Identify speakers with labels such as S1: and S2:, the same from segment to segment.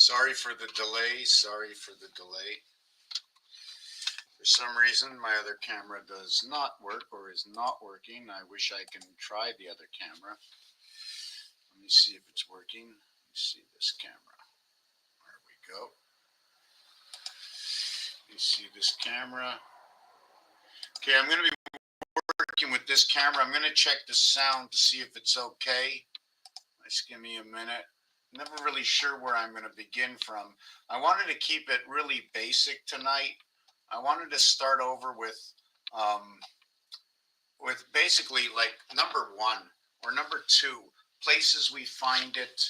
S1: Sorry for the delay. Sorry for the delay. For some reason, my other camera does not work or is not working. I wish I can try the other camera. Let me see if it's working. Let me see this camera. There we go. You see this camera. Okay, I'm going to be working with this camera. I'm going to check the sound to see if it's okay. Just give me a minute. Never really sure where I'm going to begin from. I wanted to keep it really basic tonight. I wanted to start over with basically like number one or number two, places we find it.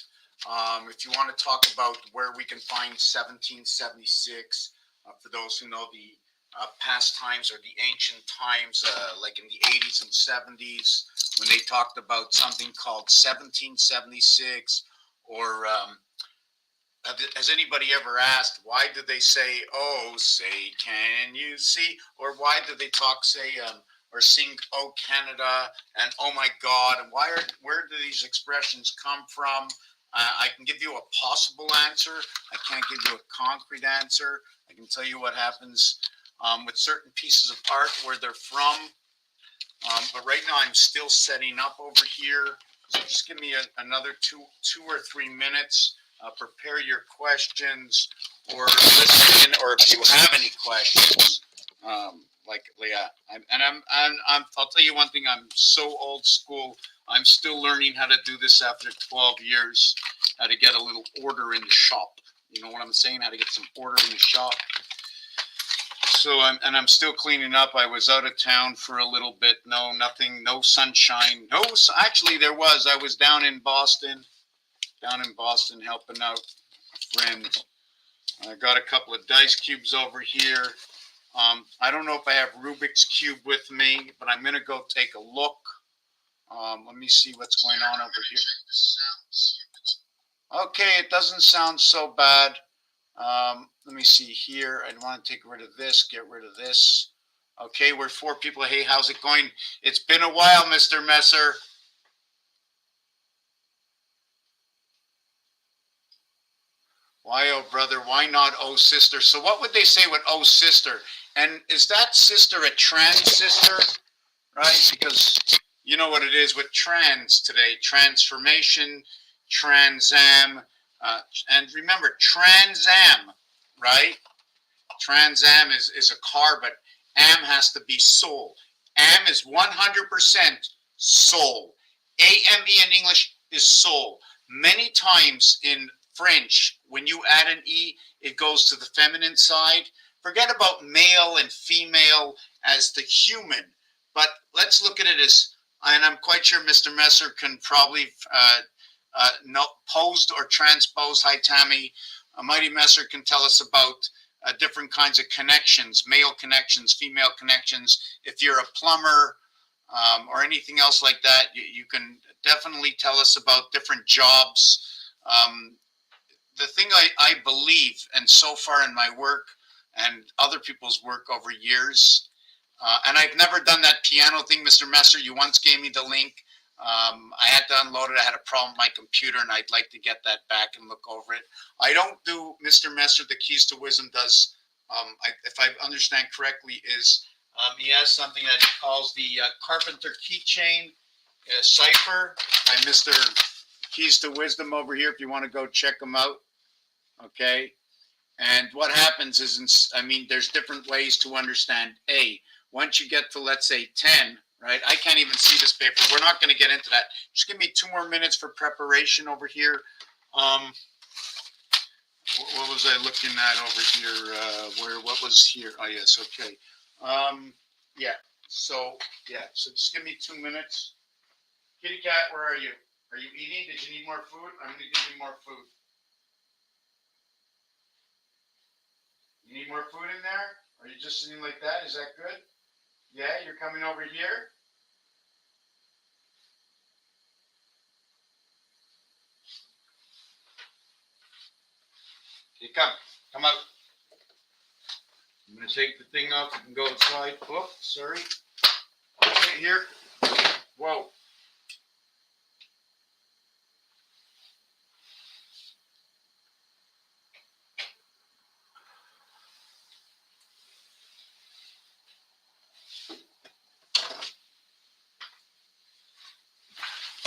S1: If you want to talk about where we can find 1776, for those who know the past times or the ancient times, like in the 80s and 70s, when they talked about something called 1776, or has anybody ever asked, why did they say, oh, say, can you see? Or why did they talk, say, or sing, oh, Canada, and oh, my God? And where do these expressions come from? I can give you a possible answer. I can't give you a concrete answer. I can tell you what happens with certain pieces of art, where they're from. But right now I'm still setting up over here. So just give me another two or 3 minutes. Prepare your questions or listen in, or if you have any questions. I'll tell you one thing. I'm so old school. I'm still learning how to do this after 12 years. How to get a little order in the shop. You know what I'm saying? How to get some order in the shop. So I'm still cleaning up. I was out of town for a little bit. No, nothing. No sunshine. No, actually there was. I was down in Boston. Helping out a friend. I got a couple of dice cubes over here. I don't know if I have Rubik's Cube with me, but I'm going to go take a look. Let me see what's going on over here. Okay, it doesn't sound so bad. Let me see here. I want to take rid of this, get rid of this. Okay, we're 4 people. Hey, how's it going? It's been a while, Mr. Messer. Why, oh brother, why not oh sister? So what would they say with oh sister? And is that sister a trans sister? Right? Because you know what it is with trans today. Transformation, Trans Am. And remember, Trans Am, right? Trans Am is a car, but Am has to be soul. Am is 100% soul. A-M-E in English is soul. Many times in French, when you add an E, it goes to the feminine side. Forget about male and female as the human, but let's look at it as, and I'm quite sure Mr. Messer can probably posed or transposed. Hi, Tammy. Mighty Messer can tell us about different kinds of connections, male connections, female connections. If you're a plumber or anything else like that, you can definitely tell us about different jobs. The thing I believe, and so far in my work and other people's work over years, and I've never done that piano thing, Mr. Messer. You once gave me the link. I had to unload it. I had a problem with my computer, and I'd like to get that back and look over it. I don't do, Mr. Messer, the Keys to Wisdom does, if I understand correctly, is he has something that he calls the Carpenter Keychain Cipher by Mr. Keys to Wisdom over here, if you want to go check them out. Okay. And what happens is, there's different ways to understand A. Once you get to, let's say, 10, right? I can't even see this paper. We're not going to get into that. Just give me 2 more minutes for preparation over here. What was I looking at over here? What was here? Oh, yes. Okay. So just give me 2 minutes. Kitty cat, where are you? Are you eating? Did you need more food? I'm going to give you more food. You need more food in there? Are you just sitting like that? Is that good? Yeah, you're coming over here? Okay, come out. I'm going to take the thing off. You can go outside. Oh, sorry. Okay, here. Whoa.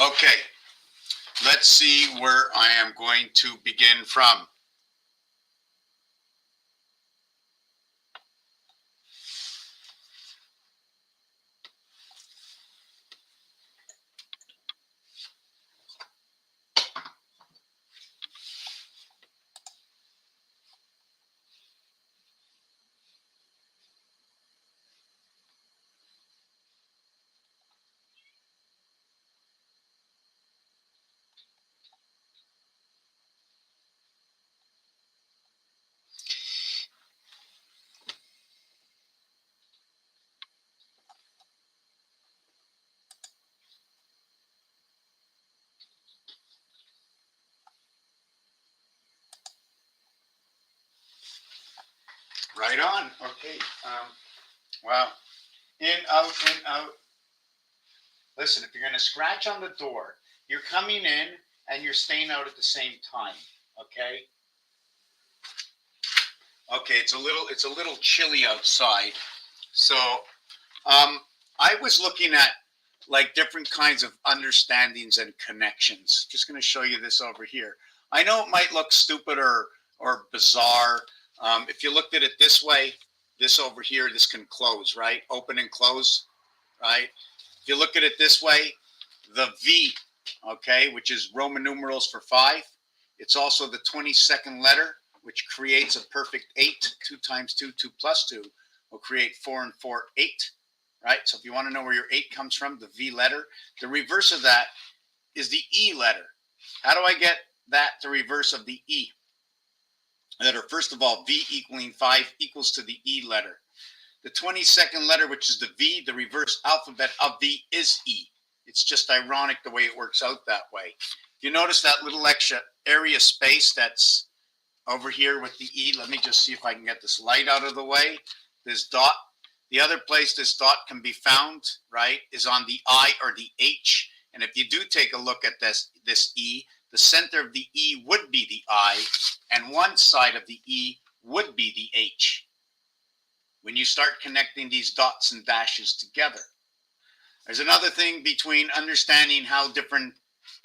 S1: Okay, let's see where I am going to begin from. Right on. Okay. Wow. In, out, in, out. Listen, if you're going to scratch on the door, you're coming in and you're staying out at the same time. Okay. Okay. It's a little chilly outside. So, I was looking at like different kinds of understandings and connections. Just going to show you this over here. I know it might look stupid or bizarre. If you looked at it this way, this over here, this can close, right? Open and close, right? If you look at it this way, the V, okay, which is Roman numerals for 5. It's also the 22nd letter, which creates a perfect 8. 2 times 2, 2 plus 2 will create 4 and 4, 8, right? So if you want to know where your 8 comes from, the V letter. The reverse of that is the E letter. How do I get that, the reverse of the E letter? First of all, V equaling 5 equals to the E letter. The 22nd letter, which is the V, the reverse alphabet of V is E. It's just ironic the way it works out that way. You notice that little extra area space that's over here with the E. Let me just see if I can get this light out of the way. This dot. The other place this dot can be found, right, is on the I or the H. And if you do take a look at this E, the center of the E would be the I, and one side of the E would be the H. When you start connecting these dots and dashes together. There's another thing between understanding how different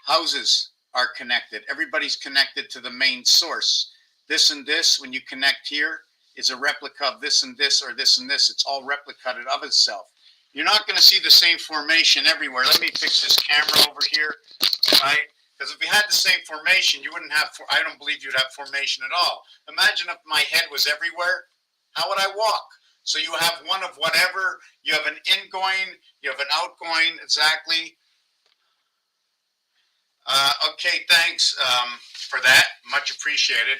S1: houses are connected. Everybody's connected to the main source. This and this, when you connect here, is a replica of this and this, or this and this. It's all replicated of itself. You're not going to see the same formation everywhere. Let me fix this camera over here, right? Because if you had the same formation, you wouldn't have, I don't believe you'd have formation at all. Imagine if my head was everywhere. How would I walk? So you have one of whatever. You have an ingoing, you have an outgoing, exactly. Okay, thanks for that. Much appreciated.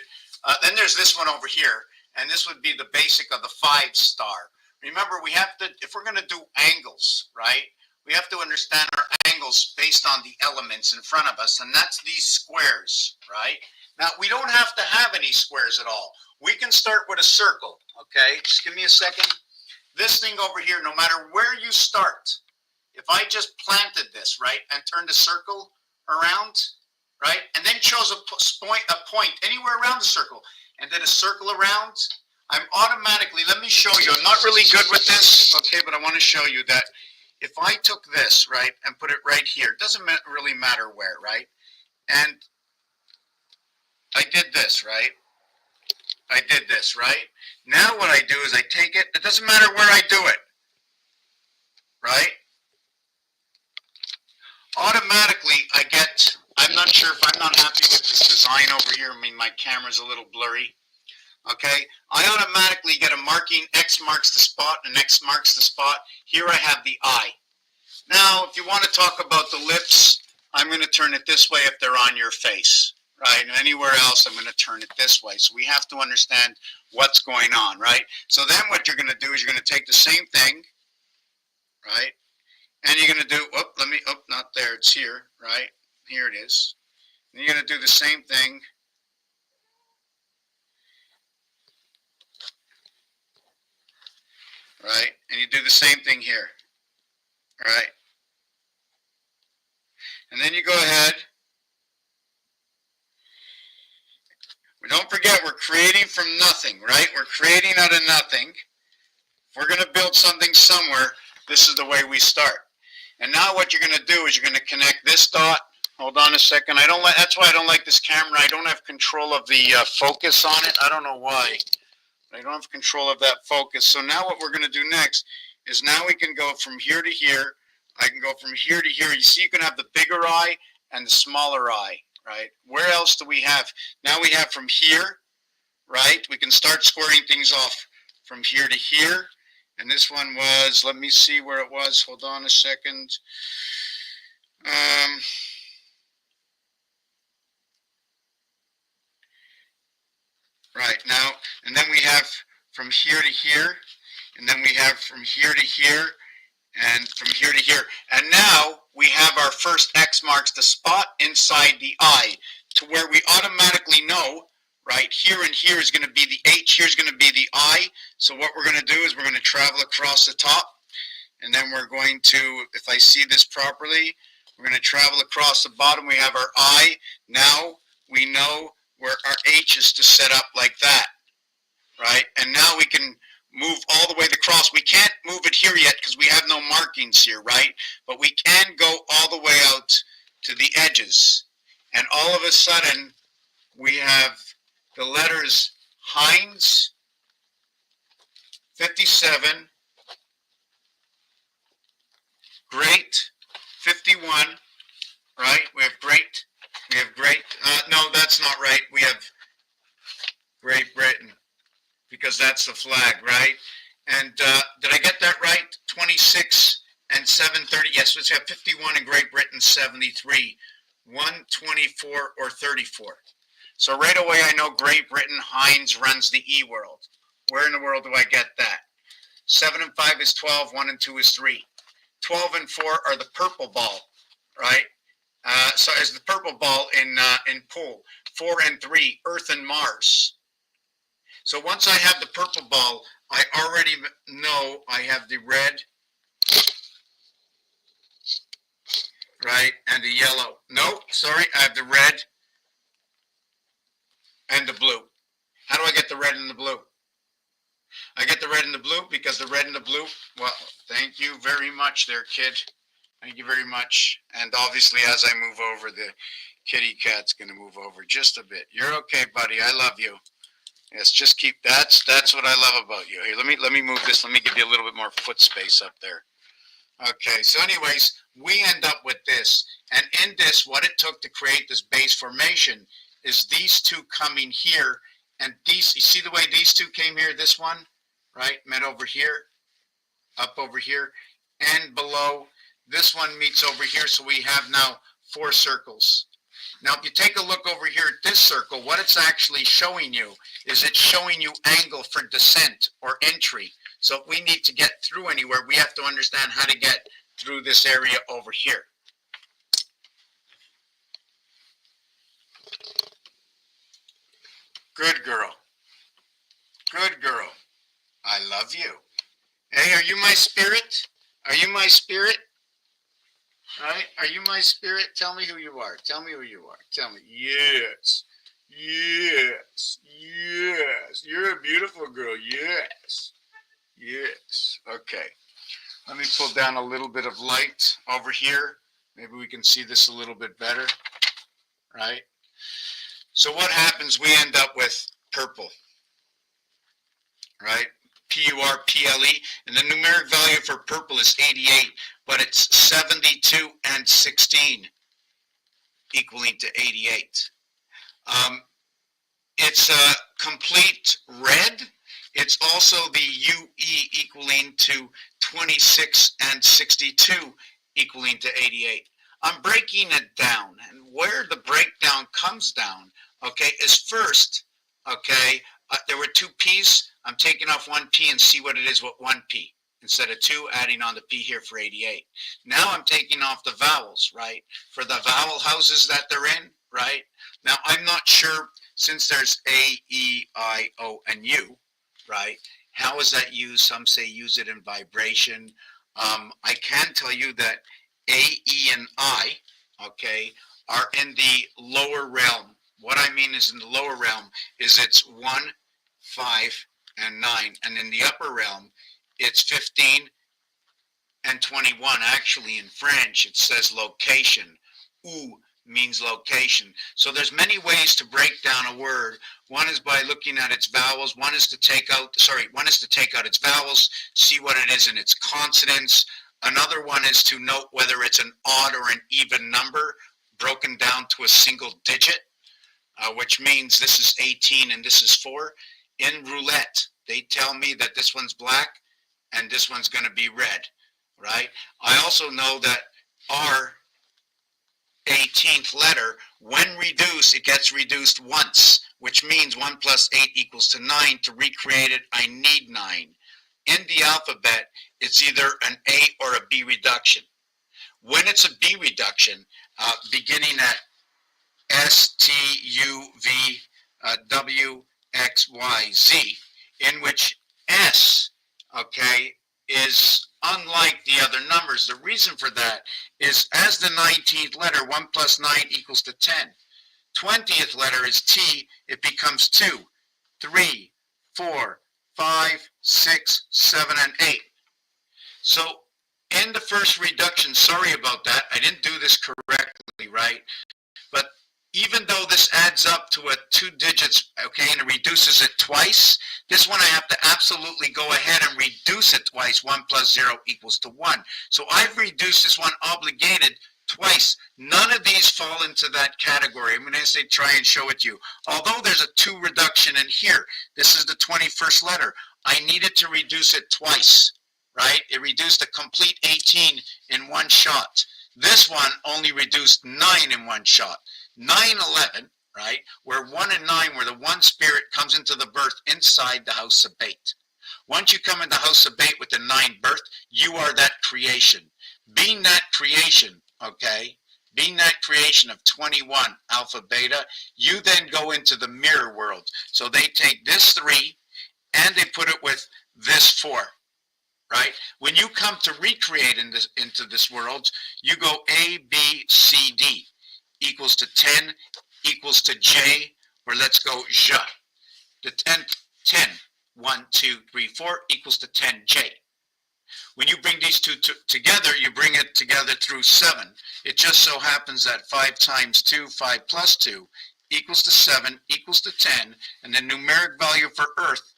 S1: Then there's this one over here, and this would be the basic of the 5-star. Remember, we have to, if we're going to do angles, right, we have to understand our angles based on the elements in front of us, and that's these squares, right? Now, we don't have to have any squares at all. We can start with a circle, okay? Just give me a second. This thing over here, no matter where you start, if I just planted this, right, and turned a circle around, right, and then chose a point anywhere around the circle, and did a circle around, I'm automatically, let me show you, I'm not really good with this, okay, but I want to show you that if I took this, right, and put it right here, it doesn't really matter where, right, and I did this, right, I did this, right, now what I do is I take it, it doesn't matter where I do it, right, automatically I get, I'm not sure if I'm not happy with this design over here, I mean my camera's a little blurry, okay, I automatically get a marking, X marks the spot and X marks the spot. Here I have the I. Now, if you want to talk about the lips, I'm going to turn it this way if they're on your face, right? And anywhere else, I'm going to turn it this way. So we have to understand what's going on, right? So then what you're going to do is you're going to take the same thing, right? And you're going to do, not there, it's here, right? Here it is. And you're going to do the same thing. Right? And you do the same thing here. Right? And then you go ahead. Don't forget, we're creating from nothing, right? We're creating out of nothing. If we're going to build something somewhere, this is the way we start. And now what you're going to do is you're going to connect this dot. Hold on a second. That's why I don't like this camera. I don't have control of the focus on it. I don't know why. I don't have control of that focus. So now what we're going to do next is now we can go from here to here. I can go from here to here. You see, you can have the bigger eye and the smaller eye, right? Where else do we have? Now we have from here, right? We can start squaring things off from here to here. And this one was, let me see where it was. Hold on a second. Right now, and then we have from here to here, and then we have from here to here, and from here to here. And now we have our first X marks the spot inside the eye, to where we automatically know, right, here and here is going to be the H, here is going to be the I. So what we're going to do is we're going to travel across the top, and then we're going to, if I see this properly, we're going to travel across the bottom. We have our I. Now we know where our H is to set up like that, right? And now we can move all the way across. We can't move it here yet because we have no markings here, right? But we can go all the way out to the edges. And all of a sudden, we have the letters Heinz, 57, Great, 51, right? We have Great. We have Great. No, that's not right. We have Great Britain, because that's the flag, right? And did I get that right? 26 and 730. Yes, let's have 51 in Great Britain, 73. 124 or 34. So right away I know Great Britain, Heinz runs the E world. Where in the world do I get that? 7 and 5 is 12, 1 and 2 is 3. 12 and 4 are the purple ball, right? So as the purple ball in pool. 4 and 3, Earth and Mars. So once I have the purple ball, I already know I have the red, right, and the yellow. No, sorry, I have the red and the blue. How do I get the red and the blue? I get the red and the blue because the red and the blue, well, thank you very much there, kid. Thank you very much. And obviously, as I move over, the kitty cat's going to move over just a bit. You're okay, buddy. I love you. Yes, just keep, that's what I love about you. Here, let me move this. Let me give you a little bit more foot space up there. Okay, so anyways, we end up with this. And in this, what it took to create this base formation is these two coming here. And these, you see the way these two came here, this one, right, met over here, up over here, and below. This one meets over here, so we have now 4 circles. Now, if you take a look over here at this circle, what it's actually showing you is it's showing you angle for descent or entry. So if we need to get through anywhere, we have to understand how to get through this area over here. Good girl. Good girl. I love you. Hey, are you my spirit? Are you my spirit? Right? Are you my spirit? Tell me who you are. Tell me who you are. Tell me. Yes. Yes. Yes. You're a beautiful girl. Yes. Yes. Okay. Let me pull down a little bit of light over here. Maybe we can see this a little bit better. Right? So what happens? We end up with purple. Right? P-U-R-P-L-E. And the numeric value for purple is 88. But it's 72 and 16 equaling to 88. It's a complete red. It's also the UE equaling to 26 and 62 equaling to 88. I'm breaking it down, and where the breakdown comes down, okay, is first, okay, there were 2 P's. I'm taking off 1 P and see what it is with 1 P. Instead of 2, adding on the P here for 88. Now I'm taking off the vowels, right? For the vowel houses that they're in, right? Now I'm not sure, since there's A, E, I, O, and U, right? How is that used? Some say use it in vibration. I can tell you that A, E, and I, okay, are in the lower realm. What I mean is in the lower realm is it's 1, 5, and 9. And in the upper realm, it's 15, and 21. Actually, in French, it says location. Où means location. So there's many ways to break down a word. One is by looking at its vowels. One is to take out its vowels, see what it is in its consonants. Another one is to note whether it's an odd or an even number broken down to a single digit, which means this is 18 and this is 4. In roulette, they tell me that this one's black and this one's going to be red, right? I also know that our 18th letter, when reduced, it gets reduced once, which means 1 plus 8 equals to 9. To recreate it, I need 9. In the alphabet, it's either an A or a B reduction. When it's a B reduction, beginning at S, T, U, V, W, X, Y, Z, in which S, okay, is unlike the other numbers. The reason for that is as the 19th letter, 1 plus 9 equals to 10. 20th letter is T, it becomes 2, 3, 4, 5, 6, 7, and 8. So in the first reduction, sorry about that, I didn't do this correctly, right? But even though this adds up to a 2 digits, okay, and it reduces it twice, this one I have to absolutely go ahead and reduce it twice. 1 plus 0 equals to 1. So I've reduced this one obligated twice. None of these fall into that category. I'm going to say try and show it to you. Although there's a 2 reduction in here, this is the 21st letter. I needed to reduce it twice, right? It reduced a complete 18 in one shot. This one only reduced 9 in one shot. 9, 11, right? Where 1 and 9, where the one spirit comes into the birth inside the house of bait. Once you come in the house of bait with the 9 birth, you are that creation. Being that creation, okay, being that creation of 21 alpha beta, you then go into the mirror world. So they take this 3 and they put it with this 4. Right? When you come to recreate into this world, you go A, B, C, D equals to 10 equals to J, or let's go J. The 10, 1, 2, 3, 4 equals to 10J. When you bring these two together, you bring it together through 7. It just so happens that 5 times 2, 5 plus 2 equals to 7 equals to 10, and the numeric value for Earth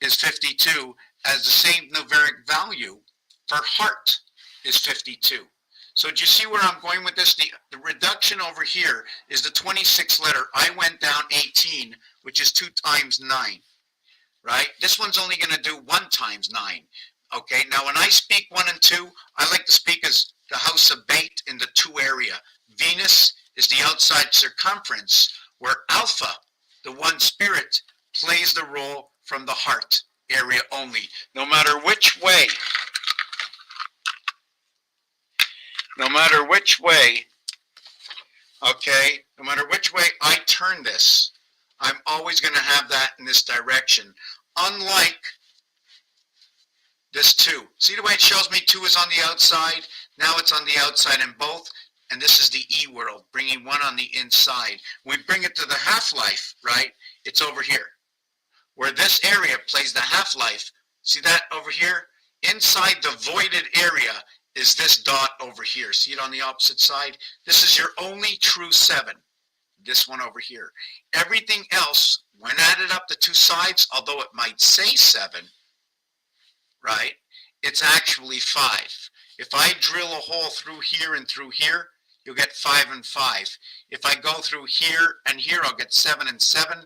S1: is 52, as the same numeric value for heart is 52. So do you see where I'm going with this? The reduction over here is the 26th letter. I went down 18, which is 2 times 9, right? This one's only going to do 1 times 9. Okay, now when I speak 1 and 2, I like to speak as the house of bait in the 2 area. Venus is the outside circumference, where alpha, the one spirit, plays the role from the heart area only. No matter which way, okay, no matter which way I turn this, I'm always going to have that in this direction. Unlike this 2. See the way it shows me 2 is on the outside? Now it's on the outside in both, and this is the E world, bringing 1 on the inside. When we bring it to the half-life, right, it's over here. Where this area plays the half-life, see that over here? Inside the voided area is this dot over here. See it on the opposite side? This is your only true 7, this one over here. Everything else, when added up the 2 sides, although it might say 7, right, it's actually 5. If I drill a hole through here and through here, you'll get 5 and 5. If I go through here and here, I'll get 7 and 7.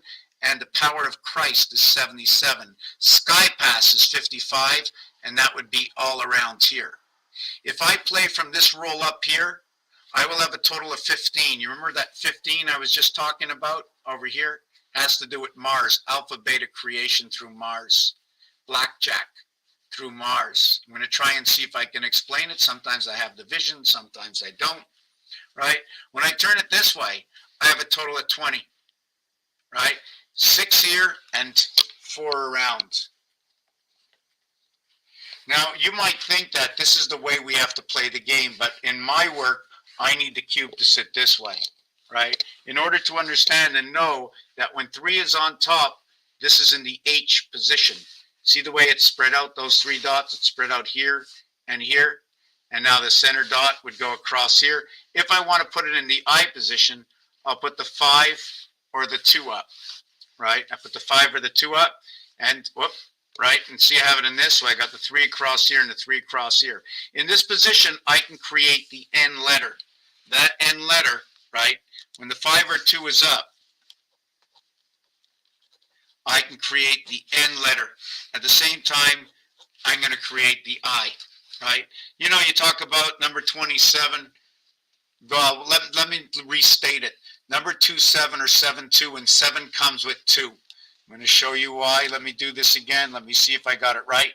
S1: And the power of Christ is 77. Sky pass is 55, and that would be all around here. If I play from this roll up here, I will have a total of 15. You remember that 15 I was just talking about over here? Has to do with Mars, alpha beta creation through Mars. Blackjack through Mars. I'm going to try and see if I can explain it. Sometimes I have the vision, sometimes I don't, right? When I turn it this way, I have a total of 20, right? 6 here and 4 around. Now, you might think that this is the way we have to play the game, but in my work, I need the cube to sit this way, right? In order to understand and know that when 3 is on top, this is in the H position. See the way it's spread out, those 3 dots? It's spread out here, and here. And now the center dot would go across here. If I want to put it in the I position, I'll put the 5 or the 2 up, right? I put the 5 or the 2 up, and whoop, right? And see, I have it in this, so I got the 3 across here and the 3 across here. In this position, I can create the N letter. That N letter, right? When the 5 or 2 is up, I can create the N letter. At the same time, I'm going to create the I, right? You know, you talk about number 27. Well, let me restate it. Number 27 or 72, and 7 comes with 2. I'm going to show you why. Let me do this again. Let me see if I got it right.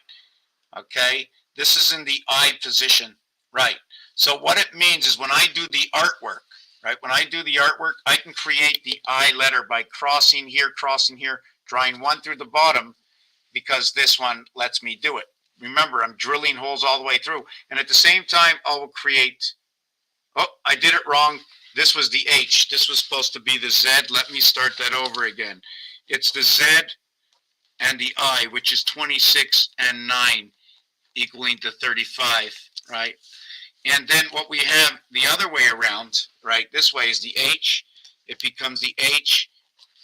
S1: Okay, this is in the I position, right? So what it means is when I do the artwork, right? When I do the artwork, I can create the I letter by crossing here, drawing 1 through the bottom, because this one lets me do it. Remember, I'm drilling holes all the way through. And at the same time, I will create, oh, I did it wrong. This was the H. This was supposed to be the Z. Let me start that over again. It's the Z and the I, which is 26 and 9, equaling to 35, right? And then what we have the other way around, right? This way is the H. It becomes the H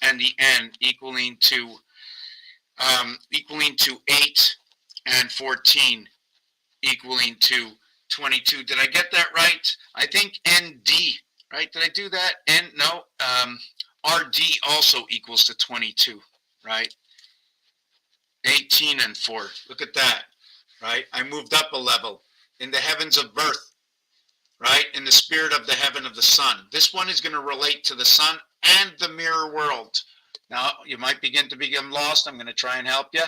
S1: and the N, equaling to 8 and 14, equaling to 22. Did I get that right? I think ND, right? Did I do that? No. RD also equals to 22, right? 18 and 4. Look at that, right? I moved up a level in the heavens of birth, right? In the spirit of the heaven of the sun. This one is going to relate to the sun and the mirror world. Now, you might begin to become lost. I'm going to try and help you.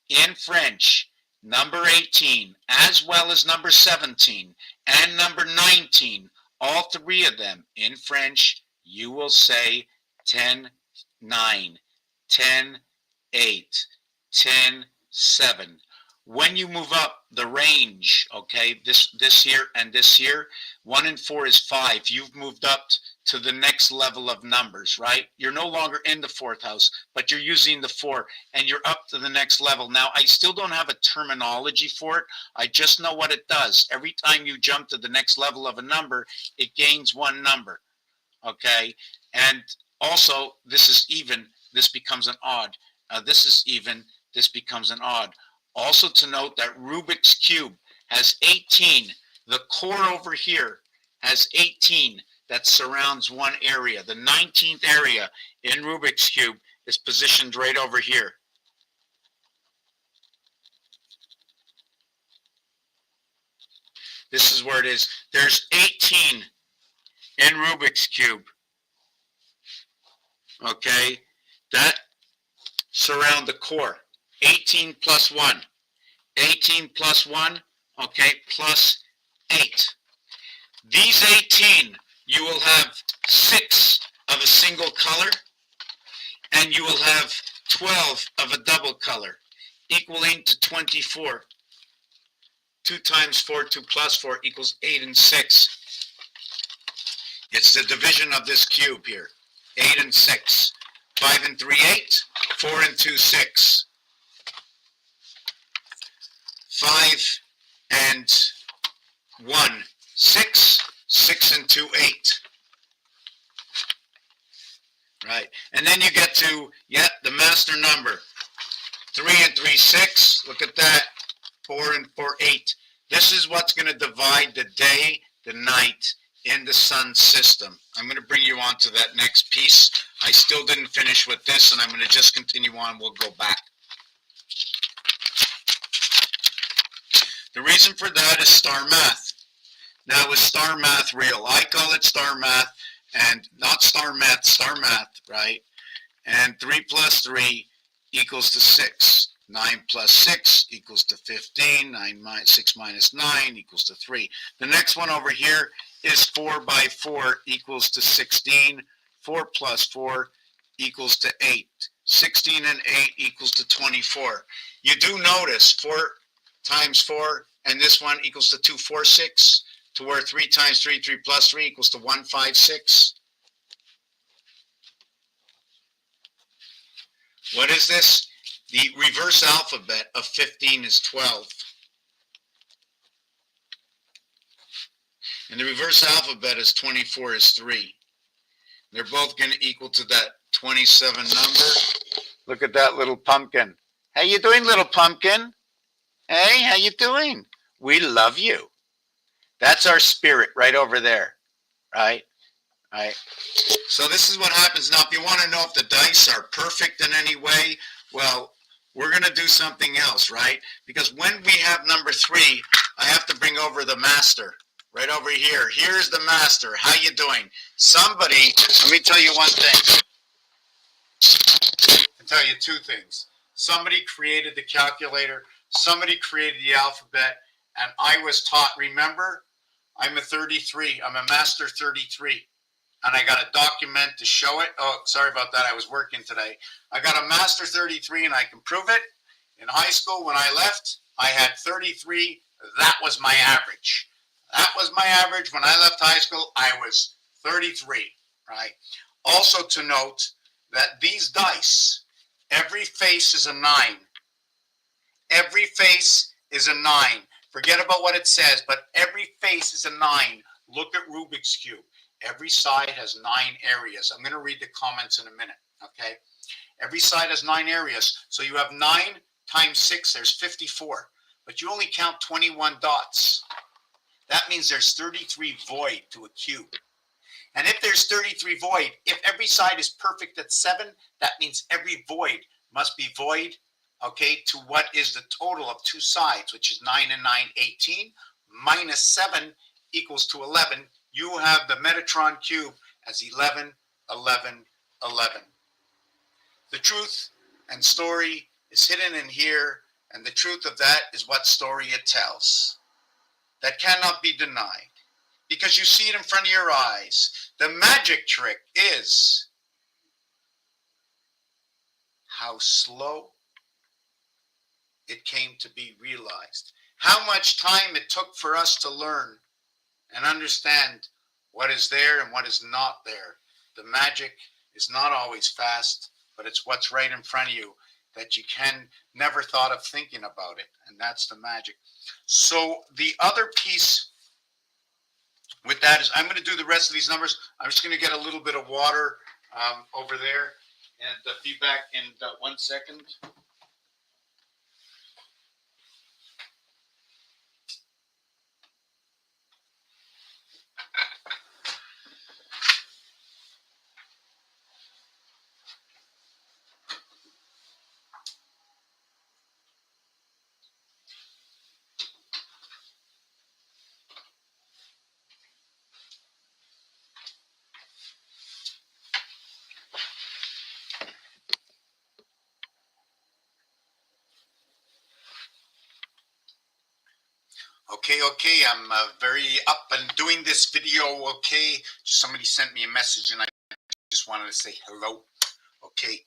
S1: In French, number 18, as well as number 17 and number 19, all 3 of them in French, you will say 10, 9, 10, 8, 10, 7. When you move up the range, okay, this here and this here, 1 and 4 is 5. You've moved up to the next level of numbers, right? You're no longer in the 4th house, but you're using the 4, and you're up to the next level. Now, I still don't have a terminology for it. I just know what it does. Every time you jump to the next level of a number, it gains 1 number, okay? And also, this is even, this becomes an odd. This is even, this becomes an odd. Also to note that Rubik's Cube has 18. The core over here has 18 that surrounds one area. The 19th area in Rubik's Cube is positioned right over here. This is where it is. There's 18 in Rubik's Cube. Okay, that surround the core. 18 plus 1. 18 plus 1, okay, plus 8. These 18, you will have 6 of a single color, and you will have 12 of a double color, equaling to 24. 2 times 4, 2 plus 4 equals 8 and 6. It's the division of this cube here. 8 and 6. 5 and 3, 8. 4 and 2, 6. 5 and 1, 6. 6 and 2, 8. Right. And then you get to, the master number. 3 and 3, 6. Look at that. 4 and 4, 8. This is what's going to divide the day, the night in the sun system. I'm going to bring you on to that next piece. I still didn't finish with this, and I'm going to just continue on. We'll go back. The reason for that is star math. Now, is star math real? I call it star math, and not star math, right? And 3 plus 3 equals to 6. 9 plus 6 equals to 15. 6 minus 9 equals to 3. The next one over here is 4 by 4 equals to 16. 4 plus 4 equals to 8. 16 and 8 equals to 24. You do notice 4 times 4, and this one equals to 246, to where 3 times 3, 3 plus 3 equals to 156. What is this? The reverse alphabet of 15 is 12. And the reverse alphabet is 24 is 3. They're both going to equal to that 27 number. Look at that little pumpkin. How you doing, little pumpkin? Hey, how you doing? We love you. That's our spirit right over there, right? Right. So this is what happens. Now, if you want to know if the dice are perfect in any way, well, we're going to do something else, right? Because when we have number 3, I have to bring over the master right over here. Here's the master. How you doing? Somebody, let me tell you one thing. I'll tell you 2 things. Somebody created the calculator. Somebody created the alphabet. And I was taught, remember, I'm a 33. I'm a master 33. And I got a document to show it. Oh, sorry about that. I was working today. I got a master 33 and I can prove it. In high school, when I left, I had 33. That was my average. That was my average. When I left high school, I was 33, right? Also to note that these dice, every face is a 9. Every face is a 9. Forget about what it says, but every face is a 9. Look at Rubik's Cube. Every side has 9 areas. I'm going to read the comments in a minute, okay? Every side has 9 areas. So you have 9 times 6, there's 54. But you only count 21 dots. That means there's 33 void to a cube. And if there's 33 void, if every side is perfect at 7, that means every void must be void, okay, to what is the total of 2 sides, which is 9 and 9, 18, minus 7 equals to 11. You have the Metatron cube as 11, 11, 11. The truth and story is hidden in here, and the truth of that is what story it tells. That cannot be denied, because you see it in front of your eyes. The magic trick is how slow it came to be realized. How much time it took for us to learn and understand what is there and what is not there. The magic is not always fast, but it's what's right in front of you that you can never thought of thinking about it, and that's the magic. So the other piece with that is I'm going to do the rest of these numbers. I'm just going to get a little bit of water over there, and be back in 1 second. Okay, I'm very up and doing this video, okay. Somebody sent me a message and I just wanted to say hello. Okay,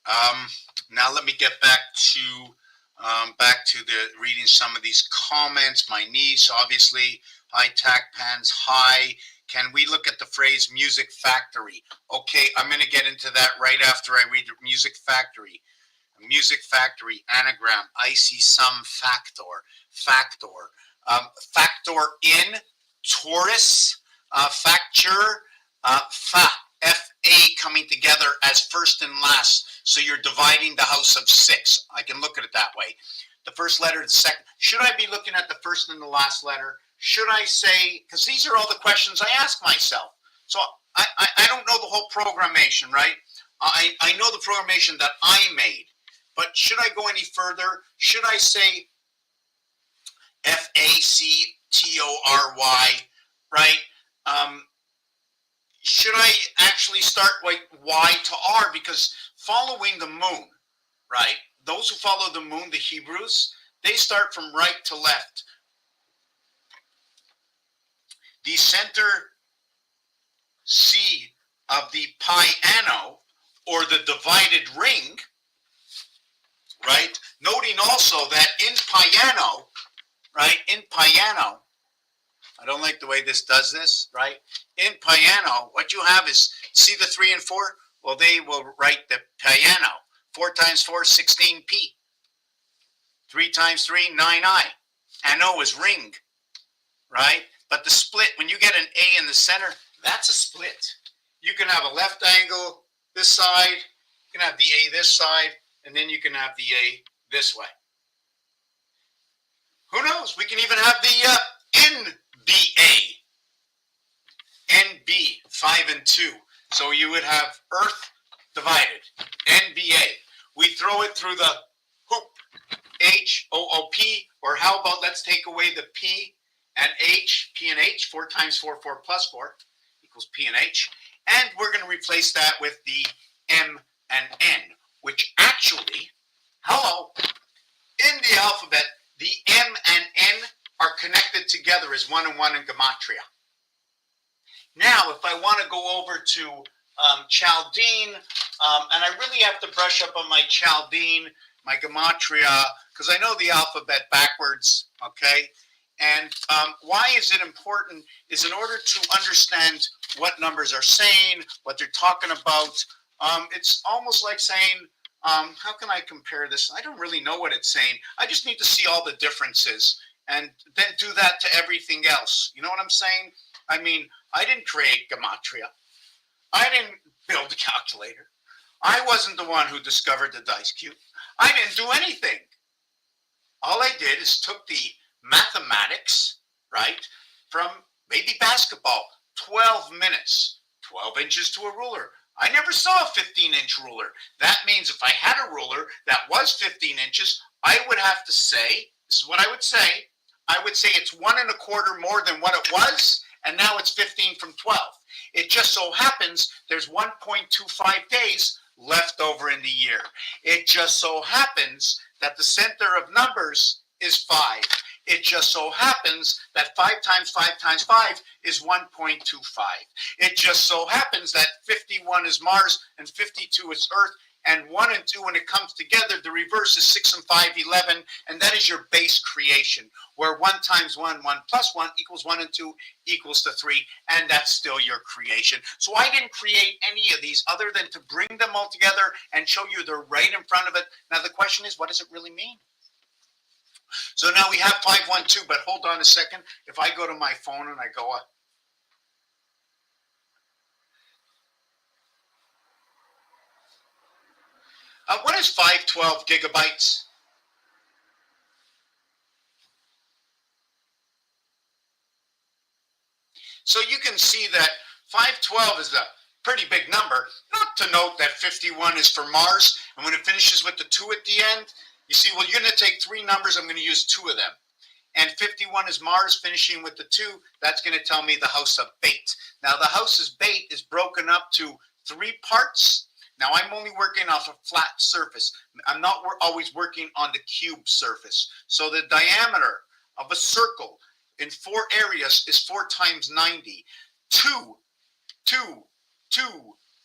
S1: now let me get back to the reading some of these comments. My niece, obviously, hi, tack pans, hi. Can we look at the phrase music factory? Okay, I'm going to get into that right after I read the music factory. Music factory, anagram, I see some factor. Factor in, Taurus, facture, F-A coming together as first and last. So you're dividing the house of 6. I can look at it that way. The first letter, the second. Should I be looking at the first and the last letter? Should I say, because these are all the questions I ask myself. So I don't know the whole programmation, right? I know the programmation that I made. But should I go any further? Should I say F-A-C-T-O-R-Y, right? Should I actually start like Y to R? Because following the moon, right? Those who follow the moon, the Hebrews, they start from right to left. The center C of the piano, or the divided ring, right? Noting also that in piano, right? In piano, I don't like the way this does this, right? In piano, what you have is, see the 3 and 4? Well, they will write the piano. 4 times 4, 16p. 3 times 3, 9i. Ano is ring, right? But the split, when you get an A in the center, that's a split. You can have a left angle this side, you can have the A this side, and then you can have the A this way. Who knows? We can even have the NBA. NB, 5 and 2. So you would have Earth divided, NBA. We throw it through the hoop, H-O-O-P, or how about let's take away the P and H, P and H, 4 times 4, 4 plus 4 equals P and H. And we're going to replace that with the M and N, which actually, hello, in the alphabet, the M and N are connected together as 1 and 1 in gematria. Now, if I want to go over to Chaldean, and I really have to brush up on my Chaldean, my gematria, because I know the alphabet backwards, okay? And why is it important is in order to understand what numbers are saying, what they're talking about. It's almost like saying, how can I compare this? I don't really know what it's saying. I just need to see all the differences and then do that to everything else. You know what I'm saying? I mean, I didn't create gematria. I didn't build a calculator. I wasn't the one who discovered the dice cube. I didn't do anything. All I did is took the mathematics, right, from maybe basketball, 12 minutes, 12 inches to a ruler. I never saw a 15-inch ruler. That means if I had a ruler that was 15 inches, I would have to say, this is what I would say it's 1 1/4 more than what it was, and now it's 15 from 12. It just so happens there's 1.25 days left over in the year. It just so happens that the center of numbers is 5. It just so happens that 5 times 5 times 5 is 1.25. It just so happens that 51 is Mars and 52 is Earth, and 1 and 2, when it comes together, the reverse is 6 and 5, 11, and that is your base creation, where 1 times 1, 1 plus 1 equals 1 and 2 equals to 3, and that's still your creation. So I didn't create any of these other than to bring them all together and show you they're right in front of it. Now the question is, what does it really mean? So now we have 512, but hold on a second. If I go to my phone and I go up, what is 512 gigabytes? So you can see that 512 is a pretty big number. Not to note that 51 is for Mars, and when it finishes with the 2 at the end, you see, well, you're going to take 3 numbers, I'm going to use 2 of them. And 51 is Mars finishing with the 2, that's going to tell me the house of Bait. Now the house of Bait is broken up to 3 parts. Now I'm only working off a flat surface. I'm not always working on the cube surface. So the diameter of a circle in 4 areas is 4 times 90. 2, 2, 2,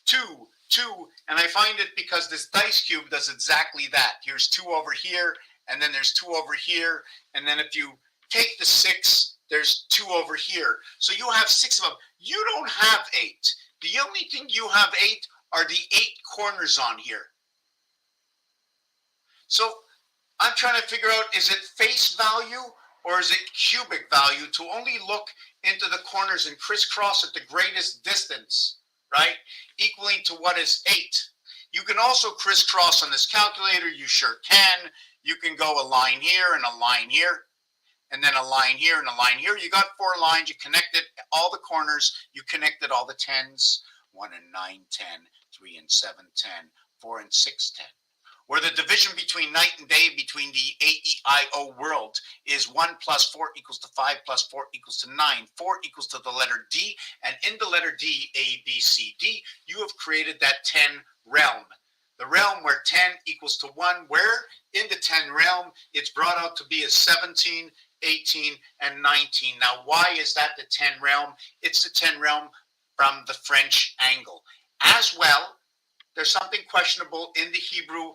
S1: 2, 2, and I find it because this dice cube does exactly that. Here's 2 over here, and then there's 2 over here, and then if you take the 6, there's 2 over here. So you have 6 of them. You don't have 8. The only thing you have 8 are the 8 corners on here. So I'm trying to figure out, is it face value or is it cubic value to only look into the corners and crisscross at the greatest distance, right? Equaling to what is 8. You can also crisscross on this calculator, you sure can. You can go a line here and a line here, and then a line here and a line here. You got 4 lines, you connected all the corners, you connected all the 10s, 1 and 9, 10, 3 and 7, 10, 4 and 6, 10. Where the division between night and day between the A-E-I-O world is 1 plus 4 equals to 5 plus 4 equals to 9. 4 equals to the letter D, and in the letter D, A, B, C, D, you have created that 10 realm. The realm where 10 equals to 1, where in the 10 realm, it's brought out to be as 17, 18, and 19. Now, why is that the 10 realm? It's the 10 realm from the French angle. As well, there's something questionable in the Hebrew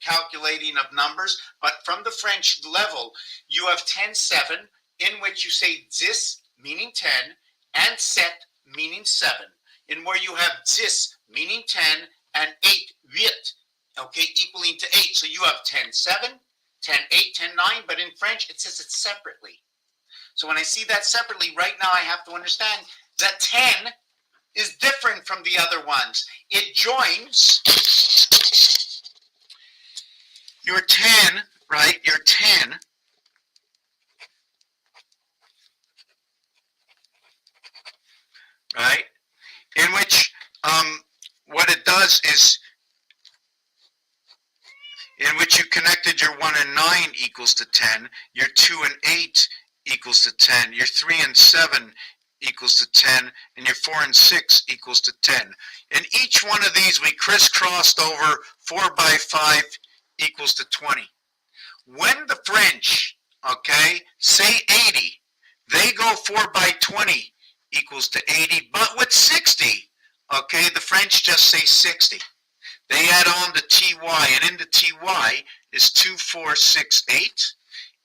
S1: calculating of numbers, but from the French level, you have 10-7, in which you say 10, meaning 10, and 7, meaning 7, in where you have 10, meaning 10, and 8, 8, okay, equaling to 8. So you have 10-7, 10-8, 10-9, but in French, it says it separately. So when I see that separately, right now I have to understand that 10 is different from the other ones. It joins your 10, right? Your 10, right? In which what it does is, in which you connected your 1 and 9 equals to 10, your 2 and 8 equals to 10, your 3 and 7 equals to 10, and your 4 and 6 equals to 10. And each one of these we crisscrossed over 4 by 5 equals to 20. When the French, okay, say 80, they go 4 by 20 equals to 80, but with 60, okay, the French just say 60. They add on the TY, and in the TY is 2, 4, 6, 8,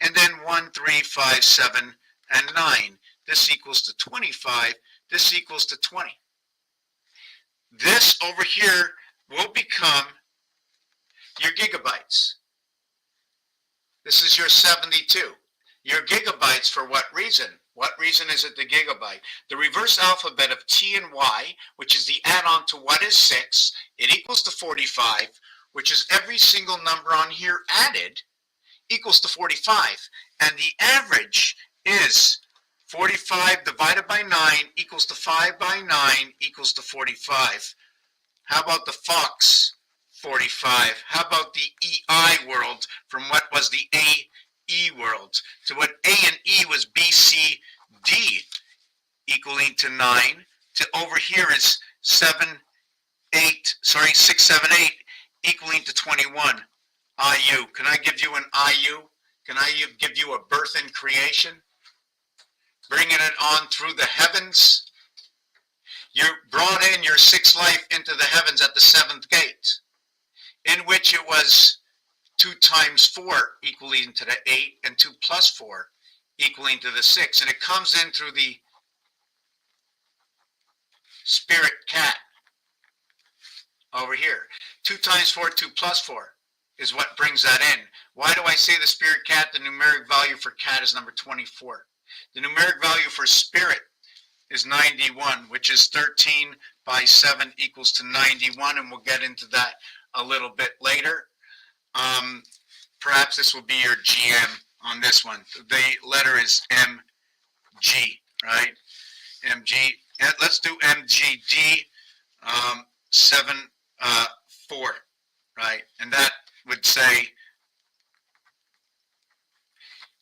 S1: and then 1, 3, 5, 7, and 9. This equals to 25. This equals to 20. This over here will become your gigabytes. This is your 72. Your gigabytes for what reason? What reason is it the gigabyte? The reverse alphabet of T and Y, which is the add-on to what is 6, it equals to 45, which is every single number on here added, equals to 45. And the average is 45 divided by 9 equals to 5 by 9 equals to 45. How about the Fox 45? How about the EI world from what was the AE world to what A and E was BCD equaling to 9 to over here is 6, 7, 8 equaling to 21. IU. Can I give you an IU? Can I give you a birth and creation? Bringing it on through the heavens. You brought in your sixth life into the heavens at the 7th gate, in which it was 2 times 4 equaling to the 8, and 2 plus 4 equaling to the 6. And it comes in through the spirit cat over here. 2 times 4, 2 plus 4 is what brings that in. Why do I say the spirit cat? The numeric value for cat is number 24. The numeric value for spirit is 91, which is 13 by 7 equals to 91, and we'll get into that a little bit later. Perhaps this will be your GM on this one. The letter is MG, right? MG. Let's do MGD 7, 4, right? And that would say,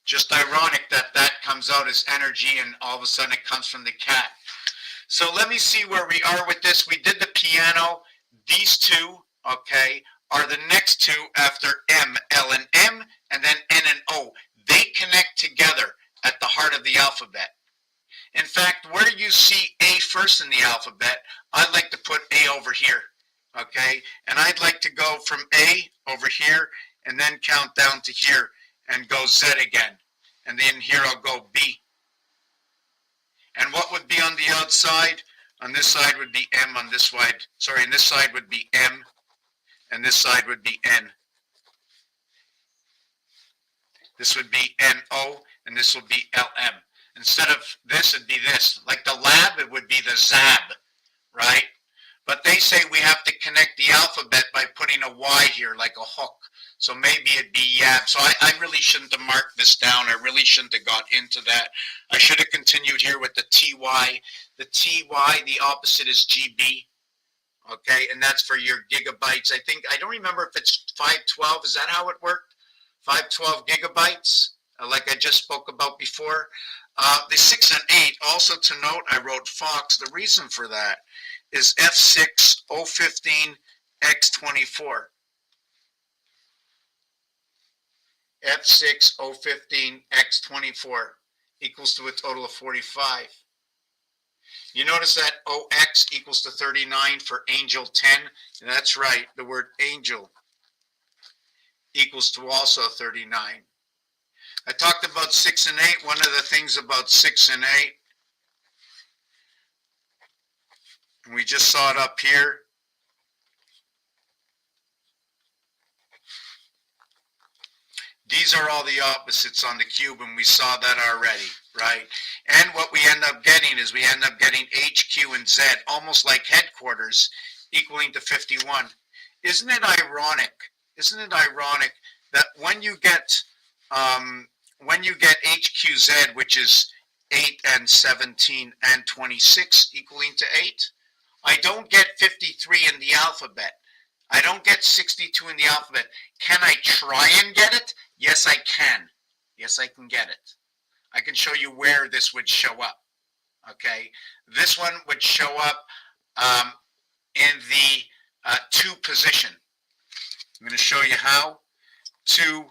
S1: just ironic that that comes out as energy and all of a sudden it comes from the cat. So let me see where we are with this. We did the piano. These two, okay, are the next two after M, L and M, and then N and O. They connect together at the heart of the alphabet. In fact, where you see A first in the alphabet, I'd like to put A over here, okay? And I'd like to go from A over here and then count down to here and go Z again. And then here I'll go B. And what would be on the outside? On this side would be M, on this side, sorry, and this side would be M, and this side would be N. This would be NO, and this will be LM. Instead of this, it'd be this. Like the lab, it would be the ZAB, right? But they say we have to connect the alphabet by putting a Y here, like a hook. So maybe it'd be YAB. So I really shouldn't have marked this down. I really shouldn't have got into that. I should have continued here with the TY. The TY, the opposite is GB. Okay, and that's for your gigabytes. I don't remember if it's 512. Is that how it worked? 512 gigabytes, like I just spoke about before. The 6 and 8, also to note, I wrote Fox. The reason for that is F6 015 X24. F6 015 X24 equals to a total of 45. You notice that OX equals to 39 for angel 10. And that's right, the word angel equals to also 39. I talked about 6 and 8. One of the things about 6 and 8, and we just saw it up here. These are all the opposites on the cube, and we saw that already. right? And what we end up getting is we end up getting H, Q, and Z, almost like headquarters, equaling to 51. Isn't it ironic? Isn't it ironic that when you get HQZ, which is 8 and 17 and 26 equaling to 8, I don't get 53 in the alphabet. I don't get 62 in the alphabet. Can I try and get it? Yes, I can. Yes, I can get it. I can show you where this would show up. Okay, this one would show up in the 2 position. I'm going to show you how. 2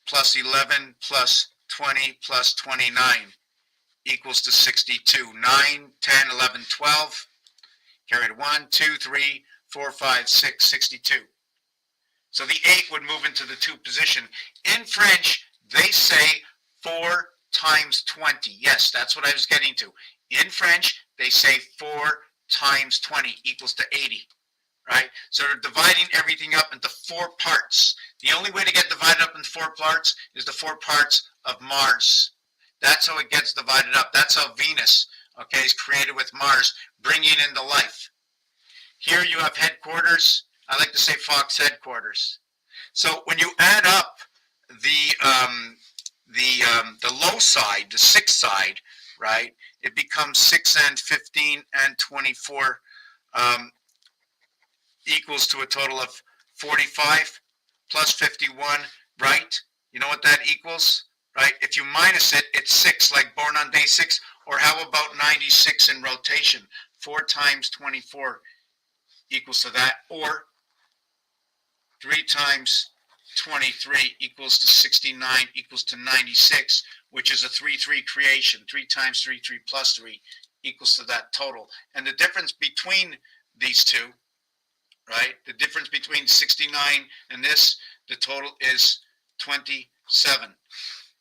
S1: plus 11 plus 20 plus 29 equals to 62. 9, 10, 11, 12. Carry it 1, 2, 3, 4, 5, 6, 62. So the 8 would move into the 2 position. In French, they say 4 times 20. Yes, that's what I was getting to. In French, they say 4 times 20 equals to 80. Right? So they're dividing everything up into 4 parts. The only way to get divided up into 4 parts is the 4 parts of Mars. That's how it gets divided up. That's how Venus, okay, is created with Mars, bringing into life. Here you have headquarters. I like to say Fox headquarters. So when you add up the low side, the 6 side, right, it becomes 6 and 15 and 24 equals to a total of 45 plus 51, right? You know what that equals, right? If you minus it, it's 6, like born on day 6. Or how about 96 in rotation? 4 times 24 equals to that. Or 3 times 23 equals to 69 equals to 96, which is a 3-3 creation. 3 times 3, 3 plus 3 equals to that total. And the difference between these two, right? The difference between 69 and this, the total is 27.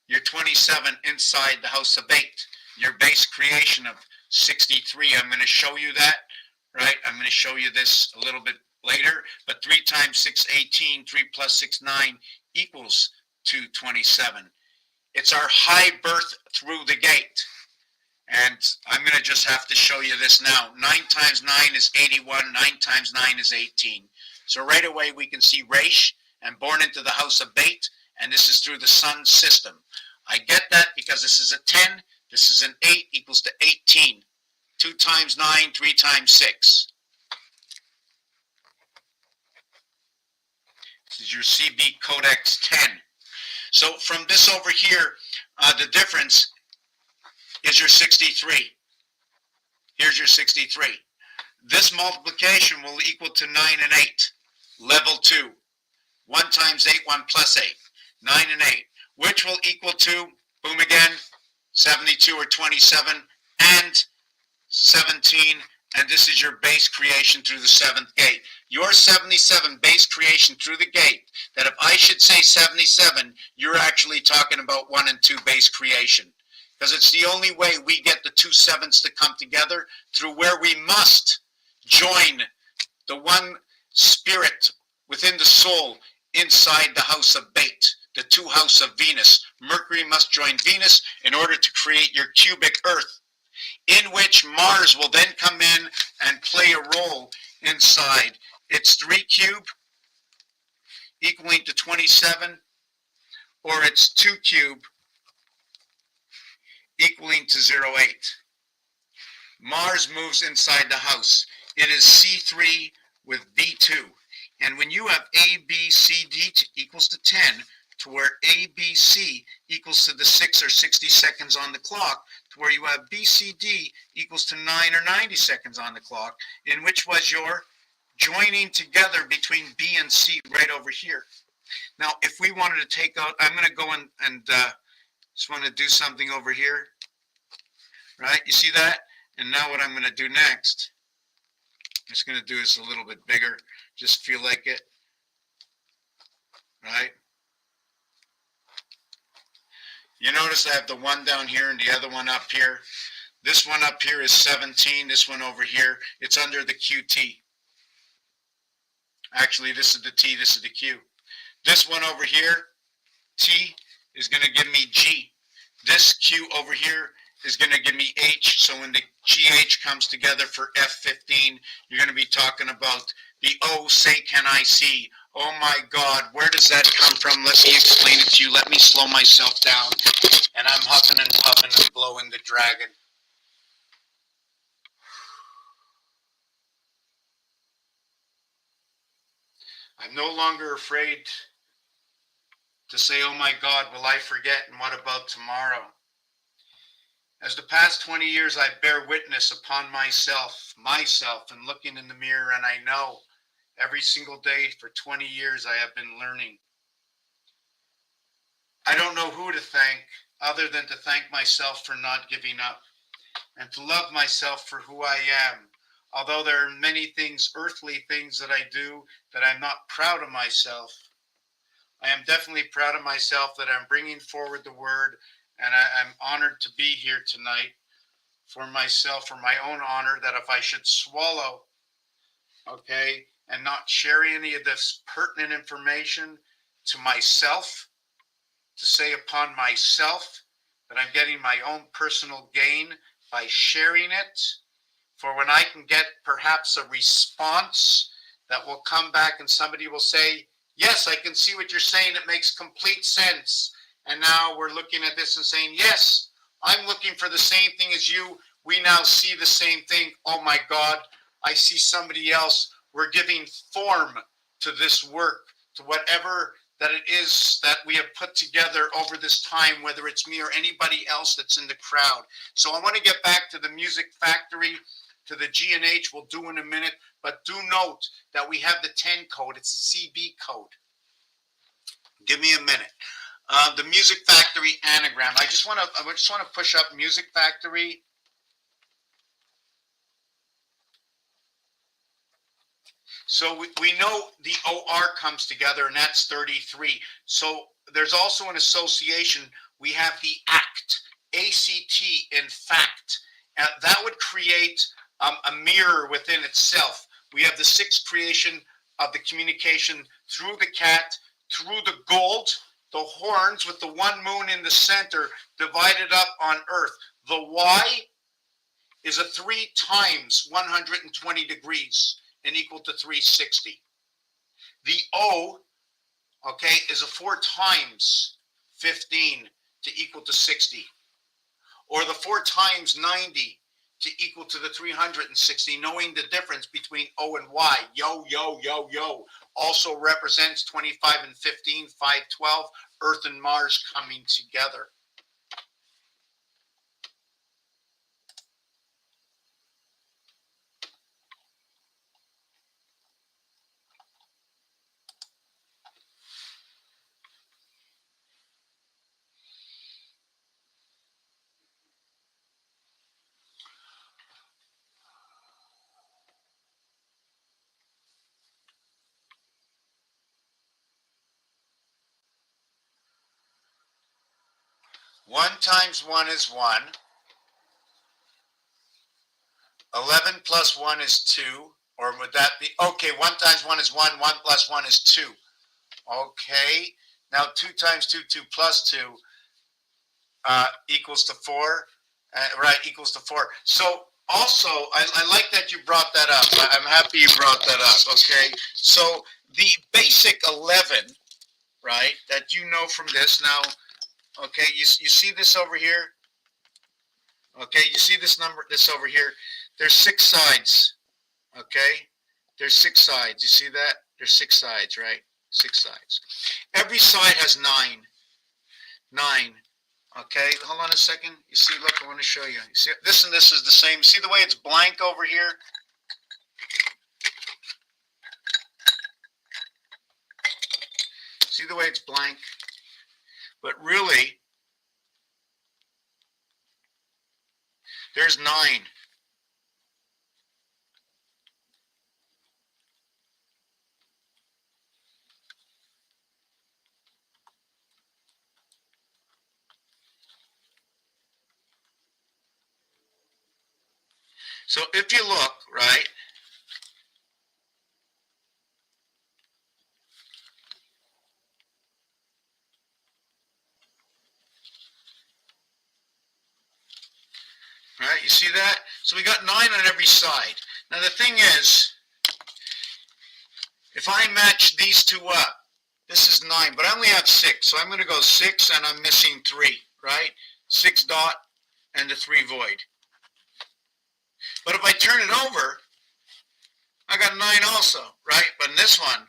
S1: You're 27 inside the house of 8. Your base creation of 63. I'm going to show you that, right? I'm going to show you this a little bit later. But 3 times 6, 18. 3 plus 6, 9 equals to 27. It's our high birth through the gate. And I'm going to just have to show you this now. 9 times 9 is 81. 9 times 9 is 18. So right away we can see Raish and born into the house of Bait, and this is through the sun system. I get that because this is a 10, this is an 8 equals to 18. 2 times 9, 3 times 6. This is your CB Codex 10. So from this over here, the difference is your 63. Here's your 63. This multiplication will equal to 9 and 8. Level 2. 1 times 8, 1 plus 8. 9 and 8. Which will equal to, boom again, 72 or 27 and 17. And this is your base creation through the 7th gate. Your 77 base creation through the gate, that if I should say 77, you're actually talking about 1 and 2 base creation. Because it's the only way we get the 2 7s to come together, through where we must join the one spirit within the soul inside the house of Bait, the 2 house of Venus. Mercury must join Venus in order to create your cubic earth, in which Mars will then come in and play a role inside. It's 3 cube equaling to 27, or it's 2 cube equaling to 0.8. Mars moves inside the house. It is C3 with B2. And when you have A, B, C, D equals to 10, to where A, B, C equals to the 6 or 60 seconds on the clock, to where you have B, C, D equals to 9 or 90 seconds on the clock, in which was your joining together between B and C right over here. Now, if we wanted to take out, I'm going to go and just want to do something over here, right? You see that? And now what I'm going to do next, I'm just going to do this a little bit bigger, just feel like it, right? You notice I have the one down here and the other one up here. This one up here is 17, this one over here, it's under the QT. Actually, this is the T, this is the Q. This one over here, T, is going to give me G. This Q over here is going to give me H. So when the GH comes together for F15, you're going to be talking about the O, say can I see. Oh my God, where does that come from? Let me explain it to you. Let me slow myself down. And I'm huffing and puffing and blowing the dragon. I'm no longer afraid to say, oh my God, will I forget, and what about tomorrow? As the past 20 years I bear witness upon myself, and looking in the mirror, and I know every single day for 20 years I have been learning. I don't know who to thank other than to thank myself for not giving up and to love myself for who I am. Although there are many things, earthly things that I do that I'm not proud of myself, I am definitely proud of myself that I'm bringing forward the word, and I'm honored to be here tonight for myself, for my own honor, that if I should swallow, okay, and not share any of this pertinent information to myself, to say upon myself that I'm getting my own personal gain by sharing it, for when I can get perhaps a response that will come back and somebody will say, yes, I can see what you're saying. It makes complete sense. And now we're looking at this and saying, yes, I'm looking for the same thing as you. We now see the same thing. Oh my God, I see somebody else. We're giving form to this work, to whatever that it is that we have put together over this time, whether it's me or anybody else that's in the crowd. So I want to get back to the Music Factory, to the G&H. We'll do in a minute, but do note that we have the 10 code. It's a CB code. Give me a minute. The Music Factory anagram. I just want to push up Music Factory. So we know the OR comes together, and that's 33. So there's also an association. We have the ACT, A-C-T, in fact. That would create a mirror within itself. We have the sixth creation of the communication through the cat, through the gold, the horns with the one moon in the center, divided up on earth. The Y is a 3 times 120 degrees and equal to 360. The O, okay, is a 4 times 15 to equal to 60. Or the 4 times 90 to equal to the 360, knowing the difference between O and Y. Yo, yo, yo, yo. Also represents 25 and 15, 512, Earth and Mars coming together. One times one is 1. 11 plus 1 is 2. Or would that be, okay, 1 times 1 is 1, 1 plus 1 is 2. Okay, now 2 times 2, 2 plus 2 equals to 4. Right, equals to 4. So also, I like that you brought that up. I'm happy you brought that up, okay? So the basic 11, right, that you know from this now, okay, you see this over here? Okay, you see this number, this over here? There's 6 sides, okay? There's 6 sides. You see that? There's 6 sides, right? 6 sides. Every side has 9. 9. Okay, hold on a second. You see, look, I want to show you. You see, this and this is the same. See the way it's blank over here? See the way it's blank? But really, there's 9. So if you look, right, you see that? So we got 9 on every side. Now the thing is, if I match these two up, this is 9, but I only have 6, so I'm going to go 6 and I'm missing 3, right? 6 dot and the 3 void. But if I turn it over, I got 9 also, right? But in this one,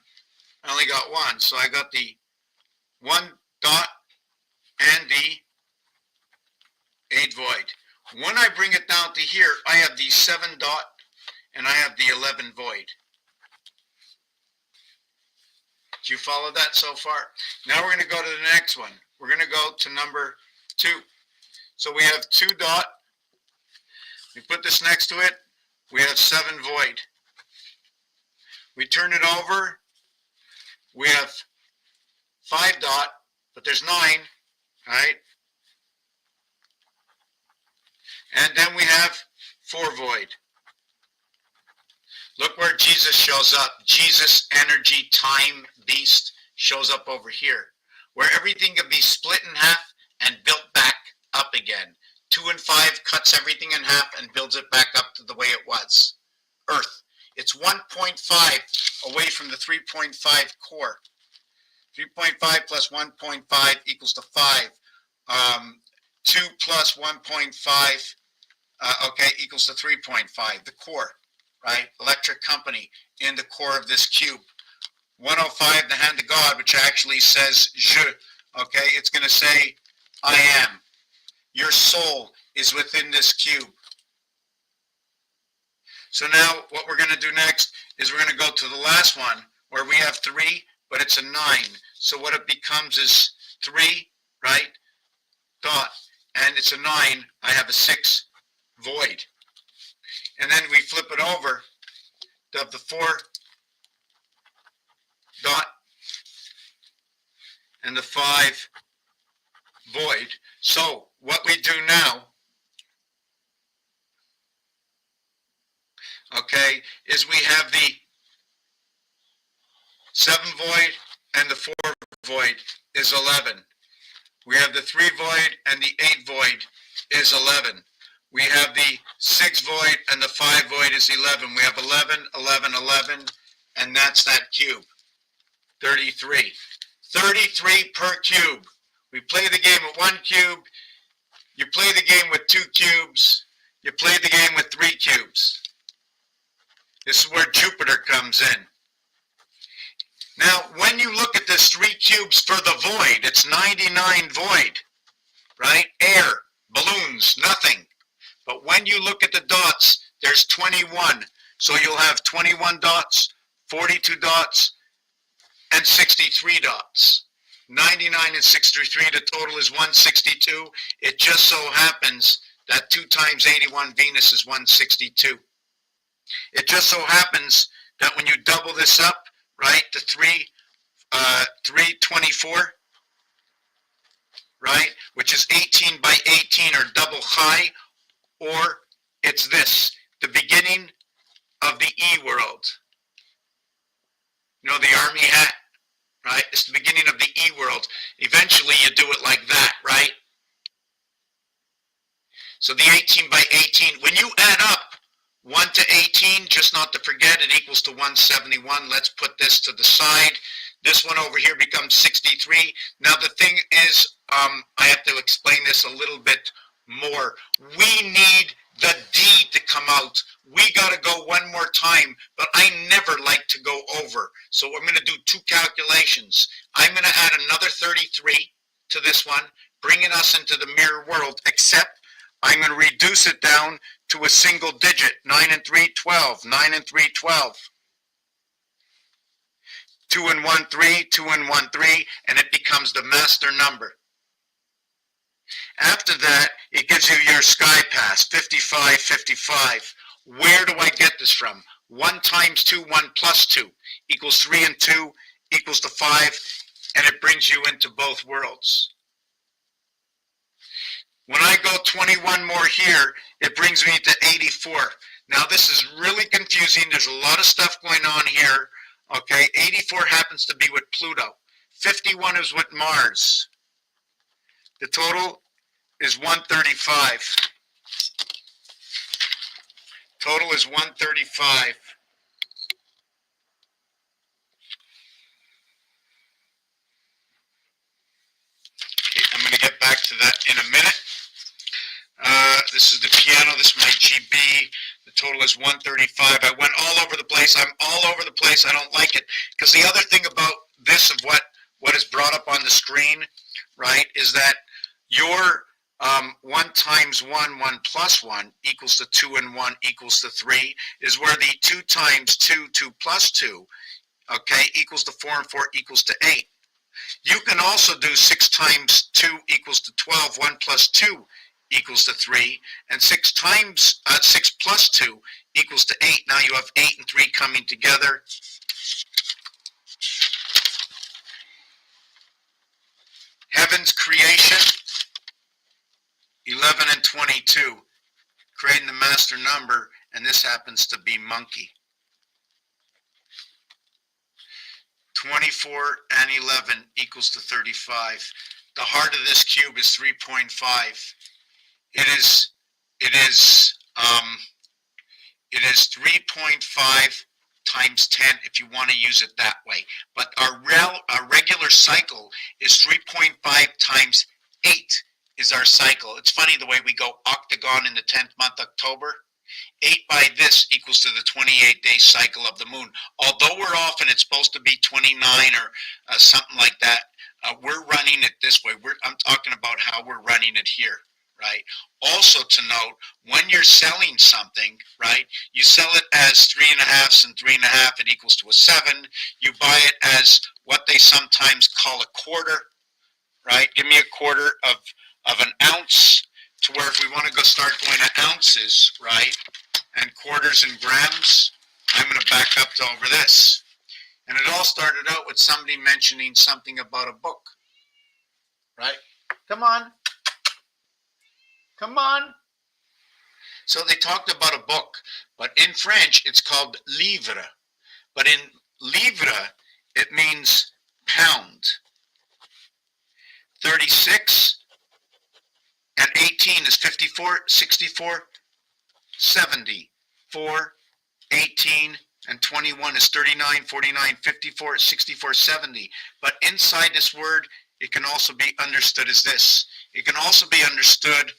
S1: I only got 1, so I got the 1 dot and the 8 void. When I bring it down to here, I have the 7 dot and I have the 11 void. Do you follow that so far? Now we're going to go to the next one. We're going to go to number 2. So we have 2 dot. We put this next to it. We have 7 void. We turn it over. We have 5 dot, but there's 9, right? And then we have 4 void. Look where Jesus shows up. Jesus, energy, time, beast, shows up over here, where everything can be split in half and built back up again. 2 and 5 cuts everything in half and builds it back up to the way it was. Earth. It's 1.5 away from the 3.5 core. 3.5 plus 1.5 equals to 5. 2 plus 1.5 equals to 3.5, the core, right? Electric company in the core of this cube. 105, the hand of God, which actually says je, okay? It's going to say, I am. Your soul is within this cube. So now what we're going to do next is we're going to go to the last one where we have 3, but it's a 9. So what it becomes is 3, right? Dot. And it's a 9. I have a 6 void. And then we flip it over to have the 4 dot and the 5 void. So what we do now, okay, is we have the 7 void and the 4 void is 11. We have the 3 void and the 8 void is 11. We have the 6 void and the 5 void is 11. We have 11, 11, 11, and that's that cube. 33. 33 per cube. We play the game with 1 cube. You play the game with 2 cubes. You play the game with 3 cubes. This is where Jupiter comes in. Now, when you look at this 3 cubes for the void, it's 99 void, right? Air, balloons, nothing. But when you look at the dots, there's 21. So you'll have 21 dots, 42 dots, and 63 dots. 99 and 63, the total is 162. It just so happens that 2 times 81 Venus is 162. It just so happens that when you double this up, right, to 324, right, which is 18 by 18 or double high, or it's this, the beginning of the E world. You know, the army hat, right? It's the beginning of the E world. Eventually you do it like that, right? So the 18 by 18, when you add up 1 to 18, just not to forget, it equals to 171. Let's put this to the side. This one over here becomes 63. Now the thing is, I have to explain this a little bit more. We need the D to come out. We got to go one more time, but I never like to go over. So we're going to do 2 calculations. I'm going to add another 33 to this one, bringing us into the mirror world, except I'm going to reduce it down to a single digit. 9 and 3, 12. 9 and 3, 12. 2 and 1, 3. 2 and 1, 3. And it becomes the master number. After that, it gives you your sky pass, 55, 55. Where do I get this from? 1 times 2, 1 plus 2 equals 3 and 2 equals to 5, and it brings you into both worlds. When I go 21 more here, it brings me to 84. Now this is really confusing. There's a lot of stuff going on here. Okay, 84 happens to be with Pluto. 51 is with Mars. The total is 135. Total is 135. Okay, I'm going to get back to that in a minute. This is the piano. This is my GB. The total is 135. I went all over the place. I'm all over the place. I don't like it. Because the other thing about this, of what is brought up on the screen, right, is that your 1 times 1, 1 plus 1 equals to 2 and 1 equals to 3, is where the 2 times 2, 2 plus 2, okay, equals to 4 and 4 equals to 8. You can also do 6 times 2 equals to 12, 1 plus 2 equals to 3, and 6 plus 2 equals to 8. Now you have 8 and 3 coming together. Heaven's creation, 11 and 22, creating the master number, and this happens to be monkey. 24 and 11 equals to 35. The heart of this cube is 3.5. It is 3.5 times 10 if you want to use it that way. But our regular cycle is 3.5 times 8 is our cycle. It's funny the way we go octagon in the 10th month, October. 8 by this equals to the 28-day cycle of the moon. Although we're off and it's supposed to be 29 or something like that, we're running it this way. I'm talking about how we're running it here, right? Also to note, when you're selling something, right, you sell it as 3.5 and 3.5, it equals to a 7. You buy it as what they sometimes call a quarter, right? Give me a quarter of an ounce, to where if we want to go start going to ounces, right, and quarters and grams, I'm going to back up to over this. And it all started out with somebody mentioning something about a book, right? Come on. Come on. So they talked about a book, but in French it's called livre. But in livre, it means pound. 36 and 18 is 54, 64, 70. 4, 18, and 21 is 39, 49, 54, 64, 70. But inside this word, it can also be understood as this. It can also be understood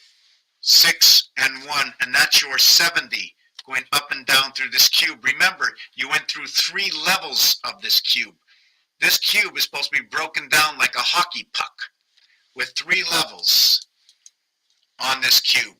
S1: 6 and 1, and that's your 70 going up and down through this cube. Remember, you went through 3 levels of this cube. This cube is supposed to be broken down like a hockey puck with 3 levels on this cube.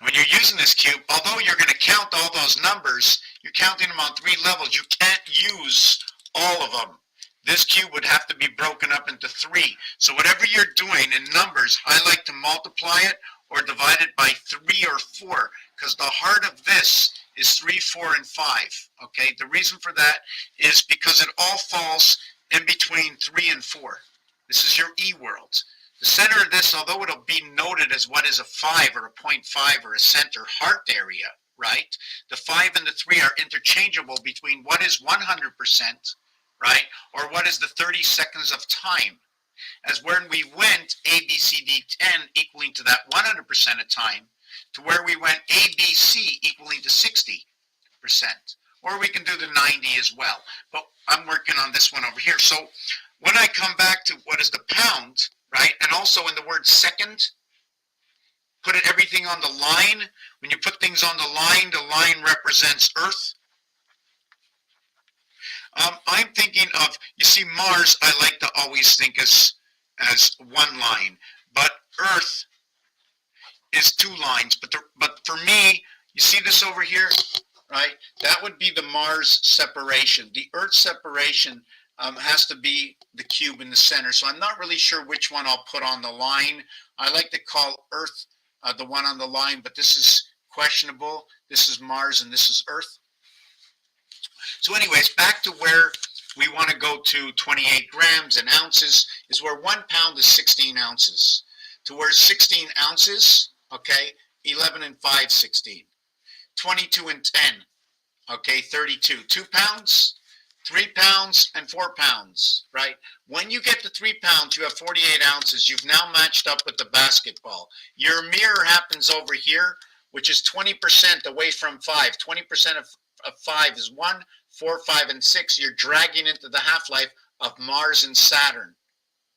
S1: When you're using this cube, although you're going to count all those numbers, you're counting them on 3 levels. You can't use all of them. This cube would have to be broken up into 3. So whatever you're doing in numbers, I like to multiply it or divide it by 3 or 4, because the heart of this is 3, 4, and 5. Okay, the reason for that is because it all falls in between 3 and 4. This is your E world. The center of this, although it'll be noted as what is a 5 or a 0.5 or a center heart area, right? The 5 and the 3 are interchangeable between what is 100%, right? Or what is the 30 seconds of time. As when we went A, B, C, D, 10 equaling to that 100% of time, to where we went A, B, C equaling to 60%. Or we can do the 90 as well. But I'm working on this one over here. So when I come back to what is the pound, right, and also in the word second, put everything on the line. When you put things on the line represents Earth. I'm thinking of, you see, Mars, I like to always think as one line, but Earth is 2 lines. But for me, you see this over here, right? That would be the Mars separation. The Earth separation has to be the cube in the center. So I'm not really sure which one I'll put on the line. I like to call Earth the one on the line, but this is questionable. This is Mars and this is Earth. So anyways, back to where we want to go to 28 grams and ounces is where 1 pound is 16 ounces. To where 16 ounces, okay, 11 and 5, 16. 22 and 10, okay, 32. 2 pounds, 3 pounds, and 4 pounds, right? When you get to 3 pounds, you have 48 ounces. You've now matched up with the basketball. Your mirror happens over here, which is 20% away from 5. 20% of 5 is 1, 4, 5, and 6. You're dragging into the half-life of Mars and Saturn,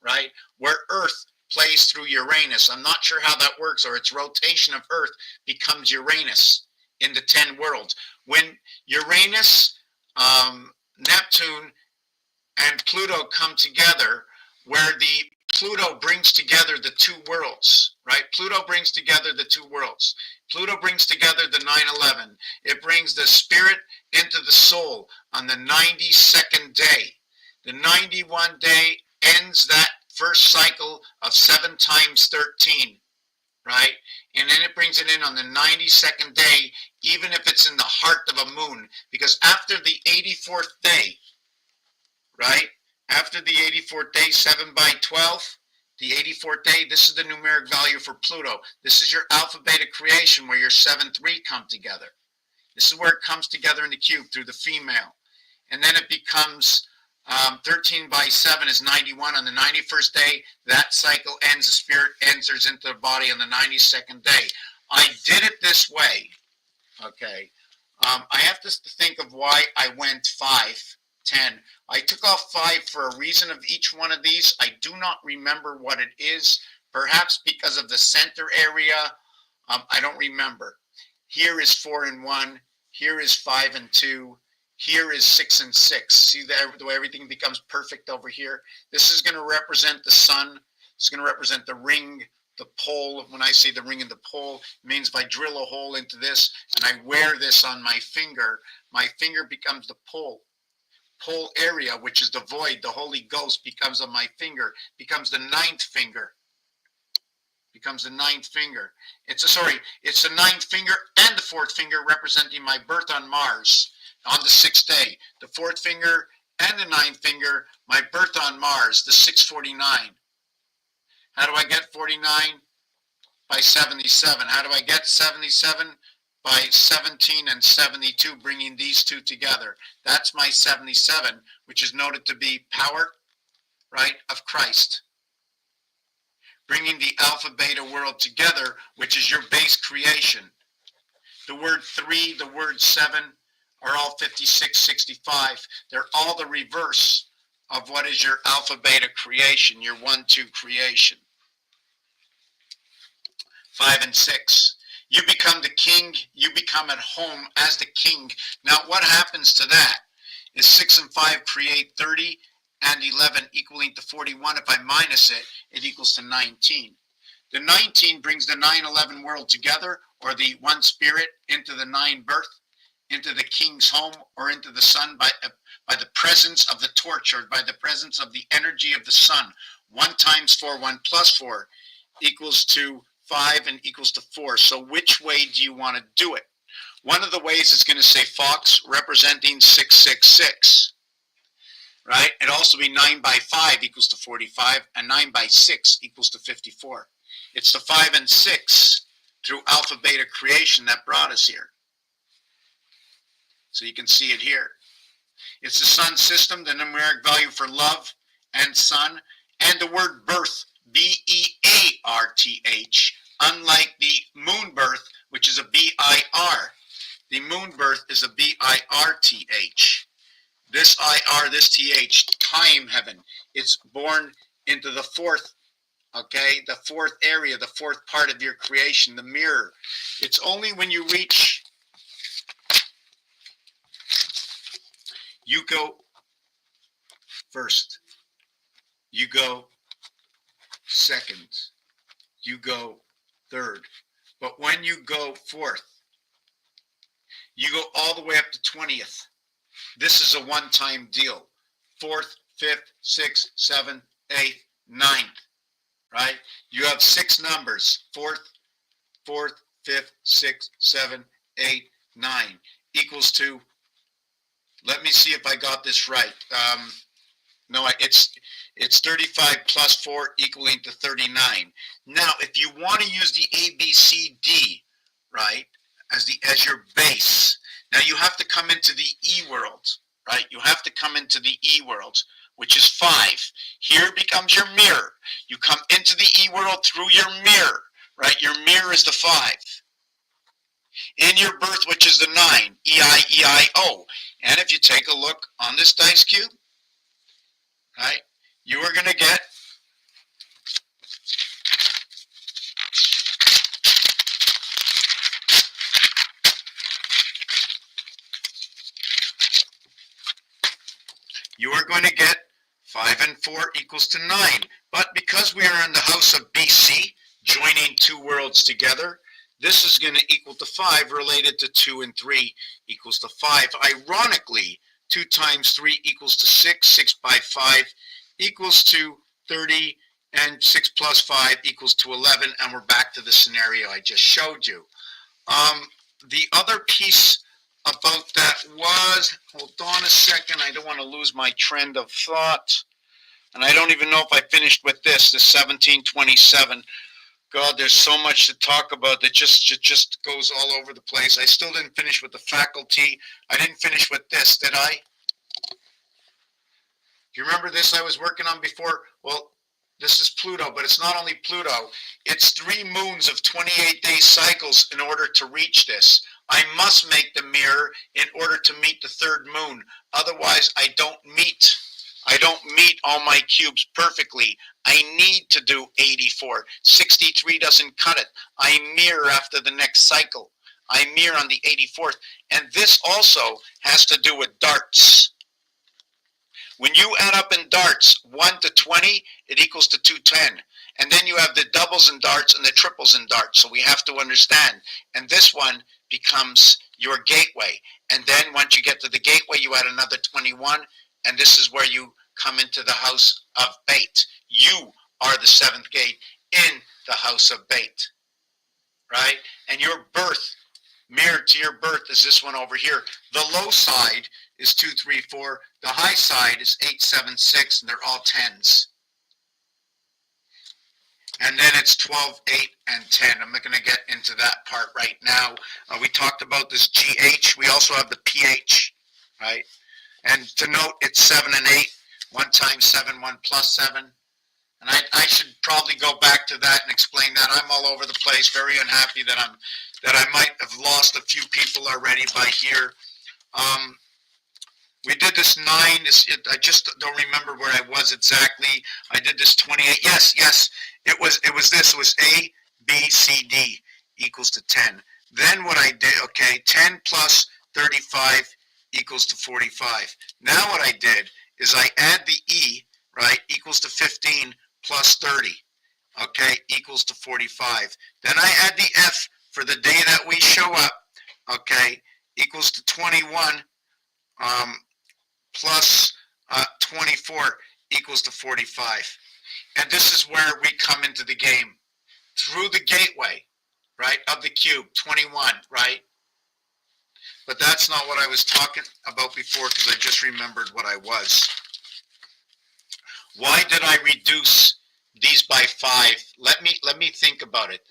S1: right? Where Earth plays through Uranus. I'm not sure how that works, or its rotation of Earth becomes Uranus in the 10 worlds. When Uranus, Neptune, and Pluto come together, where the Pluto brings together the two worlds, right? Pluto brings together the two worlds. Pluto brings together the 9/11. It brings the spirit into the soul on the 92nd day. The 91 day ends that first cycle of 7 times 13, right? And then it brings it in on the 92nd day, even if it's in the heart of a moon, because after the 84th day, right? After the 84th day, 7 by 12, the 84th day, this is the numeric value for Pluto. This is your alpha beta creation where your 7, 3 come together. This is where it comes together in the cube through the female. And then it becomes 13 by 7 is 91 on the 91st day. That cycle ends, the spirit enters into the body on the 92nd day. I did it this way, okay? I have to think of why I went 5, 10. I took off 5 for a reason of each one of these. I do not remember what it is, perhaps because of the center area. I don't remember. Here is 4 and 1. Here is 5 and 2. Here is 6 and 6. See the way everything becomes perfect over here? This is going to represent the sun. It's going to represent the ring, the pole. When I say the ring and the pole, it means if I drill a hole into this and I wear this on my finger becomes the pole. Pole area, which is the void, the Holy Ghost becomes on my finger, becomes the 9th finger. Becomes the 9th finger. It's the 9th finger and the 4th finger representing my birth on Mars on the 6th day. The 4th finger and the 9th finger, my birth on Mars, the 649. How do I get 49? By 77. How do I get 77? By 17 and 72, bringing these two together. That's my 77, which is noted to be power, right, of Christ. Bringing the alpha beta world together, which is your base creation. The word 3, the word 7 are all 56, 65. They're all the reverse of what is your alpha beta creation, your 1, 2 creation. 5 and 6. You become the king, you become at home as the king. Now what happens to that is 6 and 5 create 30 and 11 equaling to 41. If I minus it, it equals to 19. The 19 brings the 9/11 world together, or the one spirit into the 9 birth, into the king's home, or into the sun by the presence of the torch, or by the presence of the energy of the sun. 1 times 4, 1 plus 4 equals to 5 and equals to 4. So which way do you want to do it? One of the ways is going to say fox representing 666, right? It'd also be 9 by 5 equals to 45, and 9 by 6 equals to 54. It's the 5 and 6 through alpha beta creation that brought us here. So you can see it here. It's the sun system, the numeric value for love and sun, and the word birth, B-E-A-R-T-H, unlike the moon birth, which is a B-I-R. The moon birth is a B-I-R-T-H. This I-R, this T-H, time heaven. It's born into the 4th, okay, the 4th area, the 4th part of your creation, the mirror. It's only when you reach, you go first, you go second, you go third. But when you go 4th, you go all the way up to 20th. This is a one-time deal. 4th, 5th, 6th, 7th, 8th, 9th, right? You have 6 numbers, 4th, 5th, 6th, 7th, 8th, 9, equals to, let me see if I got this right. No, it's 35 plus 4 equaling to 39. Now, if you want to use the ABCD, right, as your base, now you have to come into the E world, right? You have to come into the E world, which is 5. Here becomes your mirror. You come into the E world through your mirror, right? Your mirror is the 5. in your birth, which is the 9, E-I-E-I-O. And if you take a look on this dice cube, right, you are going to get you are going to get 5 and 4 equals to 9. But because we are in the house of BC, joining two worlds together, this is going to equal to 5 related to 2 and 3 equals to 5. Ironically, 2 times 3 equals to 6, 6 by 5 equals to 30, and 6 plus 5 equals to 11, and we're back to the scenario I just showed you. The other piece about that was, hold on a second, I don't want to lose my trend of thought, and I don't even know if I finished with this 1727. God, there's so much to talk about that just goes all over the place. I still didn't finish with the faculty. I didn't finish with this, did I? Do you remember this I was working on before? Well, this is Pluto, but it's not only Pluto. It's 3 moons of 28-day cycles in order to reach this. I must make the mirror in order to meet the 3rd moon. Otherwise, I don't meet all my cubes perfectly. I need to do 84. 63 doesn't cut it. I mirror after the next cycle. I mirror on the 84th. And this also has to do with darts. When you add up in darts 1 to 20, it equals to 210. And then you have the doubles in darts and the triples in darts. So we have to understand. And this one becomes your gateway. And then once you get to the gateway, you add another 21. And this is where you come into the house of bait. You are the 7th gate in the house of bait. Right? And your birth, mirrored to your birth, is this one over here. The low side is 2, 3, 4. The high side is 8, 7, 6, and they're all 10s. And then it's 12, 8, and 10. I'm not going to get into that part right now. We talked about this GH. We also have the PH, right? And to note, it's 7 and 8. 1 times 7, 1 plus 7. And I should probably go back to that and explain that. I'm all over the place, very unhappy that I might have lost a few people already by here. We did this 9. I just don't remember where I was exactly. I did this 28. Yes. It was this. It was A, B, C, D equals to 10. Then what I did, okay, 10 plus 35 equals to 45. Now what I did is I add the E, right, equals to 15 plus 30, okay, equals to 45. Then I add the F for the day that we show up, okay, equals to 21 plus 24 equals to 45. And this is where we come into the game. Through the gateway, right, of the cube, 21, right? But that's not what I was talking about before, because I just remembered what I was. Why did I reduce these by 5? Let me think about it.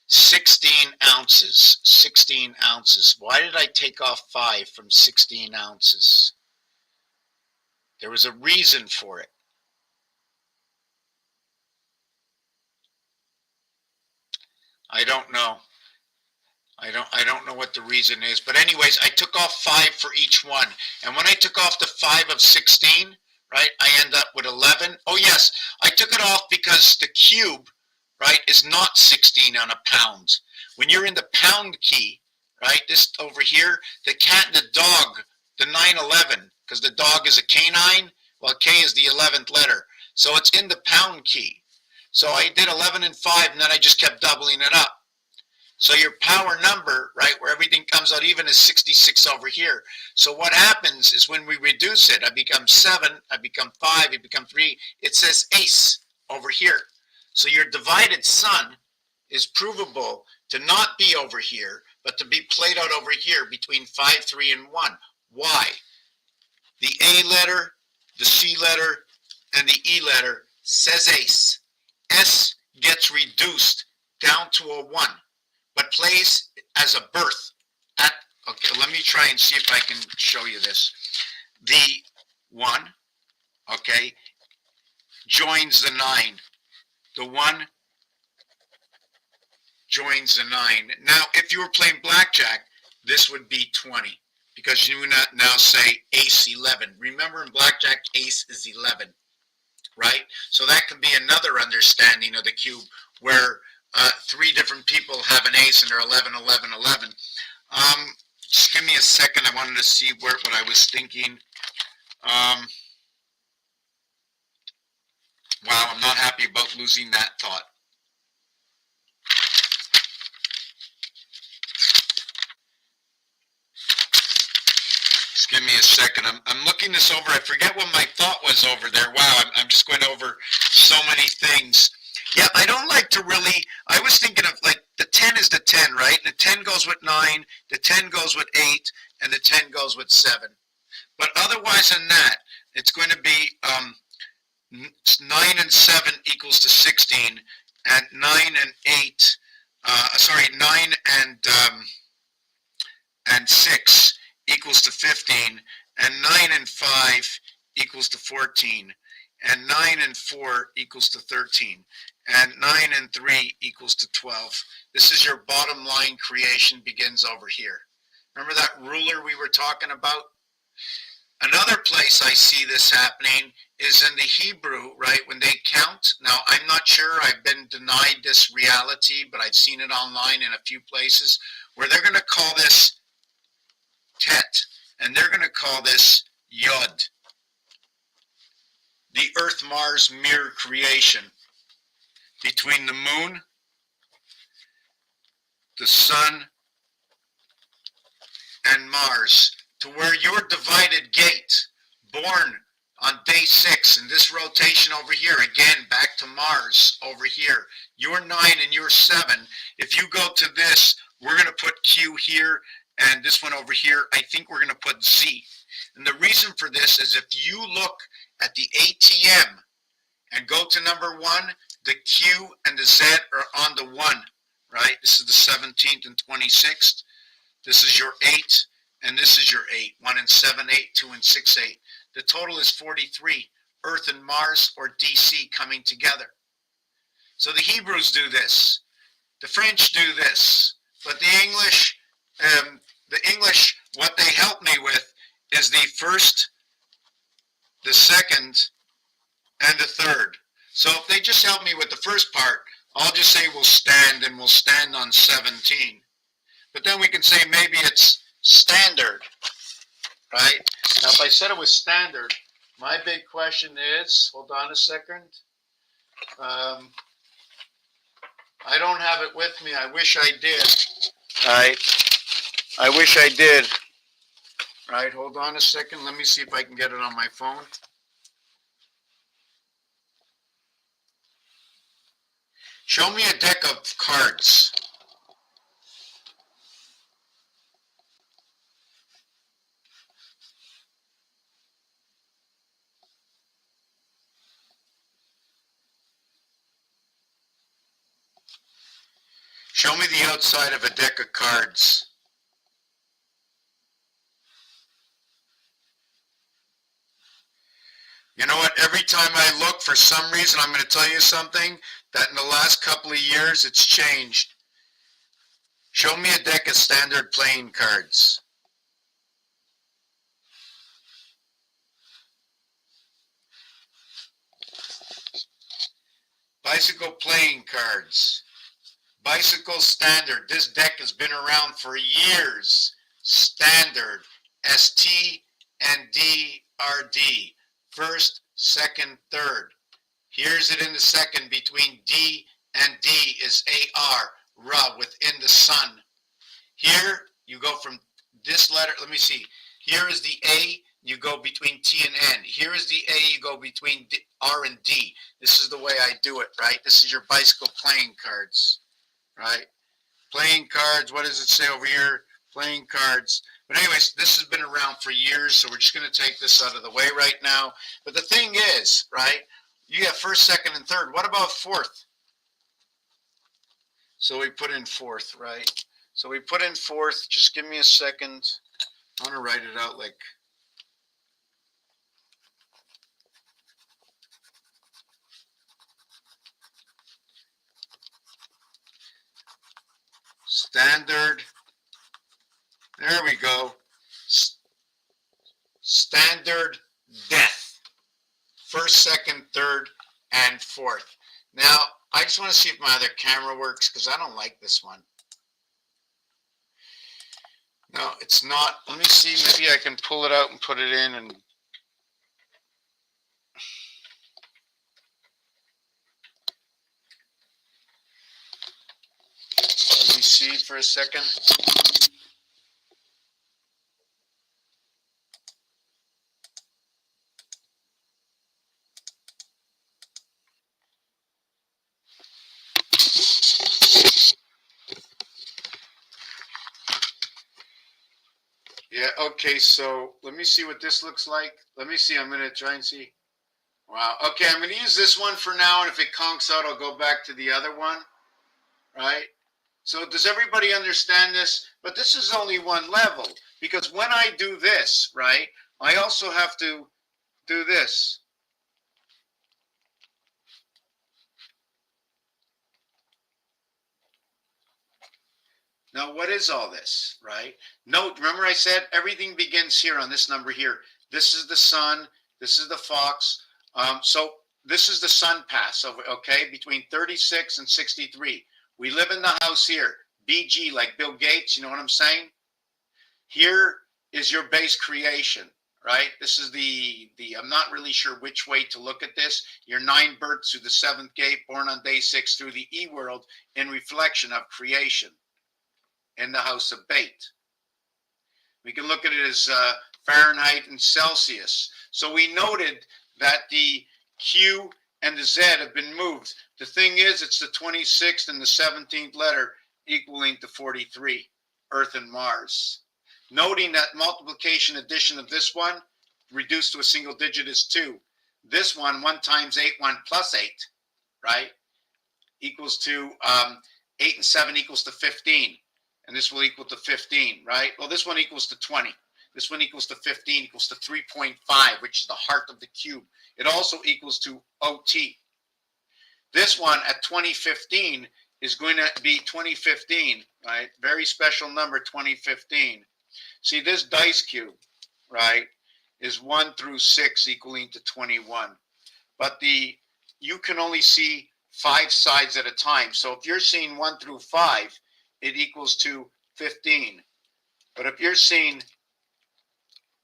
S1: 16 ounces. 16 ounces. Why did I take off 5 from 16 ounces? There was a reason for it. I don't know. I don't know what the reason is. But anyways, I took off 5 for each one. And when I took off the 5 of 16, right, I end up with 11. Oh yes, I took it off because the cube, right, is not 16 on a pound. When you're in the pound key, right, this over here, the cat and the dog, the 911, because the dog is a canine, well, K is the 11th letter. So it's in the pound key. So I did 11 and 5, and then I just kept doubling it up. So your power number, right, where everything comes out even, is 66 over here. So what happens is when we reduce it, I become 7, I become 5, I become 3. It says ace over here. So your divided sun is provable to not be over here, but to be played out over here between 5, 3, and 1. Why? The A letter, the C letter, and the E letter says ace. S gets reduced down to a 1. But plays as a birth. Okay, let me try and see if I can show you this. The 1, okay, joins the 9. The 1 joins the 9. Now, if you were playing blackjack, this would be 20 because you would now say ace 11. Remember in blackjack, ace is 11, right? So that could be another understanding of the cube where 3 different people have an ace and they're 11, 11, 11. Just give me a second. I wanted to see what I was thinking. Wow, I'm not happy about losing that thought. Just give me a second. I'm looking this over. I forget what my thought was over there. Wow, I'm just going over so many things. Yeah, I don't like to really, I was thinking of like the 10 is the 10, right? The 10 goes with 9, the 10 goes with 8, and the 10 goes with 7. But otherwise than that, it's going to be 9 and 7 equals to 16, and 9 and 8, 9 and 6 equals to 15, and 9 and 5 equals to 14, and 9 and 4 equals to 13, and 9 and 3 equals to 12. This is your bottom line creation begins over here. Remember that ruler we were talking about? Another place I see this happening is in the Hebrew, right, when they count. Now, I'm not sure, I've been denied this reality, but I've seen it online in a few places, where they're going to call this Tet, and they're going to call this Yod. The Earth-Mars mirror creation between the moon, the sun, and Mars, to where your divided gate, born on day 6, and this rotation over here, again, back to Mars over here, your 9 and your 7, if you go to this, we're going to put Q here, and this one over here, I think we're going to put Z. And the reason for this is if you look at the ATM and go to number 1, the Q and the Z are on the 1, right? This is the 17th and 26th. This is your 8, and this is your 8. 1 and 7, 8, 2 and 6, 8. The total is 43. Earth and Mars, or DC, coming together. So the Hebrews do this. The French do this. But the English, what they help me with is the first, the second, and the third. So if they just help me with the first part, I'll just say we'll stand, and we'll stand on 17. But then we can say maybe it's standard, right? Now, if I said it was standard, my big question is, hold on a second. I don't have it with me. I wish I did. Right? I wish I did. Right, hold on a second. Let me see if I can get it on my phone. Show me a deck of cards. Show me the outside of a deck of cards. You know what? Every time I look, for some reason, I'm going to tell you something, that in the last couple of years, it's changed. Show me a deck of standard playing cards. Bicycle playing cards. Bicycle standard. This deck has been around for years. Standard. ST and DRD. First, second, third. Here's it in the second. Between D and D is AR. Ra, within the sun. Here, you go from this letter. Let me see. Here is the A. You go between T and N. Here is the A. You go between R and D. This is the way I do it, right? This is your bicycle playing cards, right? Playing cards. What does it say over here? Playing cards. But anyways, this has been around for years, so we're just going to take this out of the way right now. But the thing is, right, you have first, second, and third. What about fourth? So we put in fourth, right? So we put in fourth. Just give me a second. I want to write it out like... Standard. There we go. Standard death. First, second, third, and fourth. Now, I just want to see if my other camera works because I don't like this one. No, it's not. Let me see. Maybe I can pull it out and put it in. And let me see for a second. Yeah, okay, so let me see what this looks like. Let me see. I'm going to try and see. Wow. Okay, I'm going to use this one for now, and if it conks out, I'll go back to the other one, right? So does everybody understand this? But this is only one level, because when I do this, right, I also have to do this. Now, what is all this, right? Note, remember I said everything begins here on this number here. This is the sun. This is the fox. So this is the sun pass, okay, between 36 and 63. We live in the house here. BG, like Bill Gates, you know what I'm saying? Here is your base creation, right? This is I'm not really sure which way to look at this. Your 9 births through the 7th gate, born on day 6 through the E world in reflection of creation in the house of Bait. We can look at it as Fahrenheit and Celsius. So we noted that the Q and the Z have been moved. The thing is, it's the 26th and the 17th letter equaling to 43, Earth and Mars. Noting that multiplication addition of this one reduced to a single digit is 2. This one, 1 times 8, 1 plus 8, right, equals to 8 and 7 equals to 15. And this will equal to 15, right? Well, this one equals to 20. This one equals to 15, equals to 3.5, which is the heart of the cube. It also equals to OT. This one at 2015 is going to be 2015, right? Very special number, 2015. See, this dice cube, right, is 1 through 6 equaling to 21. But you can only see 5 sides at a time. So if you're seeing 1 through 5, it equals to 15. But if you're seeing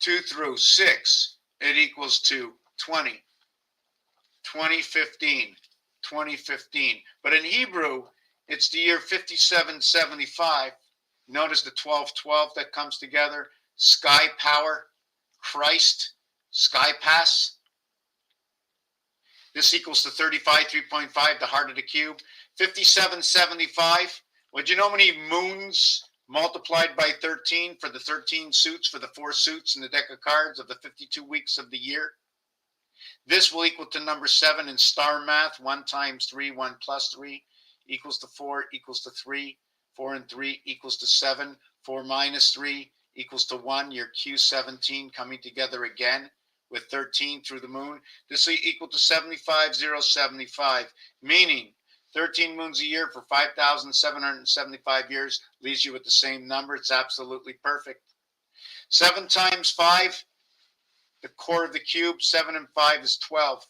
S1: 2 through 6, it equals to 20. 2015, 2015. But in Hebrew, it's the year 5775. Notice the 1212 that comes together. Sky power, Christ, sky pass. This equals to 35, 3.5, the heart of the cube. 5775. Well, do you know how many moons multiplied by 13 for the 13 suits, for the 4 suits in the deck of cards of the 52 weeks of the year? This will equal to number 7 in star math. 1 times 3, 1 plus 3 equals to 4 equals to 3. 4 and 3 equals to 7. 4 minus 3 equals to 1. Your Q17 coming together again with 13 through the moon. This will equal to 75075, meaning 13 moons a year for 5,775 years leaves you with the same number. It's absolutely perfect. 7 times 5, the core of the cube, 7 and 5 is 12.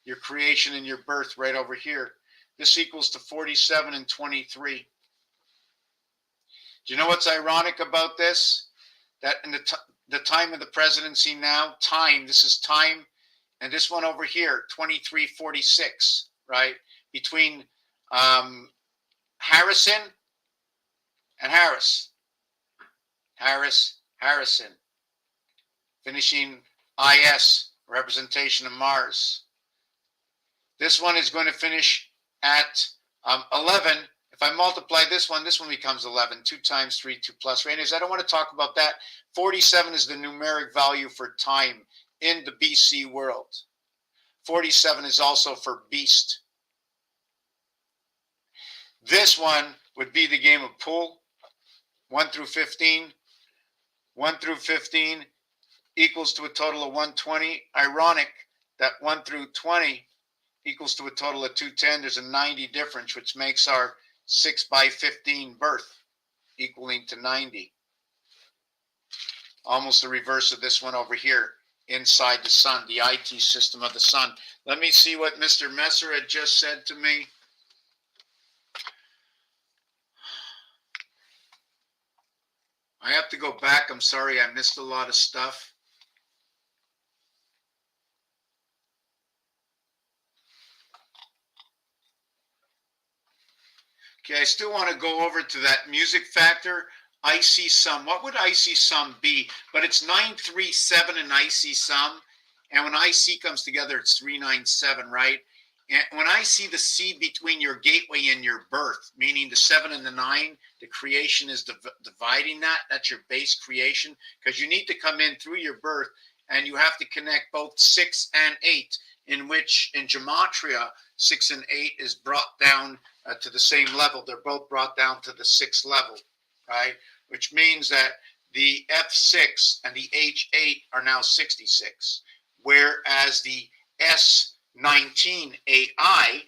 S1: Your creation and your birth right over here. This equals to 47 and 23. Do you know what's ironic about this? That in the time of the presidency now, this is time, and this one over here, 2346. Right, between Harrison and Harrison, finishing IS, representation of Mars. This one is going to finish at 11. If I multiply this one becomes 11. 2 times 3, 2 plus 3. I don't want to talk about that. 47 is the numeric value for time in the BC world. 47 is also for beast. This one would be the game of pool. 1 through 15. 1 through 15 equals to a total of 120. Ironic that 1 through 20 equals to a total of 210. There's a 90 difference, which makes our 6 by 15 birth, equaling to 90. Almost the reverse of this one over here, inside the sun, the IT system of the sun. Let me see what Mr. Messer had just said to me. I have to go back. I'm sorry, I missed a lot of stuff. Okay, I still want to go over to that music factor. Icy sum. What would icy sum be? But it's 937 in icy sum. And when IC comes together, it's 397, right? And when I see the C between your gateway and your birth, meaning the 7 and the 9, the creation is dividing that. That's your base creation. Because you need to come in through your birth, and you have to connect both 6 and 8, in which in gematria, 6 and 8 is brought down to the same level. They're both brought down to the 6th level, right? Which means that the F6 and the H8 are now 66, whereas the S19 AI,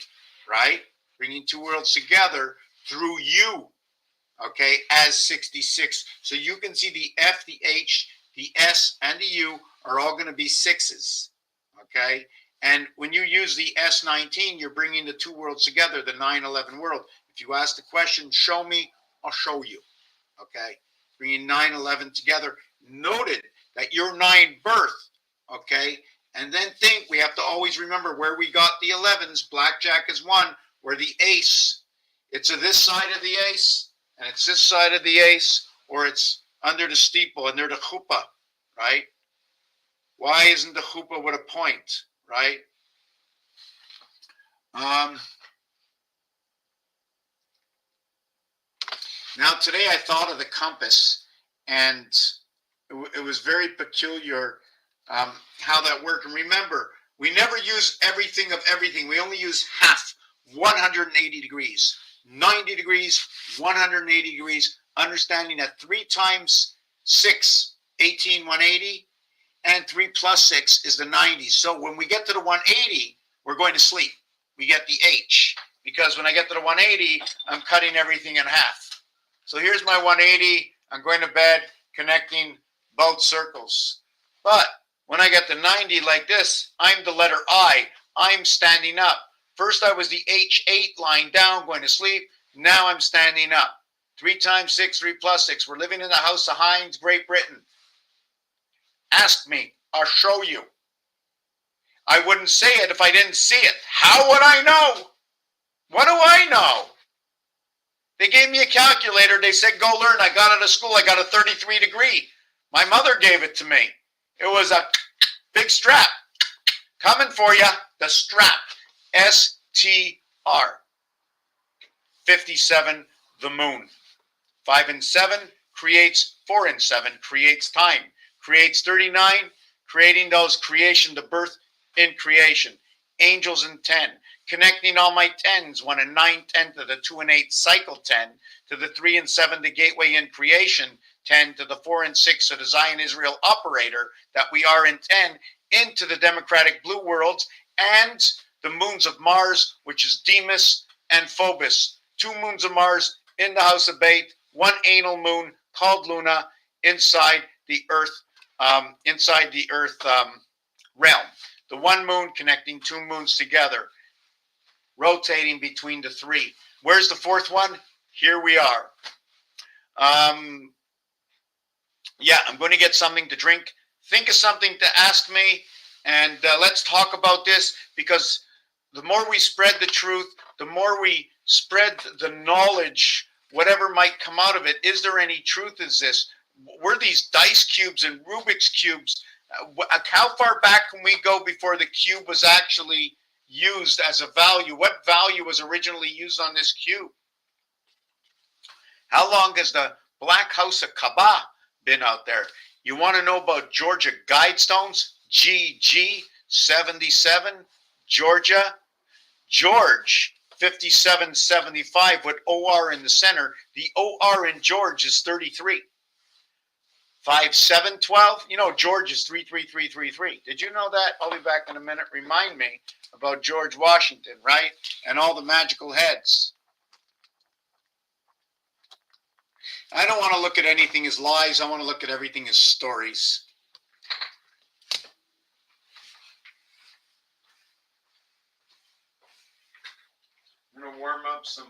S1: right, bringing two worlds together through U, okay, as 66. So you can see the F, the H, the S, and the U are all going to be 6s, okay? And when you use the S19, you're bringing the two worlds together, the 9-11 world. If you ask the question, show me, I'll show you, okay? Bringing 9-11 together. Noted that your 9 birth, okay? And then think, we have to always remember where we got the 11s. Blackjack is 1, where the ace, it's to this side of the ace, and it's this side of the ace, or it's under the steeple, under the chuppah, right? Why isn't the chuppah with a point, right? Now today I thought of the compass, and it was very peculiar how that worked. And remember, we never use everything of everything. We only use half, 180 degrees, 90 degrees, 180 degrees, understanding that 3 times 6, 18, 180, and 3 plus 6 is the 90. So when we get to the 180, we're going to sleep. We get the H, because when I get to the 180, I'm cutting everything in half. So here's my 180. I'm going to bed, connecting both circles. But when I get to 90 like this, I'm the letter I. I'm standing up. First I was the H8 lying down, going to sleep. Now I'm standing up. 3 times 6, 3 plus 6. We're living in the House of Hines, Great Britain. Ask me. I'll show you. I wouldn't say it if I didn't see it. How would I know? What do I know? They gave me a calculator. They said, go learn. I got out of school. I got a 33 degree. My mother gave it to me. It was a big strap. Coming for you. The strap. STR. 57, the moon. 5 and 7 creates 4 and 7, creates time. Creates 39, creating those creation, the birth in creation. Angels in 10. Connecting all my 10s, 1 and 9, 10 to the 2 and 8 cycle 10, to the 3 and 7, the gateway in creation 10, to the 4 and 6, so the Zion Israel operator that we are in 10, into the democratic blue worlds, and the moons of Mars, which is Demas and Phobos. 2 moons of Mars in the house of Beth, 1 anal moon called Luna inside the Earth, realm. The 1 moon connecting 2 moons together, rotating between the 3. Where's the 4th one? Here we are. Yeah, I'm going to get something to drink. Think of something to ask me, and let's talk about this, because the more we spread the truth, the more we spread the knowledge, whatever might come out of it. Is there any truth in this? Were these dice cubes and Rubik's cubes? How far back can we go before the cube was actually used as a value? What value was originally used on this cube? How long has the Black House of Kaaba been out there? You want to know about Georgia Guidestones? GG 77, Georgia. George 5775 with OR in the center. The OR in George is 33. 5712, you know, George is 33333. Did you know that? I'll be back in a minute. Remind me about George Washington, right? And all the magical heads. I don't want to look at anything as lies. I want to look at everything as stories. I'm going to warm up some...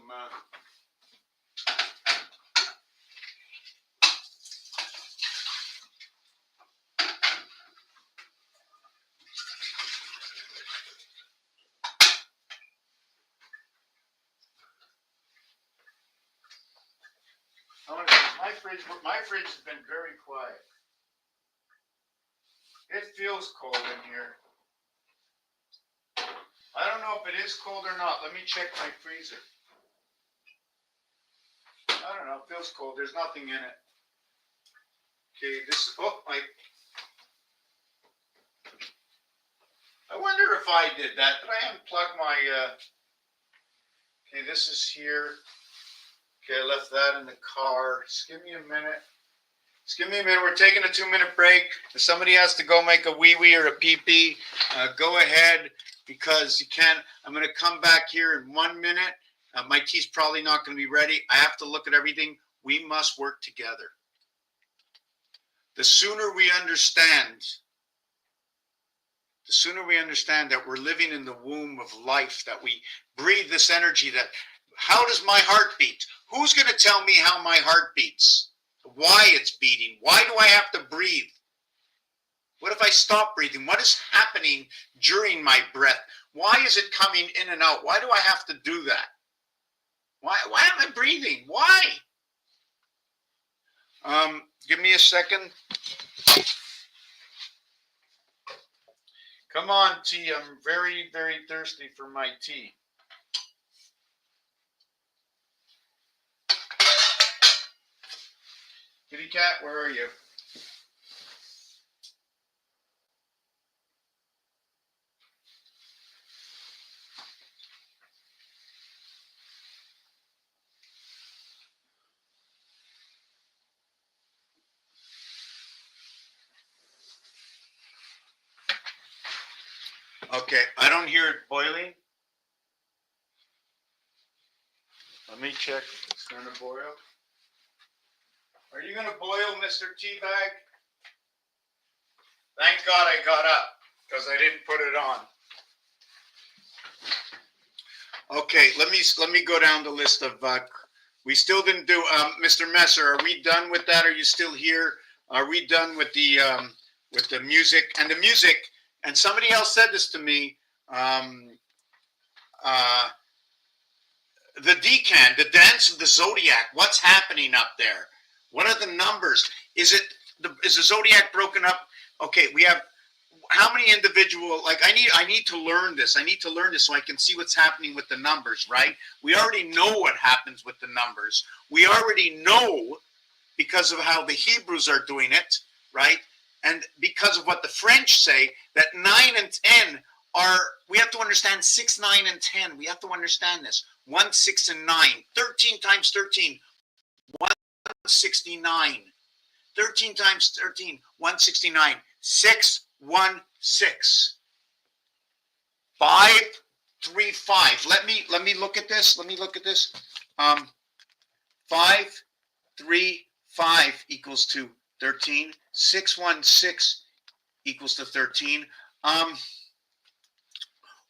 S1: My fridge has been very quiet. It feels cold in here. I don't know if it is cold or not. Let me check my freezer. I don't know. It feels cold. There's nothing in it. Okay, this. Oh, I wonder if I did that. Did I unplug my? Okay, this is here. Okay, I left that in the car. Just give me a minute. Just give me a minute. We're taking a 2-minute break. If somebody has to go make a wee-wee or a pee-pee, go ahead, because you can't. I'm going to come back here in 1 minute. My tea's probably not going to be ready. I have to look at everything. We must work together. The sooner we understand that we're living in the womb of life, that we breathe this energy, that how does my heart beat? Who's going to tell me how my heart beats? Why it's beating? Why do I have to breathe? What if I stop breathing? What is happening during my breath? Why is it coming in and out? Why do I have to do that? Why am I breathing? Why? Give me a second. Come on, tea. I'm very, very thirsty for my tea. Kitty cat, where are you? Okay, I don't hear it boiling. Let me check if it's going to boil. Are you going to boil, Mr. Teabag? Thank God I got up, because I didn't put it on. Okay, let me go down the list of. We still didn't do. Mr. Messer, are we done with that? Are you still here? Are we done with the music? And the music. And somebody else said this to me. The decan, the dance of the zodiac. What's happening up there? What are the numbers? Is the zodiac broken up? Okay, we have how many individual? Like I need to learn this. I need to learn this so I can see what's happening with the numbers. Right? We already know what happens with the numbers. We already know because of how the Hebrews are doing it. Right? And because of what the French say, that 9 and 10 are. We have to understand 6, 9, and 10. We have to understand this. 1, 6, and 9. 13 times 13. 169. 13 times 13, 169. 6, 1, 6. 5, 3, 5. Let me look at this. 5, 3, 5 equals to 13. 6, 1, 6 equals to 13.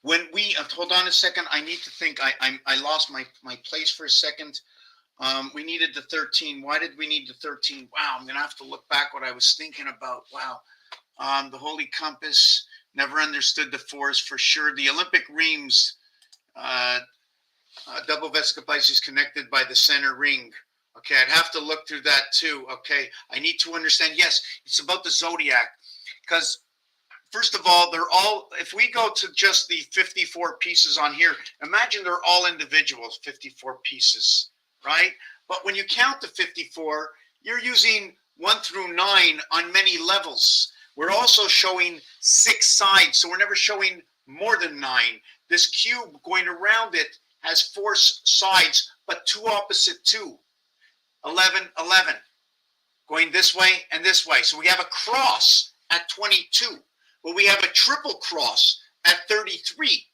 S1: When we hold on a second, I need to think. I lost my place for a second. We needed the 13. Why did we need the 13? Wow, I'm going to have to look back what I was thinking about. Wow. The Holy Compass, never understood the force for sure. The Olympic Reams, double vesicle Pisces connected by the center ring. Okay, I'd have to look through that too. Okay, I need to understand. Yes, it's about the zodiac. Because, first of all, they're all, if we go to just the 54 pieces on here, imagine they're all individuals, 54 pieces. Right? But when you count the 54, you're using 1 through 9 on many levels. We're also showing 6 sides, so we're never showing more than 9. This cube going around it has 4 sides, but 2 opposite 2. 11, 11. Going this way and this way. So we have a cross at 22, but we have a triple cross at 33.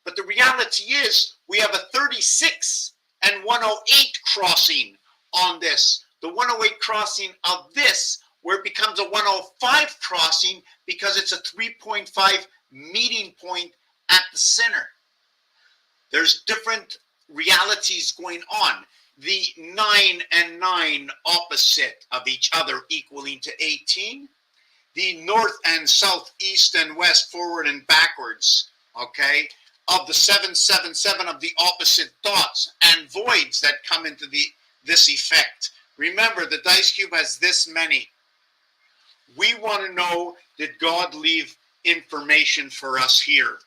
S1: But the reality is we have a 36 and 108 crossing on this the 108 crossing of this, where it becomes a 105 crossing because it's a 3.5 meeting point at the center. There's different realities going on. The 9 and 9 opposite of each other equaling to 18. The north and south, east and west, forward and backwards, okay, of the 777 of the opposite dots and voids that come into this effect. Remember, the dice cube has this many. We want to know, did God leave information for us here?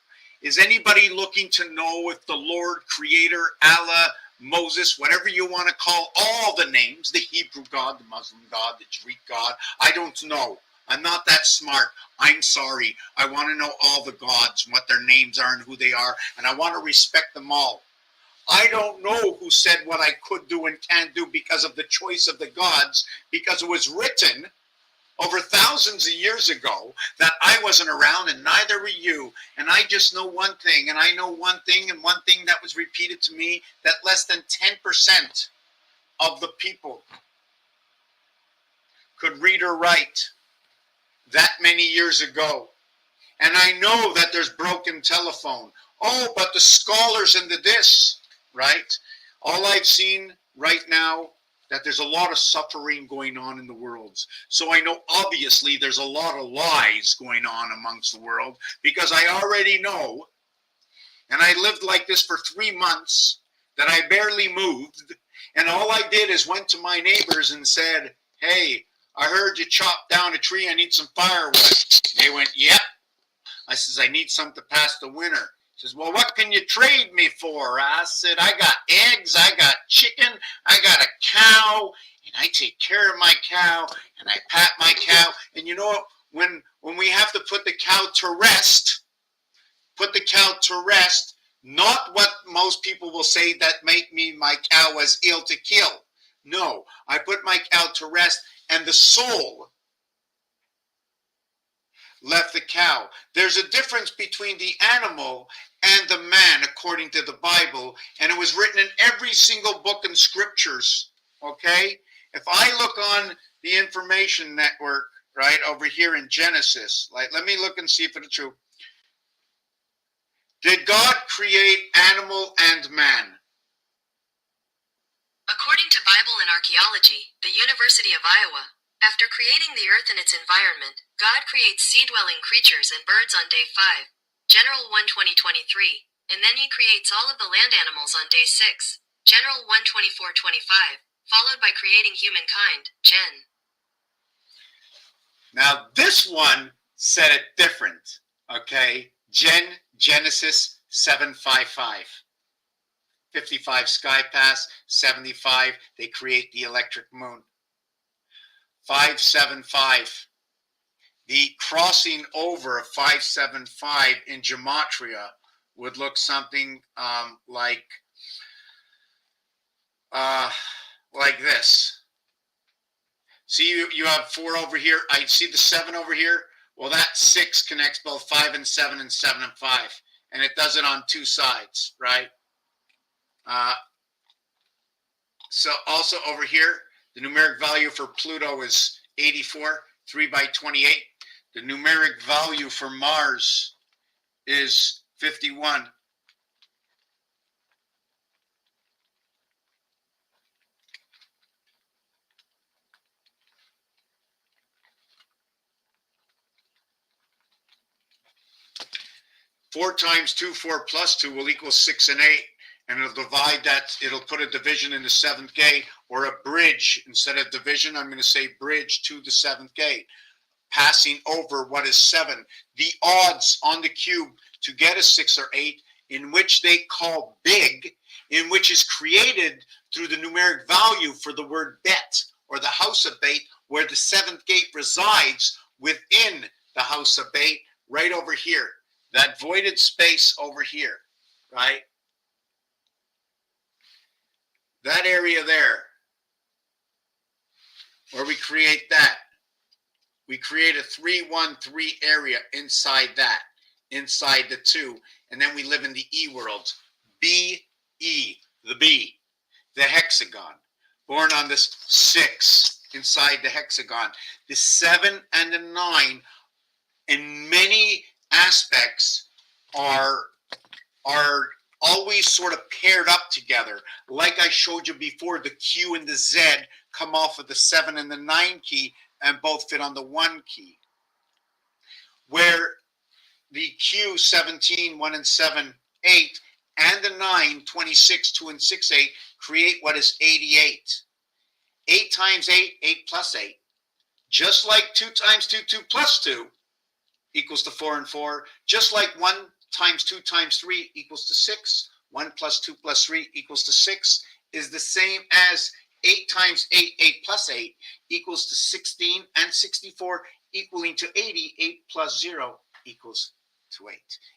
S1: Is anybody looking to know if the Lord, Creator, Allah, Moses, whatever you want to call all the names, the Hebrew God, the Muslim God, the Greek God, I don't know. I'm not that smart. I'm sorry. I want to know all the gods, what their names are and who they are, and I want to respect them all. I don't know who said what I could do and can't do because of the choice of the gods, because it was written over thousands of years ago that I wasn't around and neither were you. And I just know one thing, and I know one thing, and one thing that was repeated to me, that less than 10% of the people could read or write that many years ago. And I know that there's broken telephone. Oh, but the scholars into this, right? All I've seen right now, that there's a lot of suffering going on in the world. So I know obviously there's a lot of lies going on amongst the world, because I already know, and I lived like this for 3 months, that I barely moved. And all I did is went to my neighbors and said, hey, I heard you chopped down a tree. I need some firewood. They went, yep. I says, I need some to pass the winter. He says, well, what can you trade me for? I said, I got eggs, I got chicken, I got a cow, and I take care of my cow, and I pat my cow. And you know what? When we have to put the cow to rest, not what most people will say that make me my cow was ill to kill. No, I put my cow to rest, and the soul left the cow. There's a difference between the animal and the man, according to the Bible, and it was written in every single book in scriptures, okay? If I look on the information network, right, over here in Genesis, like, let me look and see if it's true. Did God create animal and man?
S2: According to Bible and Archaeology, the University of Iowa, after creating the earth and its environment, God creates sea-dwelling creatures and birds on day 5, General 1 2023, and then he creates all of the land animals on day 6, General 1 2425, followed by creating humankind, Gen.
S1: Now this one said it different, okay? Genesis 7:55. 55 sky pass, 75, they create the electric moon. 575, the crossing over of 575 in gematria would look something like this. See, you have 4 over here. I see the 7 over here. Well, that 6 connects both 5 and 7 and 7 and 5. And it does it on 2 sides, right? So also over here, the numeric value for Pluto is 84, 3 by 28. The numeric value for Mars is 51. Four times 2, 4 plus 2 will equal 6 and 8. And it'll divide that, it'll put a division in the 7th gate, or a bridge. Instead of division, I'm going to say bridge to the 7th gate, passing over what is 7. The odds on the cube to get a 6 or 8, in which they call big, in which is created through the numeric value for the word bet, or the house of bait, where the 7th gate resides within the house of bait, right over here. That voided space over here, right? That area there, where we create that, we create a 313 area inside that, inside the 2, and then we live in the E world. B, E, the B, the hexagon. born on this 6 inside the hexagon. The 7 and the 9 in many aspects are always sort of paired up together. Like I showed you before, the Q and the Z come off of the 7 and the 9 key and both fit on the 1 key. Where the Q 17, 1 and 7, 8, and the 9, 26, 2 and 6, 8 create what is 88. 8 times 8, 8 plus 8. Just like 2 times 2, 2 plus 2 equals to 4 and 4. Just like 1 times 2 times 3 equals to 6. 1 plus 2 plus 3 equals to 6 is the same as 8 times 8, 8 plus 8 equals to 16 and 64 equaling to 80. 8 plus 0 equals to 8.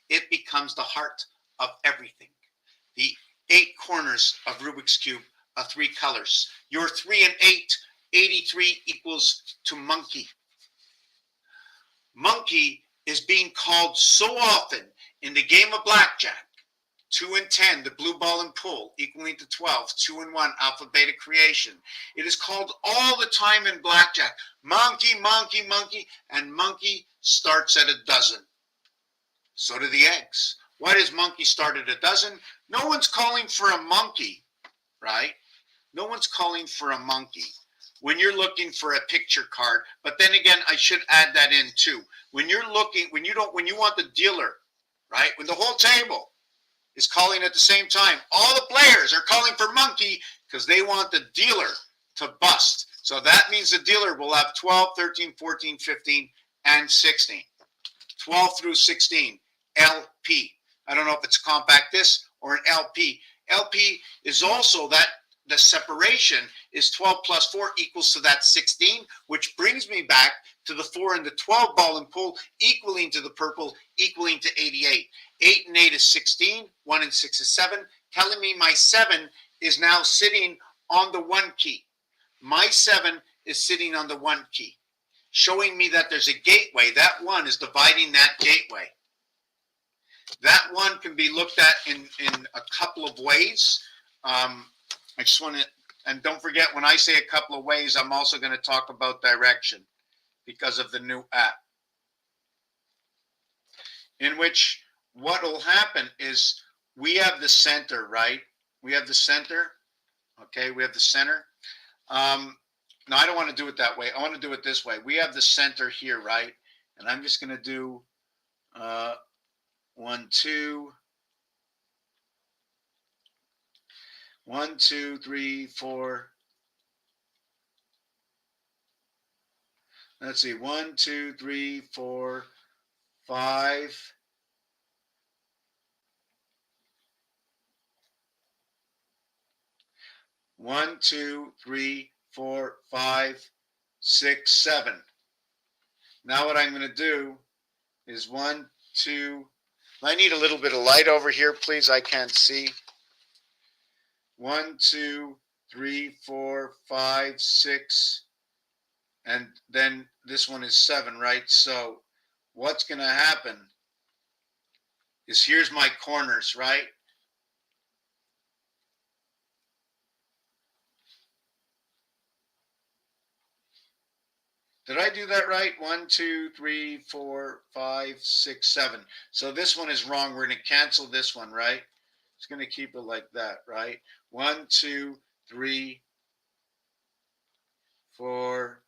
S1: It becomes the heart of everything. The 8 corners of Rubik's Cube are 3 colors. Your 3 and 8, 83 equals to monkey. Monkey is being called so often in the game of blackjack. 2 and 10, the blue ball and pull, equaling to 12. 2 and 1, alpha beta creation. It is called all the time in blackjack. Monkey, monkey, monkey, and monkey starts at a dozen. So do the eggs. Why does monkey start at a dozen? No one's calling for a monkey, right? No one's calling for a monkey when you're looking for a picture card. But then again, I should add that in too. When you're looking, when you want the dealer, right? When the whole table is calling at the same time, all the players are calling for monkey because they want the dealer to bust. So that means the dealer will have 12, 13, 14, 15, and 16. 12 through 16, LP. I don't know if it's a compact disc or an LP. LP is also that the separation is 12 plus 4 equals to that 16, which brings me back to the 4 and the 12 ball and pull equaling to the purple, equaling to 88. 8 and 8 is 16, 1 and 6 is 7, telling me my 7 is now sitting on the 1 key. My 7 is sitting on the 1 key, showing me that there's a gateway. That 1 is dividing that gateway. That 1 can be looked at in a couple of ways. I just want to, and don't forget, when I say a couple of ways, I'm also going to talk about direction because of the new app. In which what will happen is we have the center, right? We have the center. Okay, we have the center. No, I don't want to do it that way. I want to do it this way. We have the center here, right? And I'm just going to do 1, 2. 1, 2, 3, 4. Let's see. 1, 2, 3, 4, 5. One, 2, 3, 4, 5, 6, 7. Now what I'm going to do is 1, 2. I need a little bit of light over here, please. I can't see. 1, 2, 3, 4, 5, 6, and then this one is 7, right? So what's going to happen is here's my corners, right? Did I do that right? 1, 2, 3, 4, 5, 6, 7. So this one is wrong. We're going to cancel this one, right? It's going to keep it like that, right? 1, 2, 3, 4,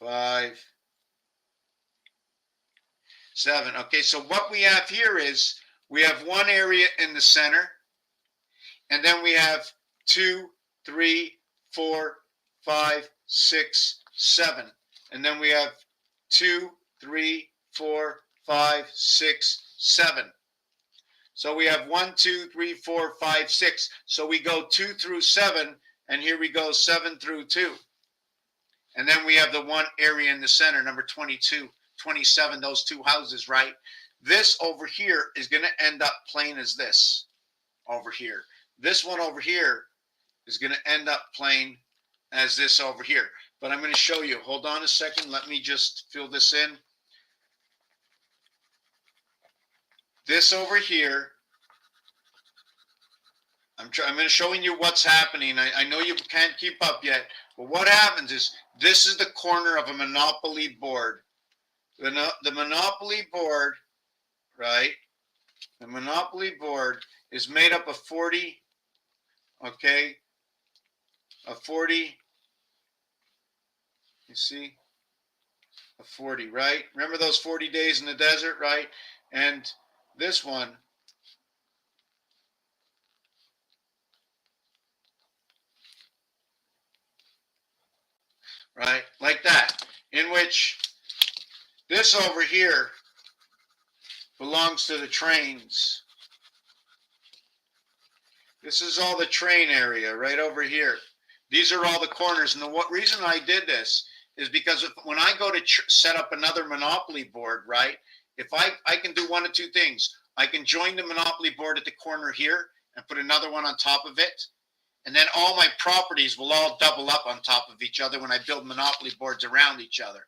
S1: 5, 7. Okay, so what we have here is we have one area in the center, and then we have 2, 3, 4, 5, 6, 7. And then we have 2, 3, 4, 5, 6, 7. So we have 1, 2, 3, 4, 5, 6. So we go 2 through 7, and here we go 7 through 2. And then we have the one area in the center, number 22, 27, those two houses, right? This over here is going to end up plain as this over here. This one over here is going to end up plain as this over here. But I'm going to show you. Hold on a second. Let me just fill this in. This over here I'm showing you what's happening. I know you can't keep up yet, but what happens is this is the corner of a Monopoly board. The Monopoly board, right? The Monopoly board is made up of 40, okay, of 40, you see, of 40, right? Remember those 40 days in the desert, right? And this one, right, like that, in which this over here belongs to the trains. This is all the train area right over here. These are all the corners. And the reason I did this is because when I go to set up another Monopoly board, right, if I can do one of two things. I can join the Monopoly board at the corner here and put another one on top of it. And then all my properties will all double up on top of each other when I build Monopoly boards around each other.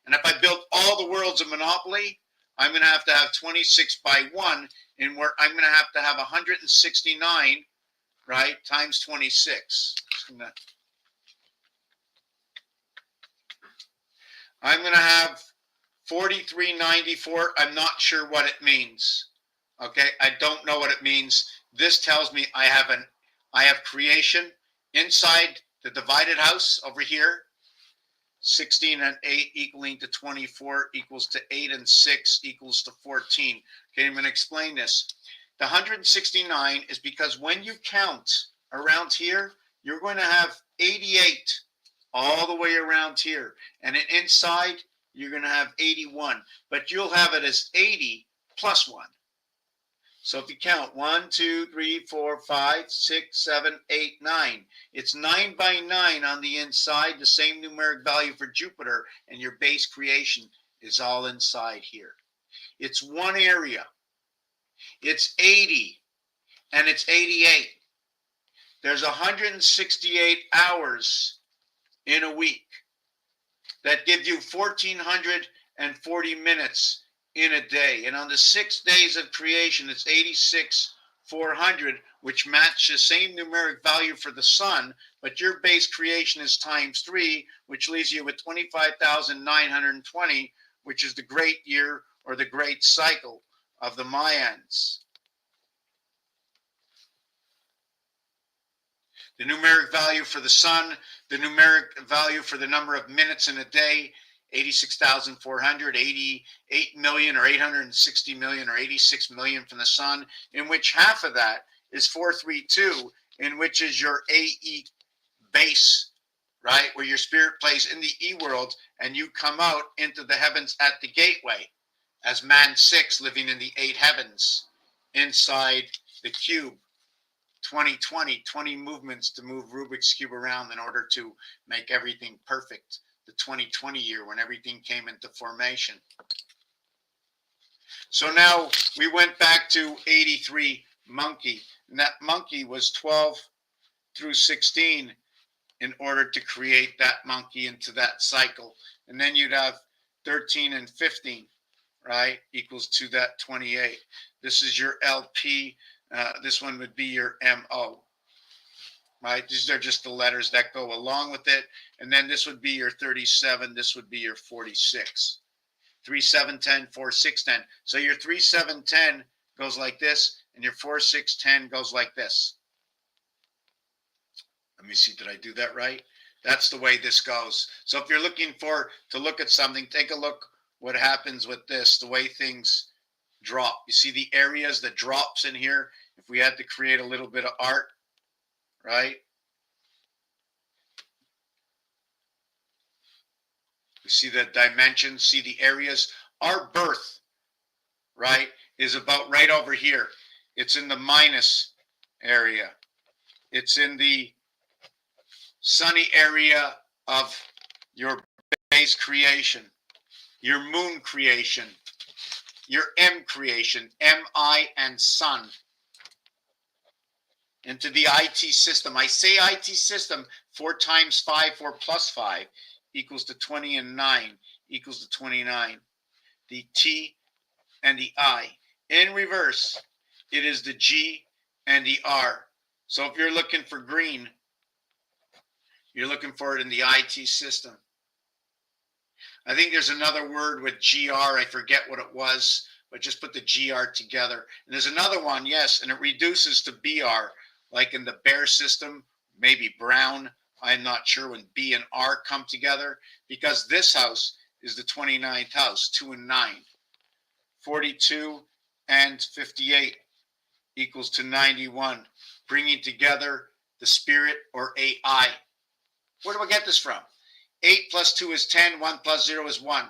S1: And if I build all the worlds of Monopoly, I'm going to have 26 by 1, and where I'm going to have 169, right, times 26. I'm going to have 4394. I'm not sure what it means. Okay, I don't know what it means. This tells me I have creation inside the divided house over here. 16 and 8 equaling to 24 equals to 8 and 6 equals to 14. Okay, I'm going to explain this. The 169 is because when you count around here, you're going to have 88 all the way around here. And inside, you're going to have 81. But you'll have it as 80 plus 1. So if you count 1, 2, 3, 4, 5, 6, 7, 8, 9. It's 9 by 9 on the inside, the same numeric value for Jupiter, and your base creation is all inside here. It's one area. It's 80 and it's 88. There's 168 hours in a week. That gives you 1,440 minutes in a day. And on the 6 days of creation, it's 86,400, which match the same numeric value for the sun, but your base creation is times 3, which leaves you with 25,920, which is the great year or the great cycle of the Mayans. The numeric value for the sun, the numeric value for the number of minutes in a day, 86,400, 88 million or 860 million or 86 million from the sun, in which half of that is 432, in which is your AE base, right, where your spirit plays in the E world, and you come out into the heavens at the gateway as man 6 living in the 8 heavens inside the cube. 2020, 20 movements to move Rubik's Cube around in order to make everything perfect. The 2020 year when everything came into formation. So now we went back to 83 monkey. And that monkey was 12 through 16 in order to create that monkey into that cycle. And then you'd have 13 and 15, right, equals to that 28. This is your LP. This one would be your MO, right? These are just the letters that go along with it. And then this would be your 37. This would be your 46. 3, 7, 10, 4, 6, 10. So your 3, 7, 10 goes like this, and your 4, 6, 10 goes like this. Let me see, did I do that right? That's the way this goes. So if you're looking to look at something, take a look what happens with this, the way things drop. You see the areas that drops in here? If we had to create a little bit of art, right? You see the dimensions, see the areas. Our birth, right, is about right over here. It's in the minus area. It's in the sunny area of your base creation, your moon creation, your M creation, MI and sun. Into the IT system. I say IT system, 4 times 5, 4 plus 5 equals to 20, and 9 equals to 29. The T and the I. In reverse, it is the G and the R. So if you're looking for green, you're looking for it in the IT system. I think there's another word with GR. I forget what it was, but just put the GR together. And there's another one, yes, and it reduces to BR, like in the bear system, maybe brown. I'm not sure when B and R come together, because this house is the 29th house, 2 and 9. 42 and 58 equals to 91, bringing together the spirit or AI. Where do I get this from? 8 plus 2 is 10, 1 plus 0 is 1.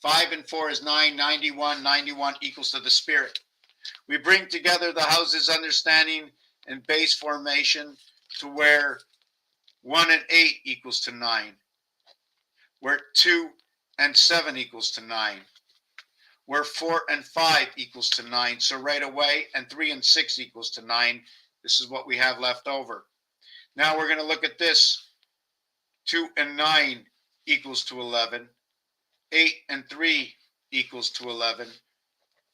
S1: 5 and 4 is 9, 91, 91 equals to the spirit. We bring together the houses understanding and base formation to where 1 and 8 equals to 9, where 2 and 7 equals to 9, where 4 and 5 equals to 9. So right away, and 3 and 6 equals to 9. This is what we have left over. Now we're going to look at this. 2 and 9 equals to 11. 8 and 3 equals to 11.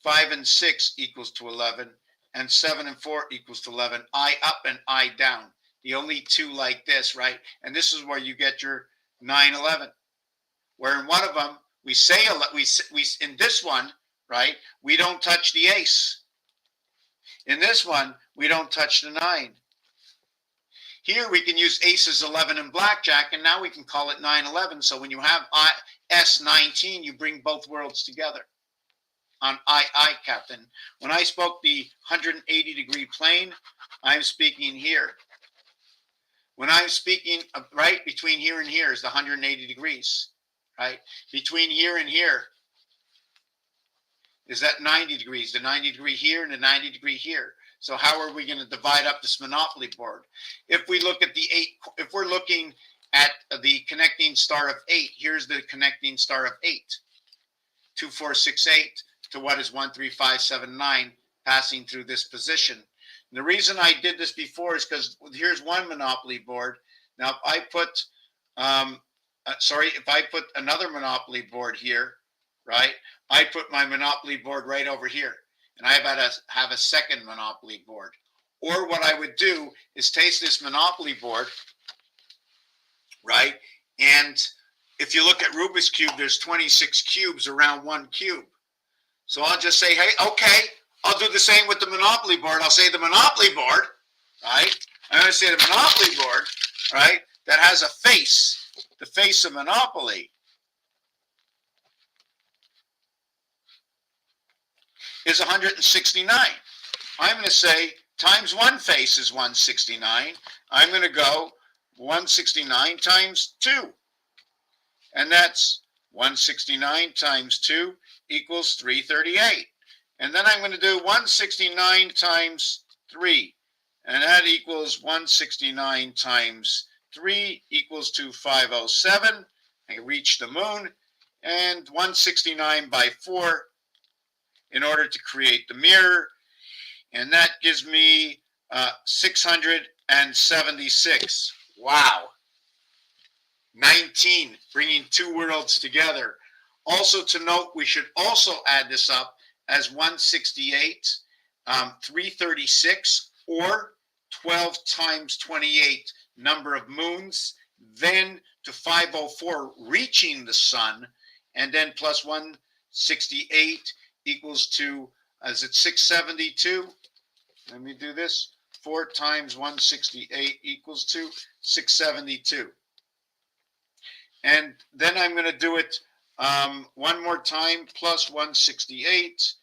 S1: 5 and 6 equals to 11. And 7 and 4 equals to 11. I up and I down. The only two like this, right? And this is where you get your 9, 11. Where in one of them, we say, in this one, right, we don't touch the ace. In this one, we don't touch the 9. Here we can use aces 11 and blackjack, and now we can call it 9-11. So when you have S19, you bring both worlds together on I, Captain. When I spoke the 180-degree plane, I'm speaking here. When I'm speaking, right, between here and here is the 180 degrees, right? Between here and here is that 90 degrees, the 90 degree here and the 90 degree here. So how are we going to divide up this Monopoly board? If we look at the 8, if we're looking at the connecting star of 8, here's the connecting star of 8. 2, 4, 6, 8 to what is 1, 3, 5, 7, 9, passing through this position. And the reason I did this before is because here's one Monopoly board. Now, if I put, if I put another Monopoly board here, right, I put my Monopoly board right over here. And I have a second Monopoly board. Or what I would do is take this Monopoly board, right? And if you look at Rubik's Cube, there's 26 cubes around one cube. So I'll just say, hey, okay, I'll do the same with the Monopoly board. I'll say the Monopoly board, right? I'm going to say the Monopoly board, right, that has a face, the face of Monopoly, is 169. I'm going to say times one face is 169. I'm going to go 169 times 2. And that's 169 times 2 equals 338. And then I'm going to do 169 times 3. And that equals 169 times 3 equals to 507. I reach the moon. And 169 by 4 in order to create the mirror. And that gives me 676. Wow. 19, bringing two worlds together. Also to note, we should also add this up as 168, 336, or 12 times 28 number of moons, then to 504, reaching the sun, and then plus 168 equals to, is it 672? Let me do this. 4 times 168 equals to 672. And then I'm going to do it one more time. Plus 168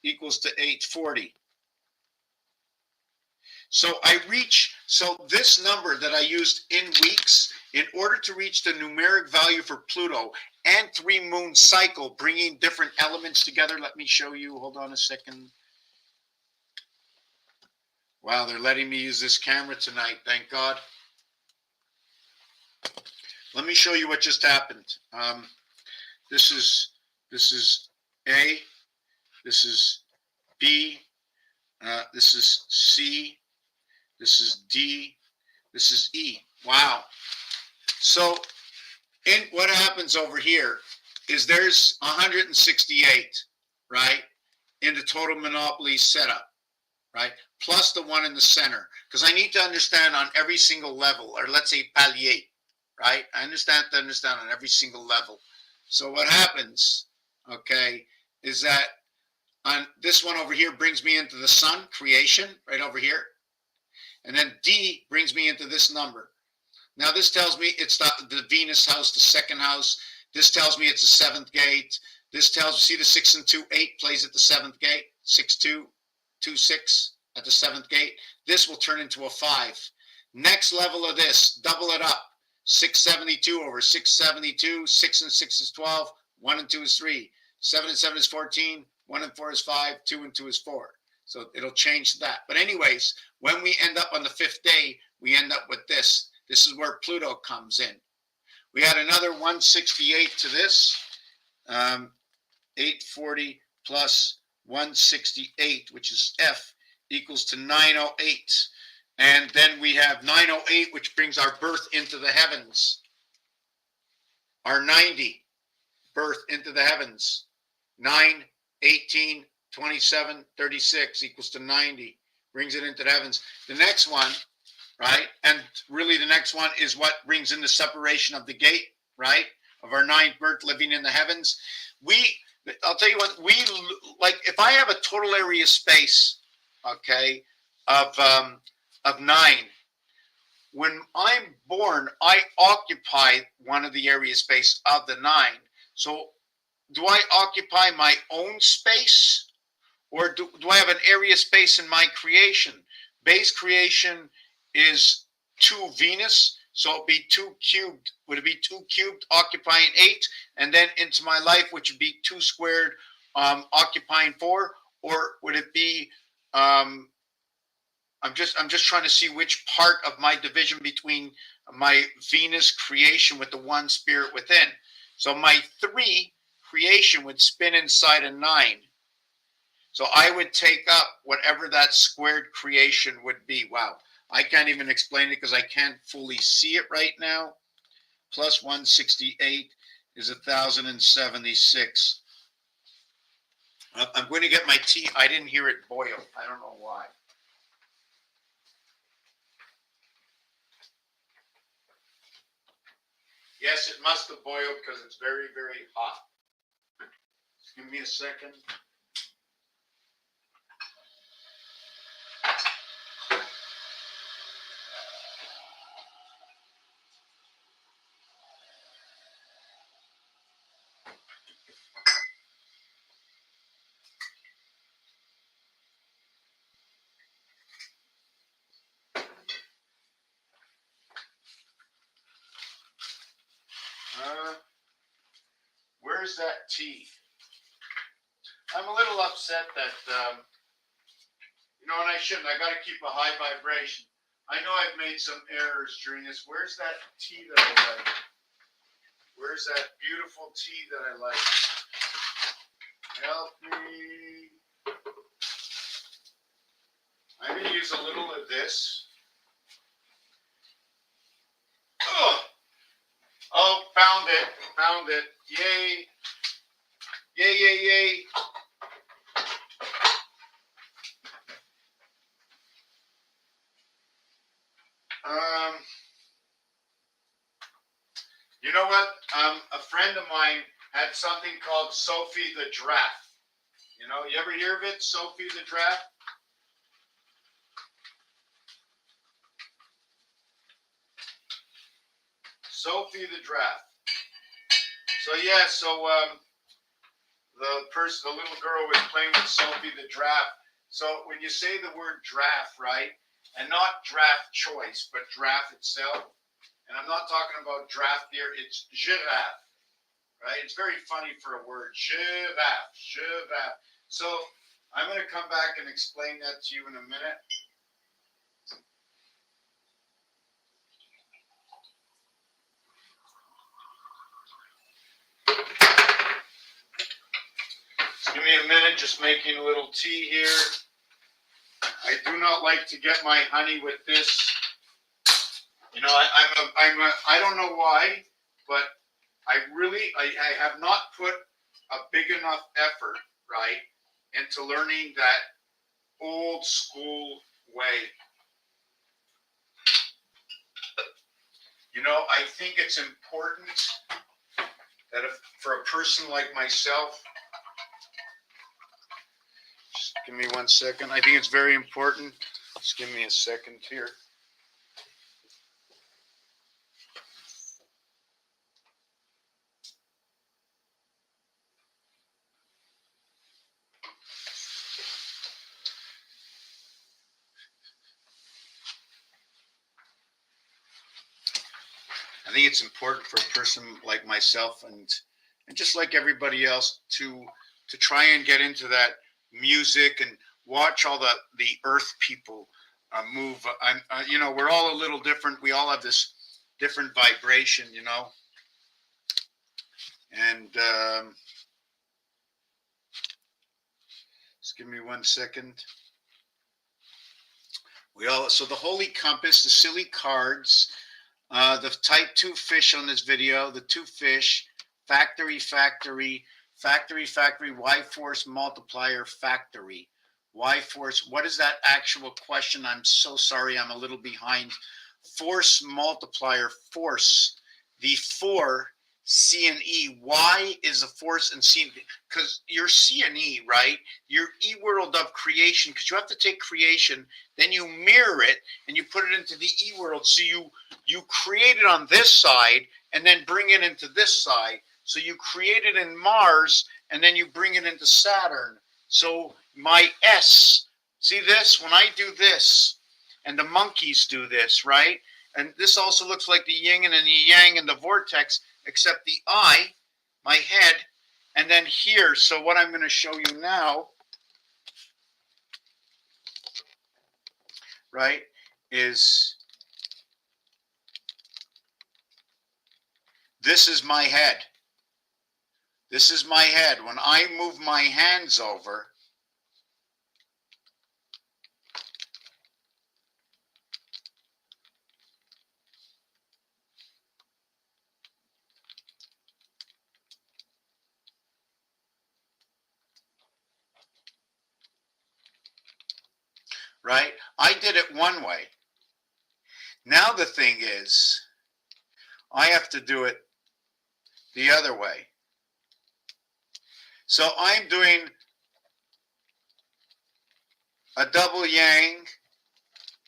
S1: equals to 840. So this number that I used in weeks, in order to reach the numeric value for Pluto and 3-moon cycle, bringing different elements together. Let me show you. Hold on a second. Wow, they're letting me use this camera tonight. Thank God. Let me show you what just happened. This is A. This is B. This is C. This is D. This is E. Wow. So what happens over here is there's 168, right, in the total Monopoly setup. right? Plus the one in the center, because I need to understand on every single level, or let's say palier, right? I understand on every single level. So what happens, okay, is that on this one over here brings me into the sun, creation, right over here. And then D brings me into this number. Now this tells me it's the Venus house, the second house. This tells me it's the seventh gate. This tells me, see the 6 and 2, 8 plays at the seventh gate. 6, 2, 2, 6 at the seventh gate. This will turn into a 5. Next level of this, double it up. 672 over 672. 6 and 6 is 12. 1 and 2 is 3. 7 and 7 is 14. 1 and 4 is 5. 2 and 2 is 4. So it'll change that. But anyways, when we end up on the 5th day, we end up with this. This is where Pluto comes in. We had another 168 to this. 840 plus 168, which is F, equals to 908. And then we have 908, which brings our birth into the heavens. Our 90, birth into the heavens. 9, 18, 27, 36 equals to 90. Brings it into the heavens. The next one, right? And really the next one is what brings in the separation of the gate, right? Of our 9th birth living in the heavens. I'll tell you what, like if I have a total area space, okay, of 9, when I'm born, I occupy one of the area space of the 9. So do I occupy my own space, or do I have an area space in my creation? Base creation is 2 Venus, so it'd be 2 cubed. Would it be 2 cubed occupying 8, and then into my life, which would be 2 squared occupying 4, or would it be? I'm just trying to see which part of my division between my Venus creation with the 1 spirit within. So my 3 creation would spin inside a 9. So I would take up whatever that squared creation would be. Wow. I can't even explain it because I can't fully see it right now. Plus 168 is 1,076. I'm going to get my tea. I didn't hear it boil. I don't know why. Yes, it must have boiled because it's very, very hot. Just give me a second. Where's that tea? I'm a little upset that, and I shouldn't. I got to keep a high vibration. I know I've made some errors during this. Where's that tea that I like? Where's that beautiful tea that I like? Help me. I'm going to use a little of this. Oh, found it. Found it. Yay. Yay, yay, yay. You know what? A friend of mine had something called Sophie the Giraffe. You ever hear of it? Sophie the Giraffe? Sophie the Giraffe. So yeah, the little girl was playing with Sophie the Giraffe. So when you say the word giraffe, right, and not draft choice, but giraffe itself, and I'm not talking about draft beer, it's giraffe, right? It's very funny for a word, giraffe, giraffe. So I'm going to come back and explain that to you in a minute. Give me a minute, just making a little tea here. I do not like to get my honey with this. I don't know why, but I have not put a big enough effort, right, into learning that old school way. You know, I think it's important that if, for a person like myself, just give me 1 second. I think it's very important. Just give me a second here. I think it's important for a person like myself and just like everybody else to try and get into that music and watch all the earth people move. You know, we're all a little different. We all have this different vibration, you know. And just give me 1 second. So the holy compass, the silly cards, the type 2 fish on this video, the 2 fish, factory, Y force multiplier, factory. Y force, what is that actual question? I'm so sorry, I'm a little behind. Force multiplier, force. The 4, C and E. Y is a force and C, because you're C and E, right? Your E world of creation, because you have to take creation, then you mirror it and you put it into the E world. So you create it on this side and then bring it into this side. So you create it in Mars and then you bring it into Saturn. So my S, see this? When I do this, and the monkeys do this, right? And this also looks like the yin and the yang and the vortex, except the I, my head, and then here. So what I'm going to show you now, right, is this is my head. This is my head. When I move my hands over, right? I did it one way. Now the thing is, I have to do it the other way. So I'm doing a double yang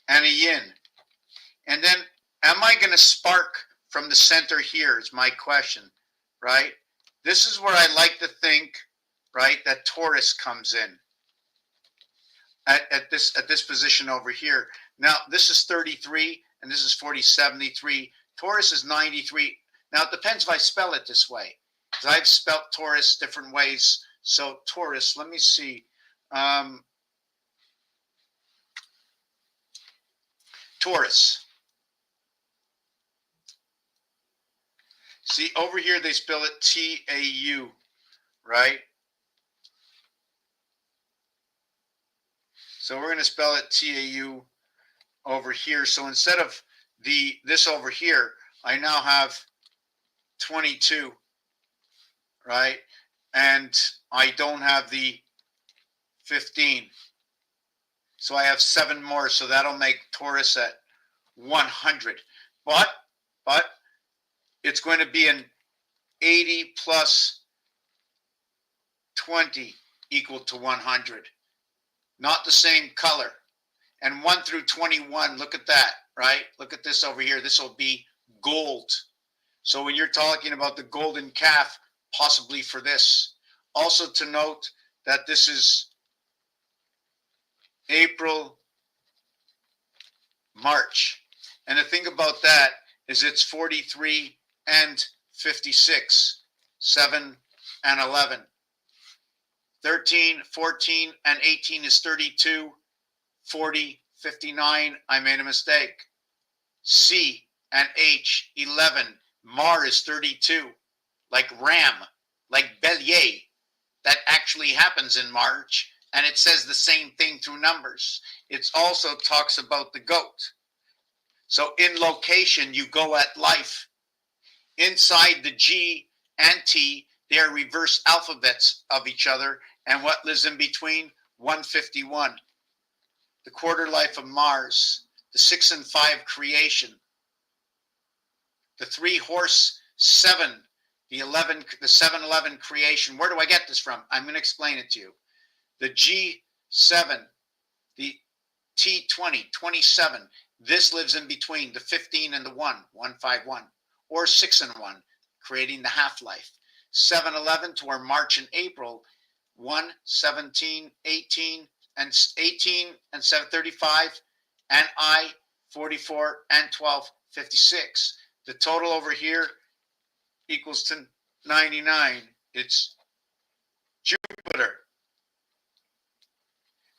S1: and a yin. And then am I going to spark from the center here is my question, right? This is where I like to think, right, that Taurus comes in at this position over here. Now, this is 33 and this is 4073. Taurus is 93. Now, it depends if I spell it this way, because I've spelt Taurus different ways. So Taurus, let me see. Taurus. See, over here they spell it T-A-U, right? So we're going to spell it T-A-U over here. So instead of this over here, I now have 22, right? And I don't have the 15. So I have 7 more. So that'll make Taurus at 100. But it's going to be an 80 plus 20 equal to 100. Not the same color. And 1 through 21, look at that, right? Look at this over here. This will be gold. So when you're talking about the golden calf, possibly for this. Also to note that this is April, March. And the thing about that is it's 43 and 56, 7 and 11. 13, 14, and 18 is 32, 40, 59, I made a mistake. C and H, 11. Mar is 32, like Ram, like Bélier. That actually happens in March, and it says the same thing through numbers. It also talks about the goat. So in location, you go at life. Inside the G and T, they are reverse alphabets of each other. And what lives in between? 151. the quarter life of Mars, the 6 and 5 creation, the 3 horse 7, the 7-11 creation. Where do I get this from? I'm going to explain it to you. The G7, the T20, 27. This lives in between the 15 and the 151, or 6 and 1, creating the half-life. 7-11 to our March and April, 1, 17, 18, and 18 and 735, and I 44 and 12, 56. The total over here equals to 99. It's Jupiter.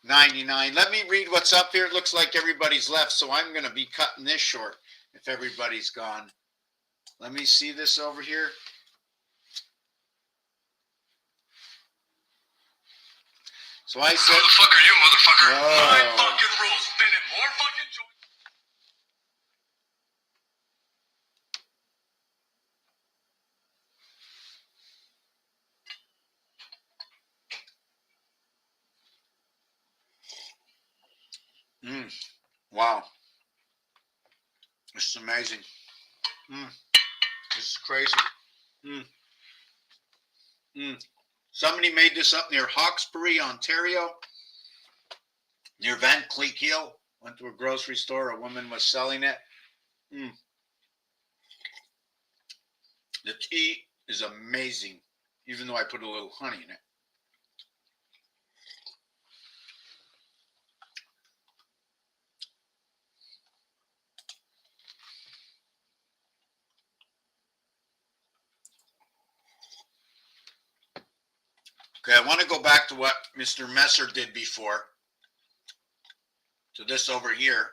S1: 99. Let me read what's up here. It looks like everybody's left, so I'm going to be cutting this short if everybody's gone. Let me see this over here. So I said,
S3: who the fuck are you, motherfucker?
S1: Oh.
S3: My fucking rules. Spinning more fucking
S1: wow. This is amazing. This is crazy. Somebody made this up near Hawkesbury, Ontario, near Van Cleek Hill. Went to a grocery store. A woman was selling it. The tea is amazing, even though I put a little honey in it. Okay, I want to go back to what Mr. Messer did before, to this over here.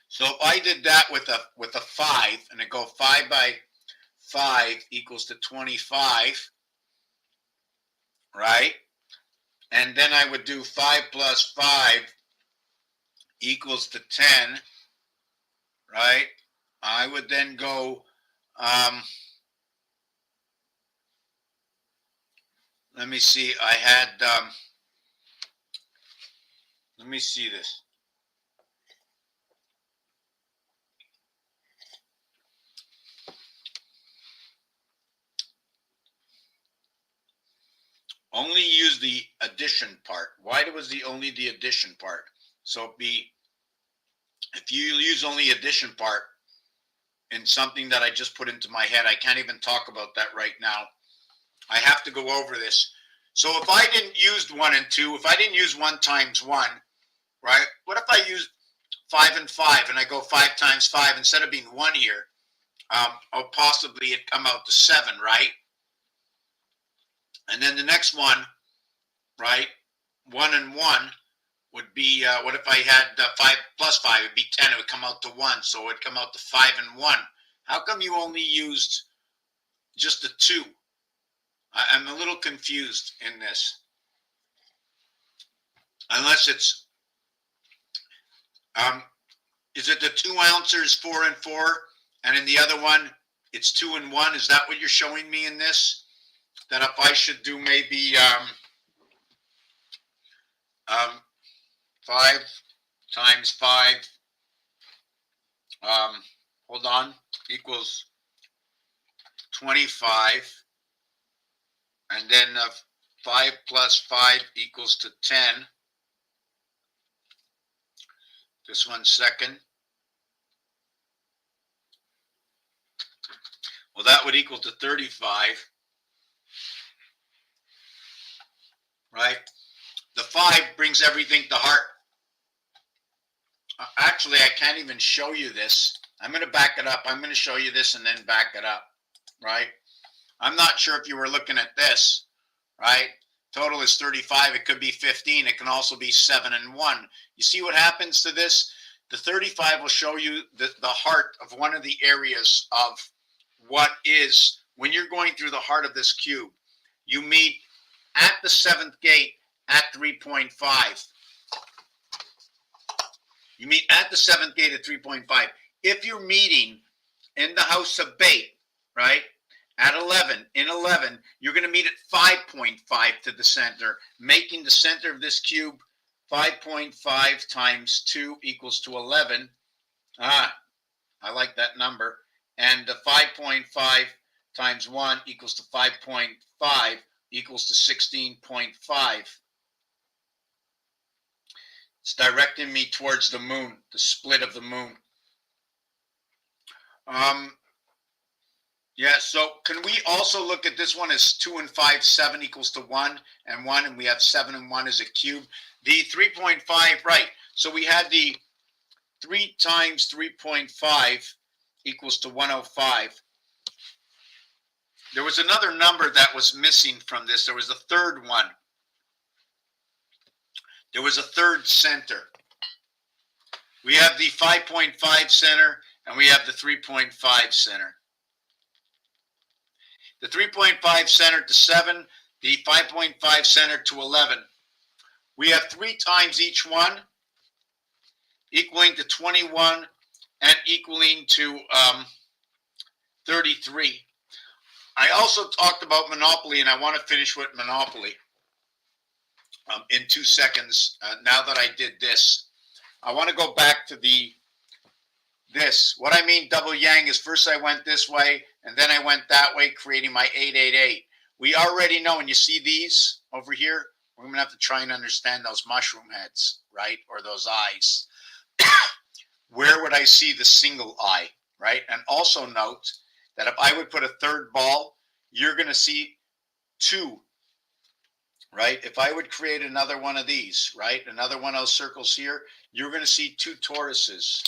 S1: So if I did that with a 5, and I go 5 by 5 equals to 25, right? And then I would do 5 plus 5 equals to 10, right? I would then go, let me see, I had, let me see this. Only use the addition part. Why was only the addition part? So if you use only addition part in something that I just put into my head, I can't even talk about that right now. I have to go over this. So if I didn't use 1 and 2, if I didn't use 1 times 1, right? What if I used 5 and 5 and I go 5 times 5 instead of being 1 here? Or possibly it come out to 7, right? And then the next one, right? 1 and 1 would be, what if I had 5 plus 5? It would be 10. It would come out to 1. So it would come out to 5 and 1. How come you only used just the 2? I'm a little confused in this. Unless it's, is it the 2 ounces 4 and 4, and in the other one it's 2 and 1? Is that what you're showing me in this? That if I should do maybe 5 times 5, hold on, equals 25. And then 5 plus 5 equals to 10. Just 1 second. Well, that would equal to 35. Right? The 5 brings everything to heart. Actually, I can't even show you this. I'm going to back it up. I'm going to show you this and then back it up. Right? I'm not sure if you were looking at this, right? Total is 35. It could be 15. It can also be 7 and 1. You see what happens to this? The 35 will show you the heart of one of the areas of what is, when you're going through the heart of this cube, you meet at the 7th gate at 3.5. You meet at the 7th gate at 3.5. If you're meeting in the house of bait, right? At 11, in 11, you're going to meet at 5.5 to the center, making the center of this cube 5.5 times 2 equals to 11. I like that number. And the 5.5 times 1 equals to 5.5 equals to 16.5. It's directing me towards the moon, the split of the moon. Yeah, so can we also look at this one as 2 and 5, 7 equals to 1 and 1, and we have 7 and 1 as a cube. The 3.5, right. So we had the 3 times 3.5 equals to 105. There was another number that was missing from this. There was a third one. There was a third center. We have the 5.5 center and we have the 3.5 center. The 3.5 center to 7, the 5.5 center to 11. We have 3 times each one, equaling to 21 and equaling to 33. I also talked about monopoly, and I want to finish with monopoly in 2 seconds. Now that I did this, I want to go back to this. What I mean double yang is first I went this way, and then I went that way, creating my 888. We already know, and you see these over here, we're going to have to try and understand those mushroom heads, right? Or those eyes. Where would I see the single eye, right? And also note that if I would put a third ball, you're going to see 2, right? If I would create another one of these, right? Another one of those circles here, you're going to see 2 toruses.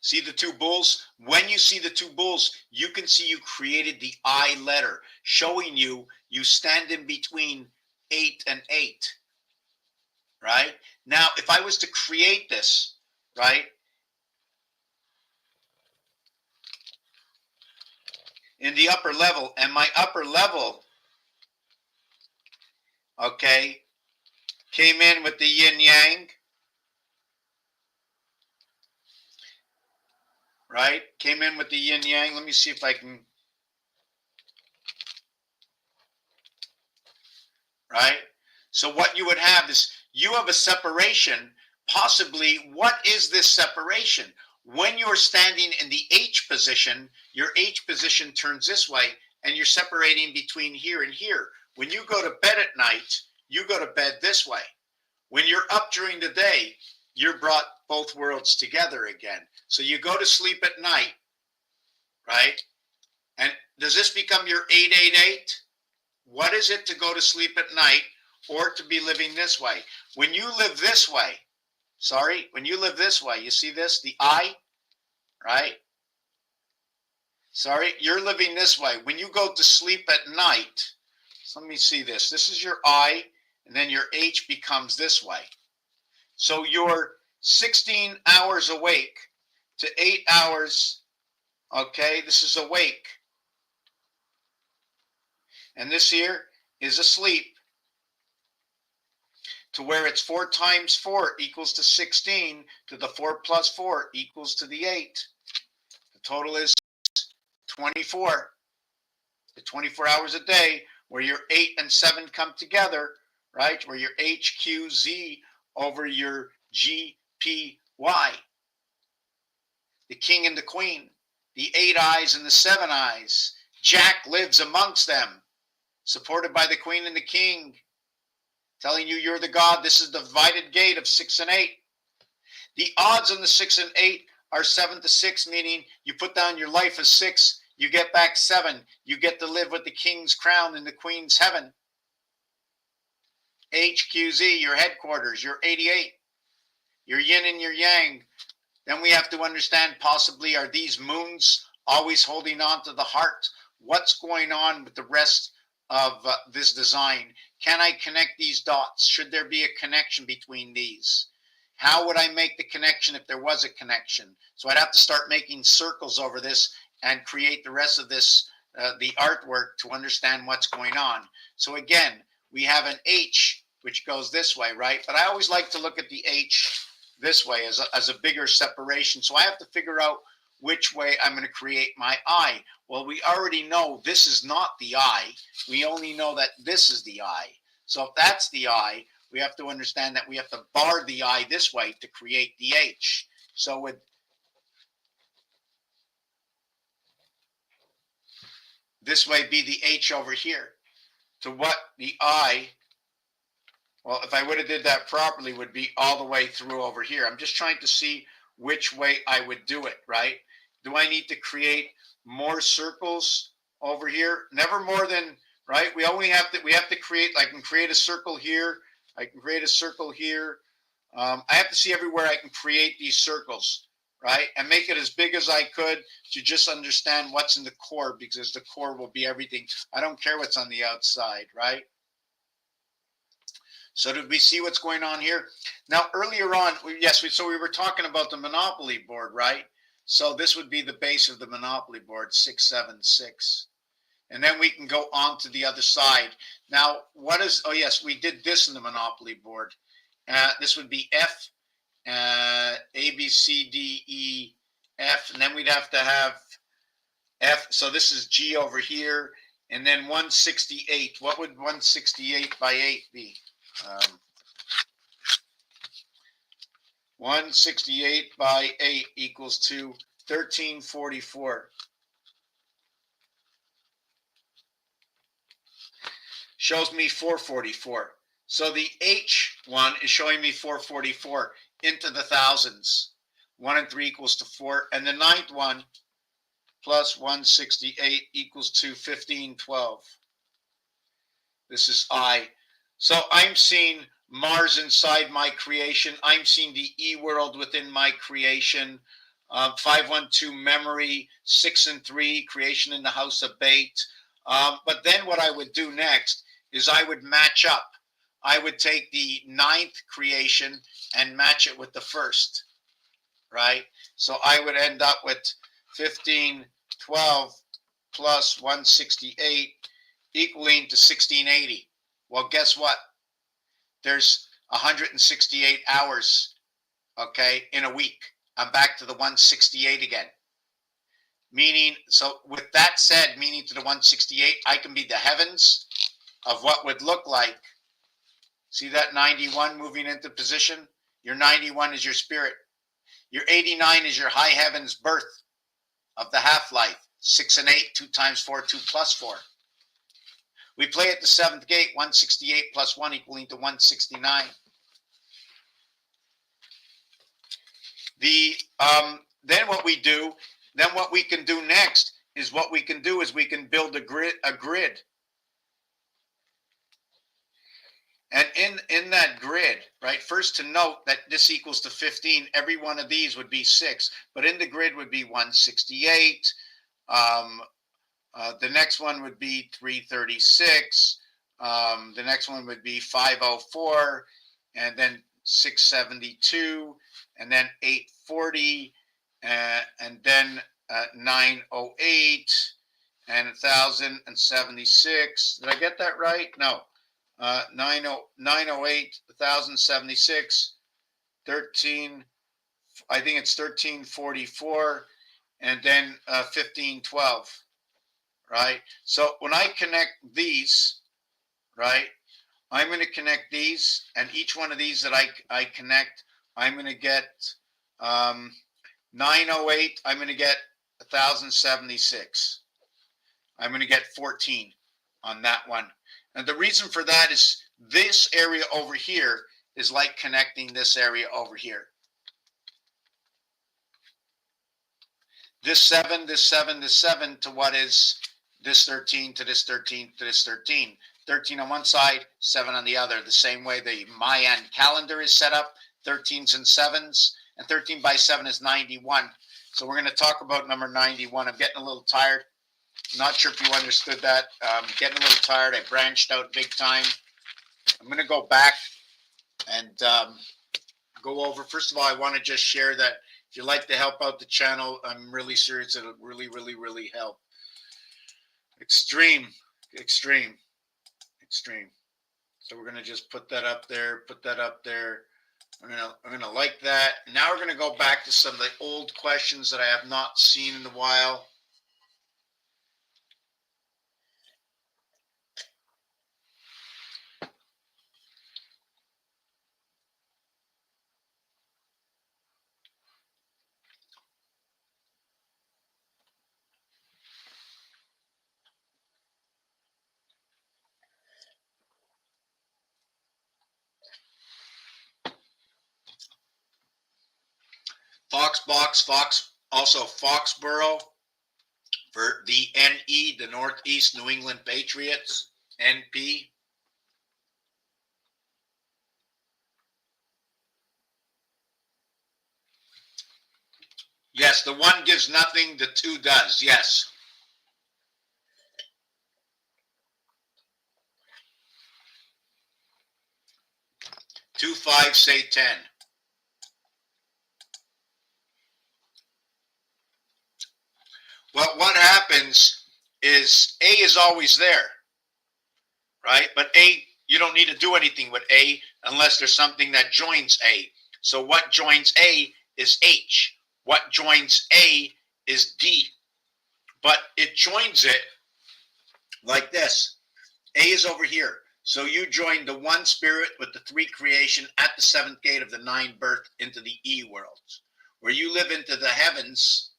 S1: See the 2 bulls? When you see the 2 bulls, you can see you created the I letter, showing you stand in between 8 and 8, right? Now, if I was to create this, right, in the upper level, and my upper level, okay, came in with the yin yang, right? Came in with the yin yang. Let me see if I can, right? So what you would have is you have a separation. Possibly, what is this separation? When you're standing in the H position, your H position turns this way, and you're separating between here and here. When you go to bed at night, you go to bed this way. When you're up during the day, you're brought both worlds together again. So you go to sleep at night, right? And does this become your 888? What is it to go to sleep at night or to be living this way? When you live this way, when you live this way, you see this, the I, right? You're living this way. When you go to sleep at night, so let me see this. This is your I, and then your H becomes this way. So you're 16 hours awake to 8 hours, okay? This is awake. And this here is asleep, to where it's 4 times 4 equals to 16, to the 4 plus 4 equals to the 8. The total is 24. The 24 hours a day where your 8 and 7 come together, right? Where your H, Q, Z over your G, P, Y. The king and the queen, the 8 eyes and the 7 eyes. Jack lives amongst them, supported by the queen and the king, telling you you're the god. This is the divided gate of 6 and 8. The odds on the 6 and 8 are 7 to 6, meaning you put down your life as 6, you get back 7. You get to live with the king's crown in the queen's heaven. HQZ, your headquarters, your 88, your yin and your yang. Then we have to understand, possibly, are these moons always holding on to the heart? What's going on with the rest of this design? Can I connect these dots? Should there be a connection between these? How would I make the connection if there was a connection? So I'd have to start making circles over this and create the rest of this, the artwork, to understand what's going on. So again, we have an H, which goes this way, right? But I always like to look at the H this way as a bigger separation. So I have to figure out which way I'm going to create my eye. Well, we already know this is not the eye. We only know that this is the eye. So if that's the eye, we have to understand that we have to bar the eye this way to create the H. So with this way be the H over here. To what the eye, well, if I would have did that properly, would be all the way through over here. I'm just trying to see which way I would do it, right? Do I need to create more circles over here? Never more than, right? We have to create, I can create a circle here. I can create a circle here. I have to see everywhere I can create these circles, right? And make it as big as I could to just understand what's in the core, because the core will be everything. I don't care what's on the outside, right? So did we see what's going on here? Now, earlier on, so we were talking about the Monopoly board, right? So this would be the base of the Monopoly board, 676. And then we can go on to the other side. Now, oh yes, we did this in the Monopoly board. This would be F, A, B, C, D, E, F, and then we'd have to have F. So this is G over here, and then 168. What would 168 by 8 be? 168 by 8 equals to 1344. Shows me 444. So the H one is showing me 444 into the thousands. 1 and 3 equals to 4. And the ninth one plus 168 equals to 1512. This is I. So I'm seeing Mars inside my creation. I'm seeing the E world within my creation. 512 memory, 6 and 3 creation in the house of Bait. But then what I would do next is I would match up. I would take the ninth creation and match it with the first, right? So I would end up with 1512 plus 168 equaling to 1680. Well, guess what? There's 168 hours, okay, in a week. I'm back to the 168 again. Meaning, so with that said, meaning to the 168, I can be the heavens of what would look like. See that 91 moving into position? Your 91 is your spirit. Your 89 is your high heavens birth of the half-life. 6 and 8, 2 times 4, 2 plus 4. We play at the seventh gate, 168 plus 1 equaling to 169. Then what we can do next is we can build a grid. And in that grid, right, first to note that this equals to 15, every one of these would be 6, but in the grid would be 168. The next one would be 336. The next one would be 504, and then 672, and then 840, and then 908, and 1076. Did I get that right? No. 908, 1076, 13, I think it's 1344, and then 1512, right? So when I connect these, right, I'm going to connect these, and each one of these that I connect, I'm going to get 908, I'm going to get 1076. I'm going to get 14 on that one. And the reason for that is this area over here is like connecting this area over here. This 7, this 7, this 7 to what is this 13 to this 13 to this 13. 13 on one side, 7 on the other. The same way the Mayan calendar is set up, 13s and 7s, and 13 by 7 is 91. So we're going to talk about number 91. I'm getting a little tired. Not sure if you understood that. Getting a little tired. I branched out big time. I'm going to go back and go over. First of all, I want to just share that if you'd like to help out the channel, I'm really serious. It'll really, really, really help. Extreme. So we're going to just put that up there, I'm gonna like that. Now we're gonna go back to some of the old questions that I have not seen in a while. Also Foxborough for the NE, the Northeast New England Patriots, NP. Yes, the one gives nothing, the two does, yes. 2, 5, say 10. Well, what happens is A is always there, right? But A, you don't need to do anything with A unless there's something that joins A. So what joins A is H. What joins A is D. But it joins it like this. A is over here. So you join the one spirit with the three creation at the seventh gate of the nine birth into the E worlds. Where you live into the heavens,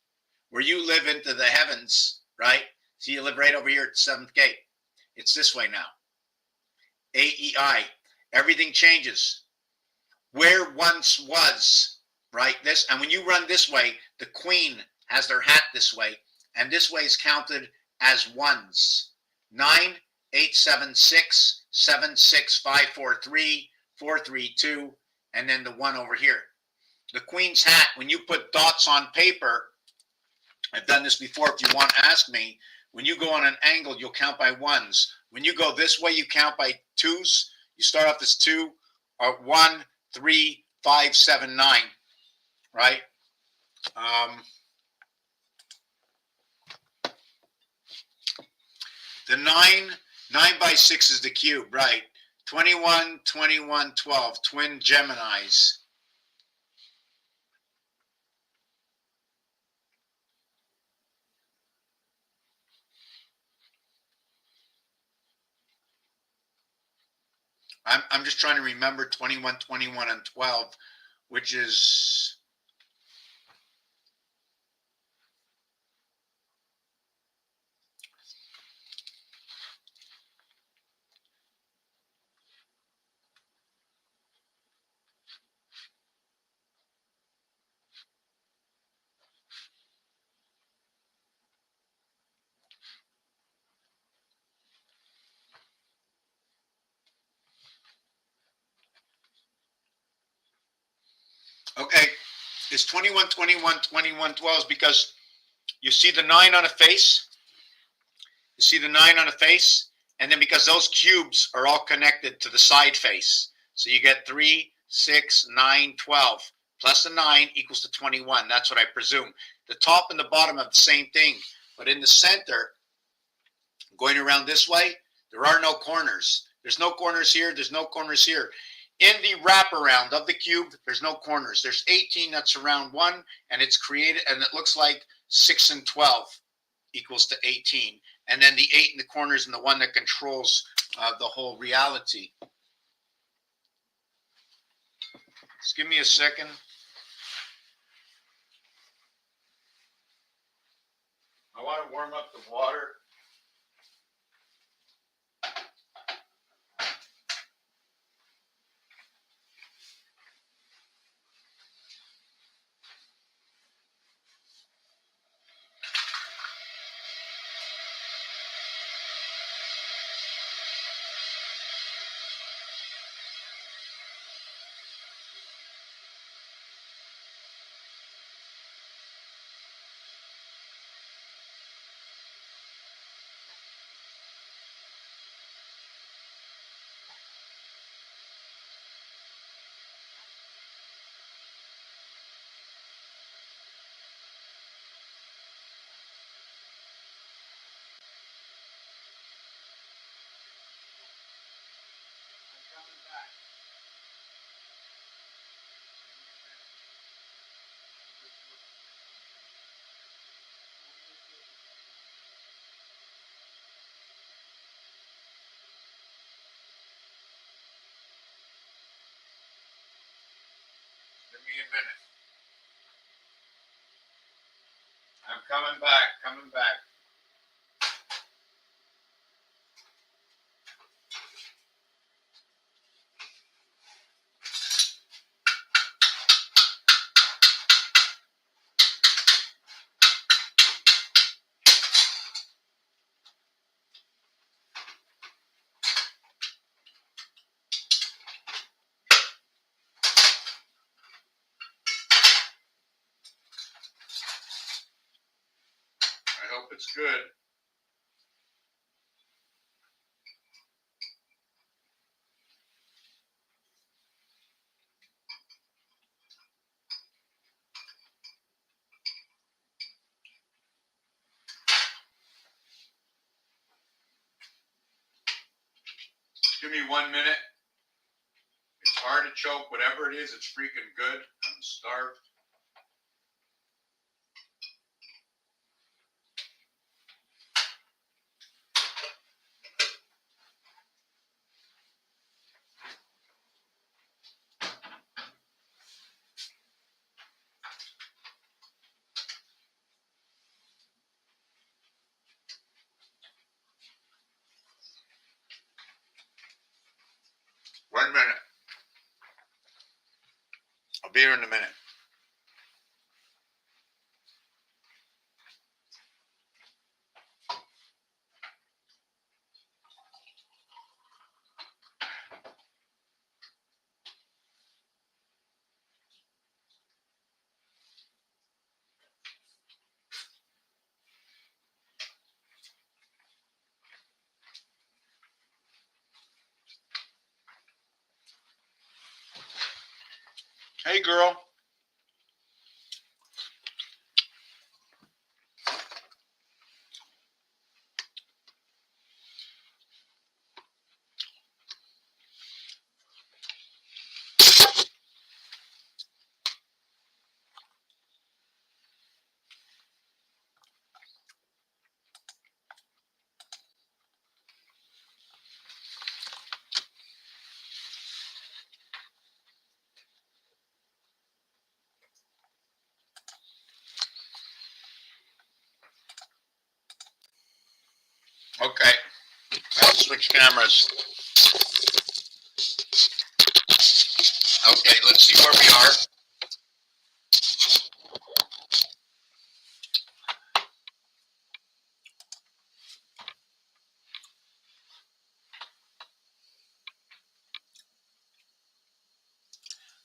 S1: right? So you live right over here at the seventh gate. It's this way now. AEI. Everything changes. Where once was, right? This, and when you run this way, the queen has their hat this way, and this way is counted as ones. 9, 8, 7, 6, 7, 6, 5, 4, 3, 4, 3, 2, and then the one over here. The queen's hat, when you put dots on paper, I've done this before, if you want to ask me, when you go on an angle, you'll count by ones. When you go this way, you count by twos. You start off as 2, or 1, 3, 5, 7, 9, right? The 9 by 6 is the cube, right? 21, 21, 12, twin Geminis. I'm just trying to remember 21, 21, and 12, which is... Okay, it's 21, 21, 21, 12 because you see the 9 on a face, and then because those cubes are all connected to the side face, so you get 3, 6, 9, 12, plus the 9 equals to 21. That's what I presume. The top and the bottom have the same thing, but in the center, going around this way, there are no corners. There's no corners here, there's no corners here. In the wraparound of the cube, there's no corners. There's 18 that's around 1, and it's created, and it looks like 6 and 12 equals to 18. And then the 8 in the corners and the one that controls the whole reality. Just give me a second. I want to warm up the water. me a minute. I'm coming back, coming back. I hope it's good. Give me 1 minute. It's hard to choke. Whatever it is, it's freaking good. I'm starved. One minute. I'll be here in a minute. Hey, girl. Okay. Let's switch cameras. Okay, let's see where we are.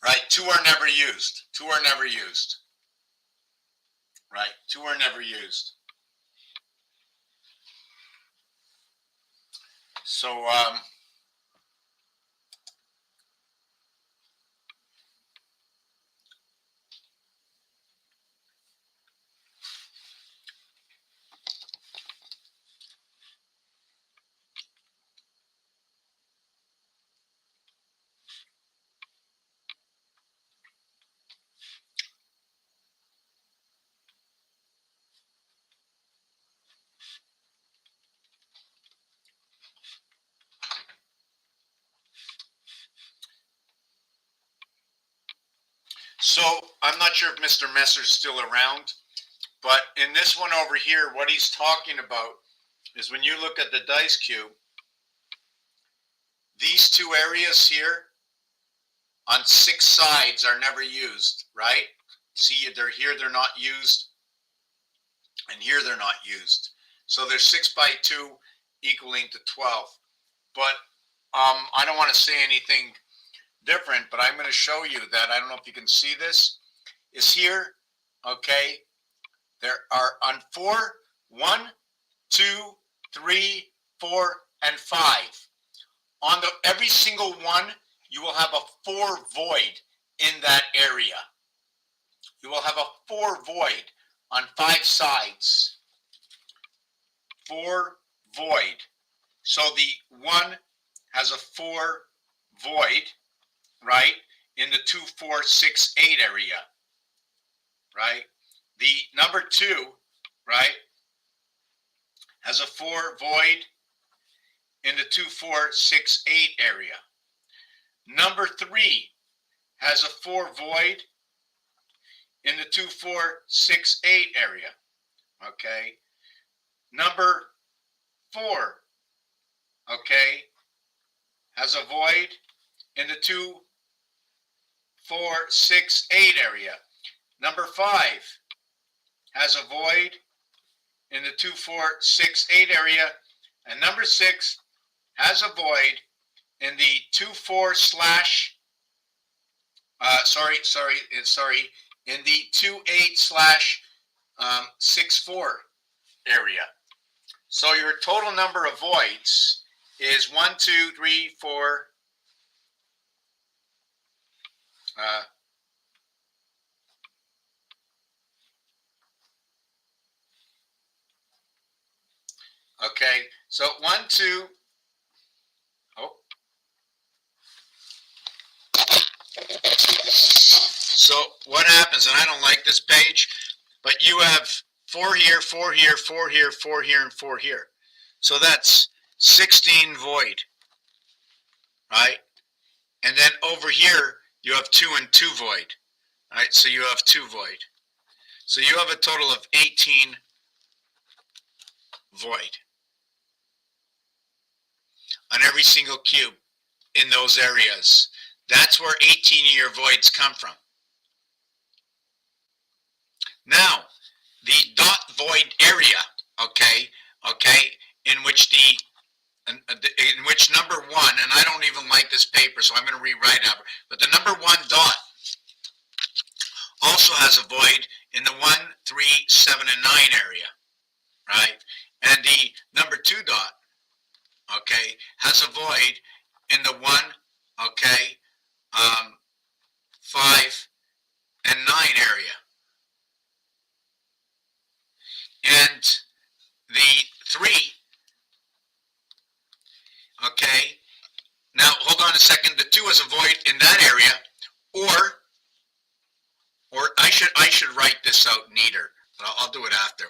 S1: Right, 2 are never used. 2 are never used. Right, 2 are never used. So, I'm not sure if Mr. Messer's still around, but in this one over here, what he's talking about is when you look at the dice cube, these 2 areas here on 6 sides are never used, right? See, they're here, they're not used, and here they're not used. So there's 6 by 2 equaling to 12. But I don't want to say anything different, but I'm going to show you that. I don't know if you can see this. Is here, okay? There are on 4, 1, 2, 3, 4, and 5. On every single one, you will have a 4 void in that area. You will have a 4 void on 5 sides. 4 void. So the 1 has a 4 void, right, in the 2, 4, 6, 8 area, right? The number 2, right, has a 4 void in the 2, 4, 6, 8 area. Number 3 has a 4 void in the 2, 4, 6, 8 area. Okay. Number 4, okay, has a void in the 2, 4, 6, 8 area. Number 5 has a void in the 2, 4, 6, 8 area. And number 6 has a void in the 2, 4 slash, in the 2, 8 slash 6, 4 area. So your total number of voids is 1, 2, 3, 4, okay, so 1, 2, oh. So what happens, and I don't like this page, but you have 4 here, 4 here, 4 here, 4 here, and 4 here. So that's 16 void, right? And then over here, you have 2 and 2 void, right? So you have 2 void. So you have a total of 18 void on every single cube in those areas. That's where 18 of your voids come from. Now, the dot void area, okay, in which number 1, and I don't even like this paper, so I'm going to rewrite it, but the number 1 dot also has a void in the 1, 3, 7, and 9 area, right? And the number 2 dot, okay, has a void in the 1, okay, 5, and 9 area. And the 3, okay, now hold on a second, the 2 has a void in that area, or I should write this out neater, but I'll do it after.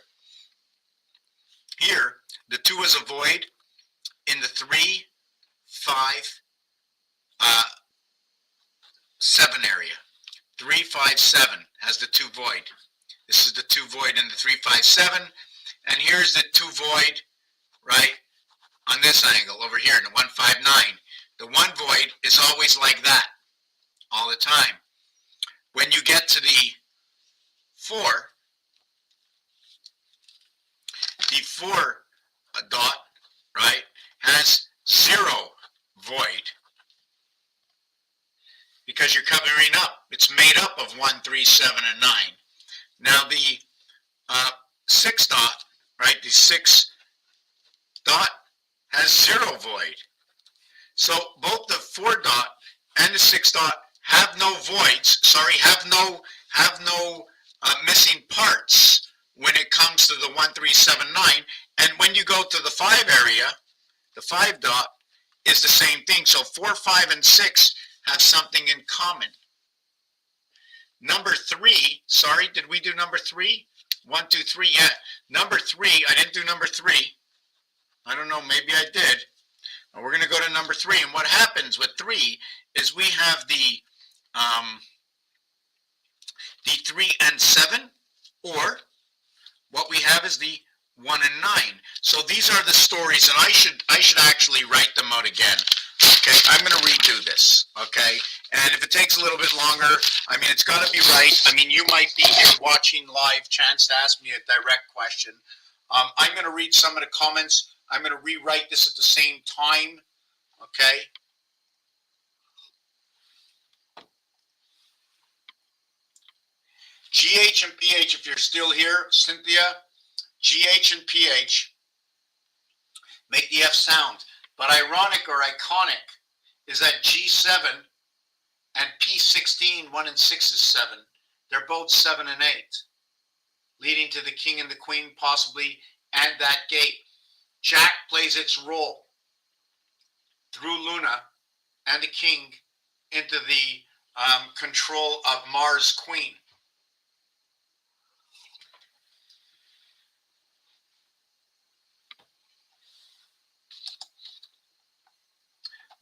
S1: Here, the 2 has a void in the 3, 5, 7 area. 3, 5, 7 has the 2 void. This is the 2 void in the 3, 5, 7, and here's the 2 void, right, on this angle over here in the 1, 5, 9. The 1 void is always like that, all the time. When you get to the 4 dot, right, has 0 void. Because you're covering up. It's made up of 1, 3, 7, and 9. Now the 6 dot, right, the 6 dot has 0 void. So both the 4 dot and the 6 dot have no voids, have no missing parts when it comes to the 1, 3, 7, 9. And when you go to the 5 area, the 5 dot is the same thing. So 4, 5, and 6 have something in common. Number 3, did we do number 3? 1, 2, 3, yeah. Number 3, I didn't do number 3. I don't know, maybe I did. Now we're going to go to number 3, and what happens with 3 is we have the 3 and 7, or what we have is the 1 and 9. So these are the stories, and I should actually write them out again. Okay, I'm going to redo this, okay? And if it takes a little bit longer, I mean, it's got to be right. I mean, you might be here watching live, chance to ask me a direct question. I'm going to read some of the comments. I'm going to rewrite this at the same time, okay? GH and PH, if you're still here, Cynthia, GH and PH make the F sound. But ironic or iconic is that G7 and P16, 1 and 6 is 7. They're both 7 and 8, leading to the king and the queen possibly, and that gate. Jack plays its role through Luna and the king into the control of Mars' queen.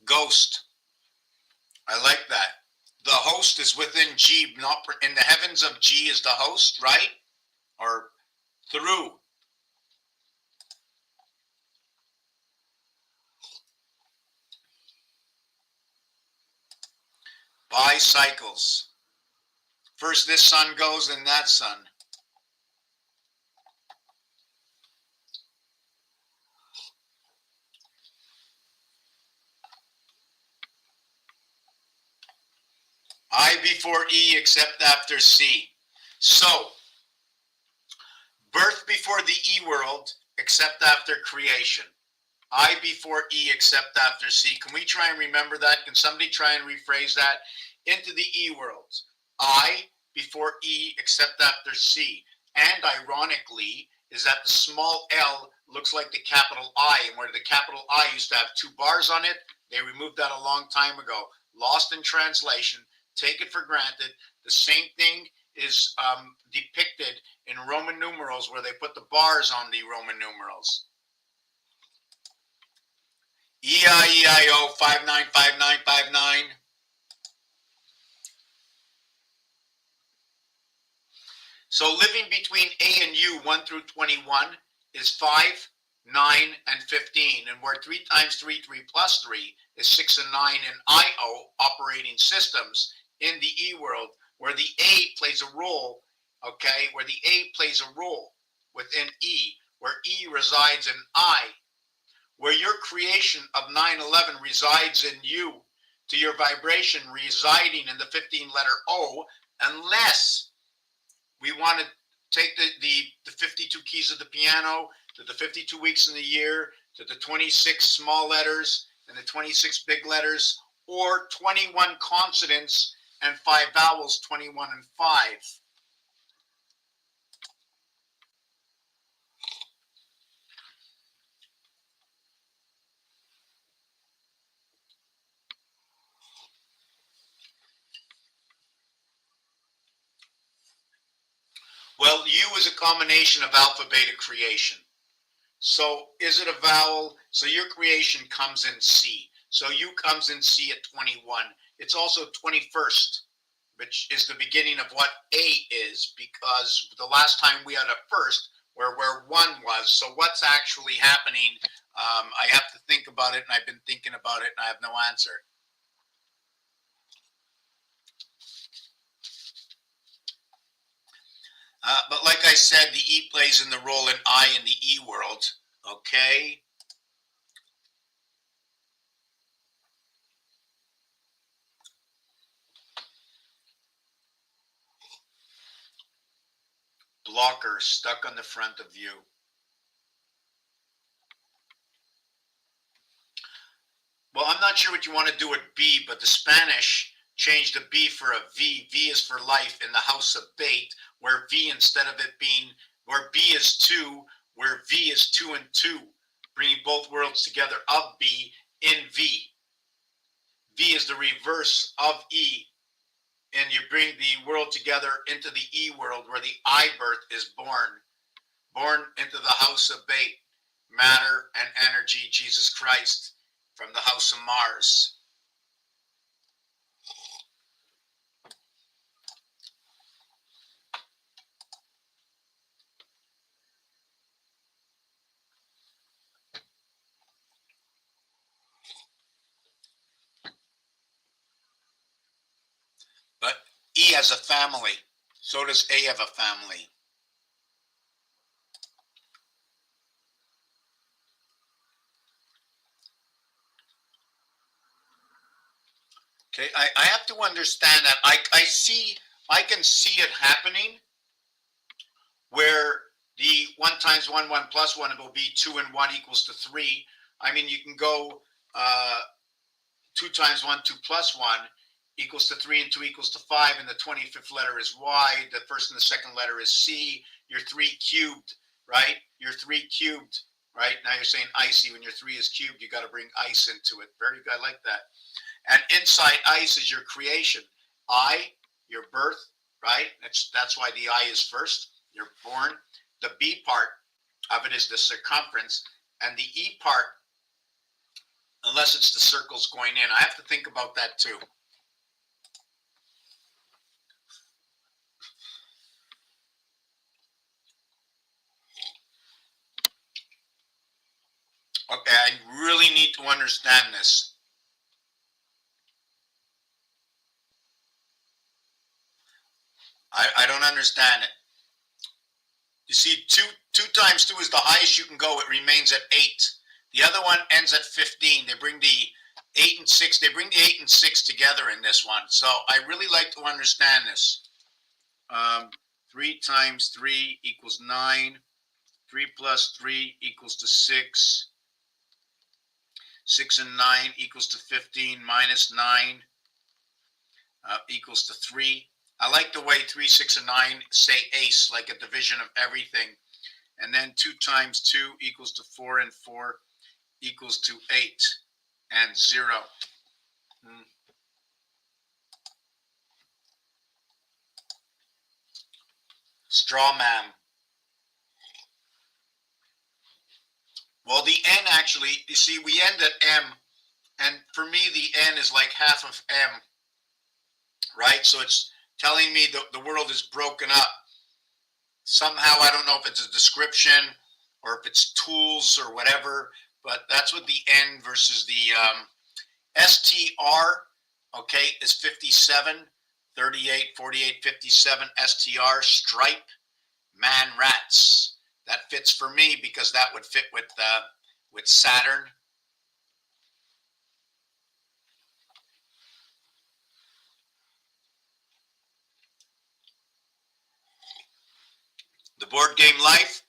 S1: Ghost. I like that. the host is within G, not in the heavens of G is the host, right? Or through. Bicycles. First this sun goes, then that sun. I before E except after C. So, birth before the E world except after creation. I before E except after C. Can we try and remember that? Can somebody try and rephrase that? Into the E world. I before E except after C. And ironically, is that the small L looks like the capital I, and where the capital I used to have 2 bars on it, they removed that a long time ago. Lost in translation. Take it for granted. The same thing is depicted in Roman numerals where they put the bars on the Roman numerals. E-I-E-I-O 595959. So living between A and U 1 through 21 is 5, 9, and 15. And where 3 times 3, 3 plus 3 is 6 and 9 in I-O operating systems in the E world, where the A plays a role, okay, where the A plays a role within E, where E resides in I, where your creation of 9/11 resides in you, to your vibration residing in the 15 letter O, unless we want to take the 52 keys of the piano to the 52 weeks in the year, to the 26 small letters and the 26 big letters, or 21 consonants and 5 vowels, 21 and 5. Well, U is a combination of alpha, beta creation. So is it a vowel? So your creation comes in C. So U comes in C at 21. It's also 21st, which is the beginning of what A is, because the last time we had a first where 1 was. So what's actually happening? I have to think about it, and I've been thinking about it, and I have no answer. But like I said, the E plays in the role in I in the E world, okay? Blocker stuck on the front of you. Well, I'm not sure what you want to do with B, but the Spanish changed the B for a V. V is for life in the house of bait, where V, instead of it being, where B is 2, where V is 2 and 2, bringing both worlds together of B in V. V is the reverse of E, and you bring the world together into the E world, where the I birth is born into the house of bait, matter and energy, Jesus Christ, from the house of Mars. But E has a family. So does A have a family. Okay, I have to understand that. I can see it happening where the 1 times 1, 1 plus 1 will be 2 and 1 equals to 3. I mean, you can go 2 times 1, 2 plus 1 equals to 3, and 2 equals to 5, and the 25th letter is Y. The first and the second letter is C. You're 3 cubed, right? You're 3 cubed, right? Now you're saying icy. When your 3 is cubed, you got to bring ice into it. Very good. I like that. And inside ice is your creation. I, your birth, right? That's why the I is first. You're born. The B part of it is the circumference, and the E part, unless it's the circles going in. I have to think about that too. I really need to understand this. I don't understand it. You see, 2 times 2 is the highest you can go. It remains at 8. The other one ends at 15. They bring the 8 and 6. They bring the 8 and 6 together in this one. So I really like to understand this. 3 times 3 equals 9. 3 plus 3 equals to 6. 6 and 9 equals to 15 minus 9 equals to 3. I like the way 3, 6, and 9 say ace, like a division of everything. And then 2 times 2 equals to 4, and 4 equals to 8 and 0. Straw man. Well, the n actually, you see, we end at m, and for me, the n is like half of m, right? So it's telling me the world is broken up. Somehow, I don't know if it's a description or if it's tools or whatever, but that's what the n versus the STR, okay, is 57, 38, 48, 57, STR, stripe, man, rats. That fits for me because that would fit with Saturn. The board game life.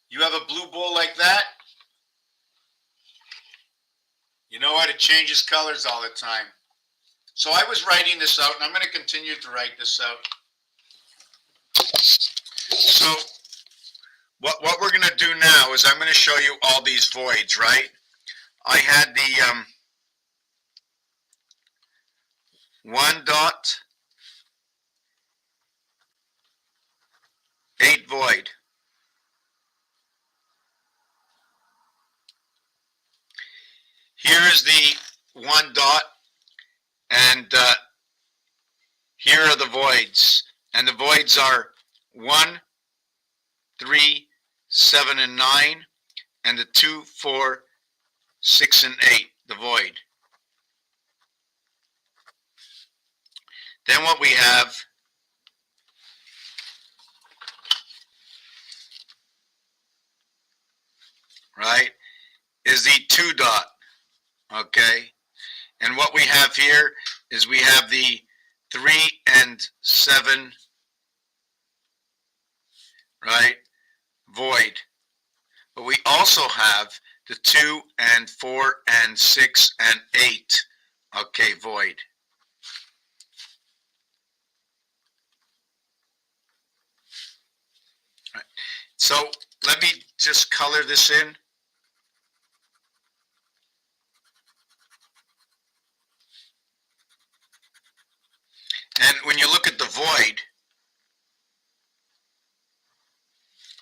S1: You have a blue bowl like that, you know what? It changes colors all the time. So I was writing this out, and I'm going to continue to write this out. So what we're going to do now is I'm going to show you all these voids, right? I had the 1 dot, 8 void. Here is the 1 dot, and here are the voids. And the voids are 1, 3, 7, and 9, and the 2, 4, 6, and 8, the void. Then what we have right, is the 2 dot, okay? And what we have here is we have the 3 and 7, right, void. But we also have the 2 and 4 and 6 and 8, okay, void. Right. So let me just color this in. And when you look at the void,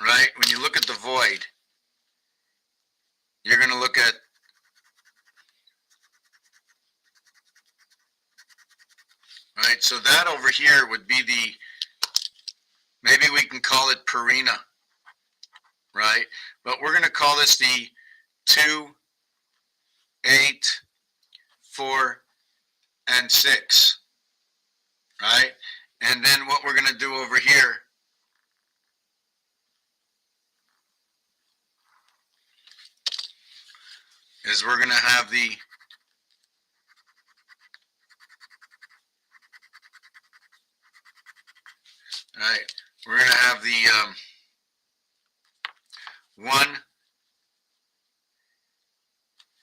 S1: right, when you look at the void, you're going to look at right, so that over here would be the, maybe we can call it Purina, right? But we're going to call this the 2, 8, 4, and 6, right? And then what we're going to do over here is we're going to have the right, we're going to have the 1,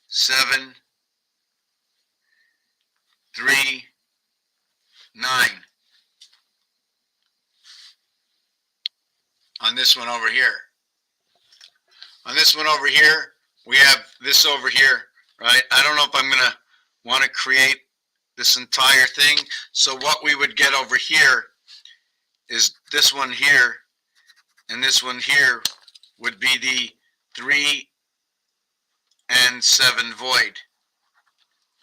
S1: 7, 3, 9 on this one over here. On this one over here, we have this over here, right? I don't know if I'm going to want to create this entire thing. So what we would get over here is this one here
S4: and this one here would be the 3 and 7 void,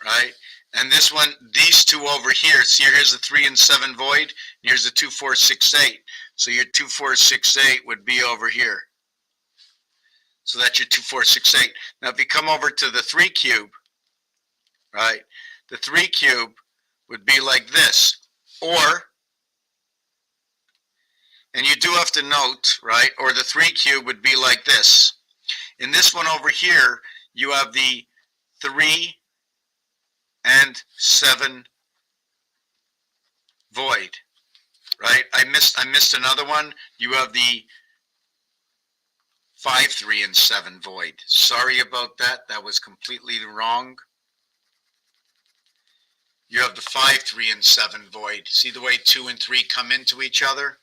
S4: right? And this one, these two over here, see here's the 3 and 7 void, and here's the 2, 4, 6, 8. So your 2, 4, 6, 8 would be over here. So that's your 2, 4, 6, 8. Now if you come over to the 3 cube, right, the 3 cube would be like this, or, and you do have to note, right, or the 3 cube would be like this. In this one over here, you have the 3 and 7 void, right? I missed another one. You have the 5, 3, and 7 void. Sorry about that. That was completely wrong. You have the 5, 3, and 7 void. See the way 2 and 3 come into each other?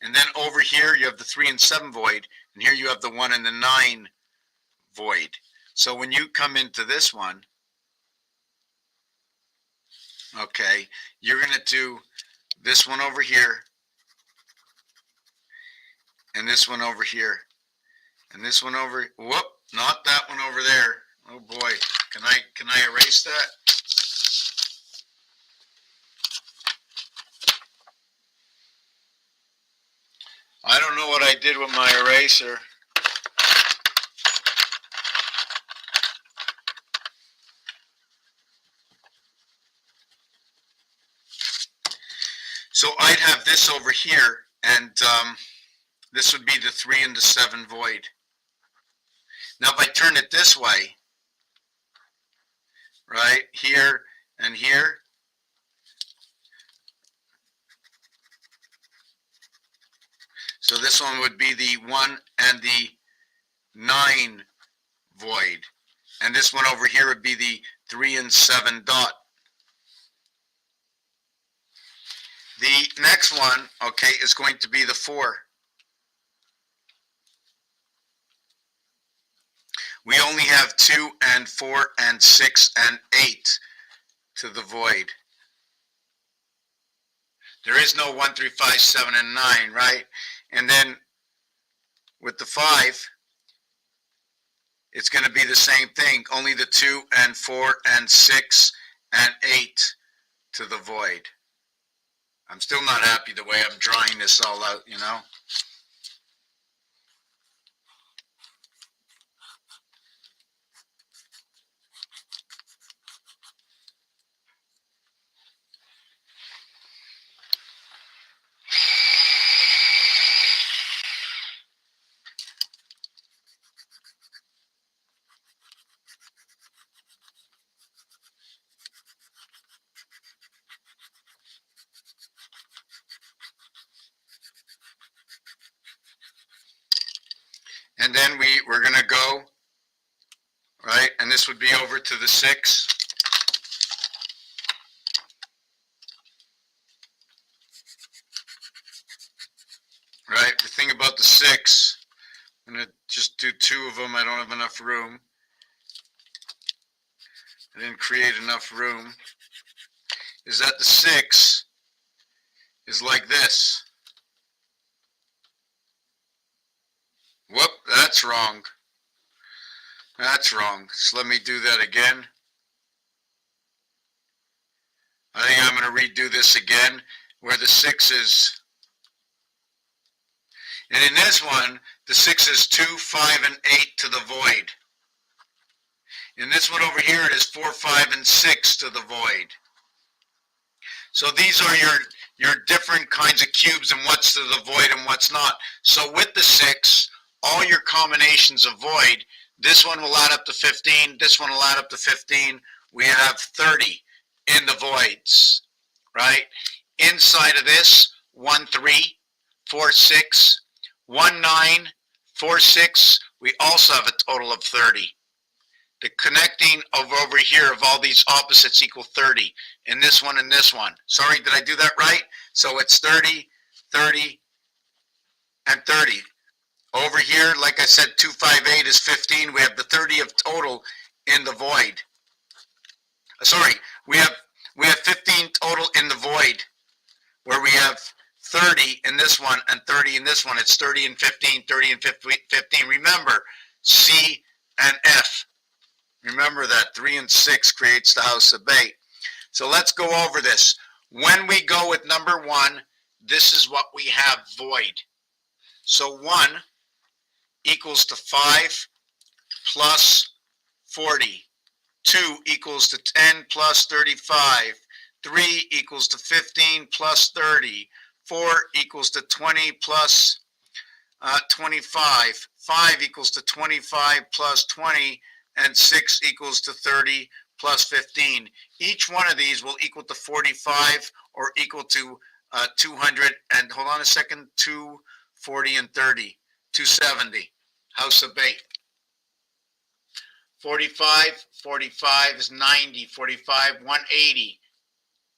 S4: And then over here, you have the 3 and 7 void. And here you have the 1 and the 9 void. So when you come into this one, okay, you're going to do this one over here, and this one over here, and this one over, whoop, not that one over there. Oh boy, can I erase that? I don't know what I did with my eraser. So I'd have this over here, and this would be the 3 and the 7 void. Now if I turn it this way, right, here and here, so this one would be the 1 and the 9 void. And this one over here would be the 3 and 7 dot. The next one, okay, is going to be the 4. We only have 2 and 4 and 6 and 8 to the void. There is no 1, 3, 5, 7, and 9, right? And then with the 5, it's going to be the same thing, only the 2 and 4 and 6 and 8 to the void. I'm still not happy the way I'm drawing this all out, you know. And then we're going to go, right, and this would be over to the 6. Right, the thing about the 6, I'm going to just do 2 of them. I don't have enough room. I didn't create enough room. Is that the 6 is like this. Whoop, that's wrong. That's wrong. So let me do that again. I think I'm going to redo this again, where the 6 is. And in this one, the 6 is 2, 5, and 8 to the void. In this one over here, it is 4, 5, and 6 to the void. So these are your different kinds of cubes and what's to the void and what's not. So with the 6, all your combinations of void, this one will add up to 15, this one will add up to 15. We have 30 in the voids, right? Inside of this, 1, 3, 4, 6, 1, 9, 4, 6, we also have a total of 30. The connecting of over here of all these opposites equal 30 in this one and this one. Sorry, did I do that right? So it's 30, 30, and 30. Over here, like I said, 2, 5, 8 is 15. We have the 30 of total in the void. Sorry, we have 15 total in the void, where we have 30 in this one and 30 in this one. It's 30 and 15, 30 and 15. Remember, C and F. Remember that 3 and 6 creates the house of bait. So let's go over this. When we go with number 1, this is what we have, void. So 1 equals to 5 plus 40. 2 equals to 10 plus 35. 3 equals to 15 plus 30. 4 equals to 20 plus 25. 5 equals to 25 plus 20. And 6 equals to 30 plus 15. Each one of these will equal to 45 or equal to 200. And hold on a second, 240 and 30, 270. House of bait. 45 is 90. 45, 180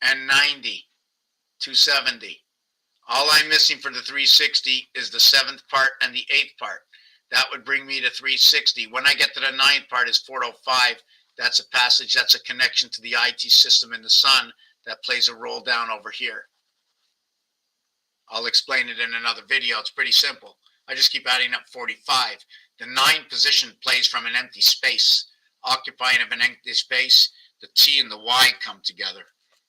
S4: and 90, 270. All I'm missing for the 360 is the 7th part and the 8th part. That would bring me to 360. When I get to the 9th part is 405. That's a passage, that's a connection to the IT system in the sun that plays a roll down over here. I'll explain it in another video. It's pretty simple. I just keep adding up 45. The 9th position plays from an empty space. Occupying of an empty space, the T and the Y come together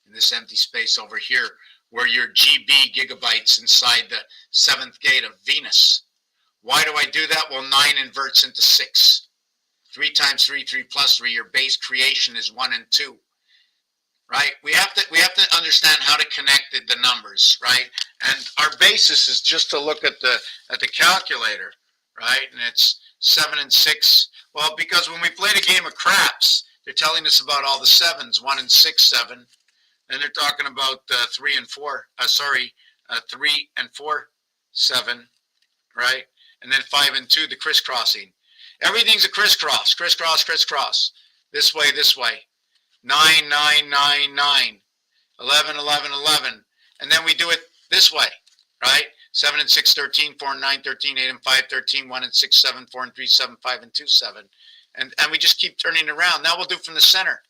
S4: in this empty space over here where your GB gigabytes inside the 7th gate of Venus. Why do I do that? Well, 9 inverts into 6. 3 times 3, 3 plus 3, your base creation is 1 and 2. Right? We have to understand how to connect the numbers, right? And our basis is just to look at the calculator, right? And it's 7 and 6. Well, because when we played a game of craps, they're telling us about all the 7s, 1 and 6, 7. And they're talking about 3 and 4, 3 and 4, 7, right? And then 5 and 2, the crisscrossing. Everything's a crisscross, crisscross, crisscross. This way, this way. 9, 9, 9, 9. 11, 11, 11. And then we do it this way, right? 7 and 6, 13, 4 and 9, 13, 8 and 5, 13, 1 and 6, 7, 4 and 3, 7, 5 and 2, 7. And we just keep turning it around. Now we'll do it from the center,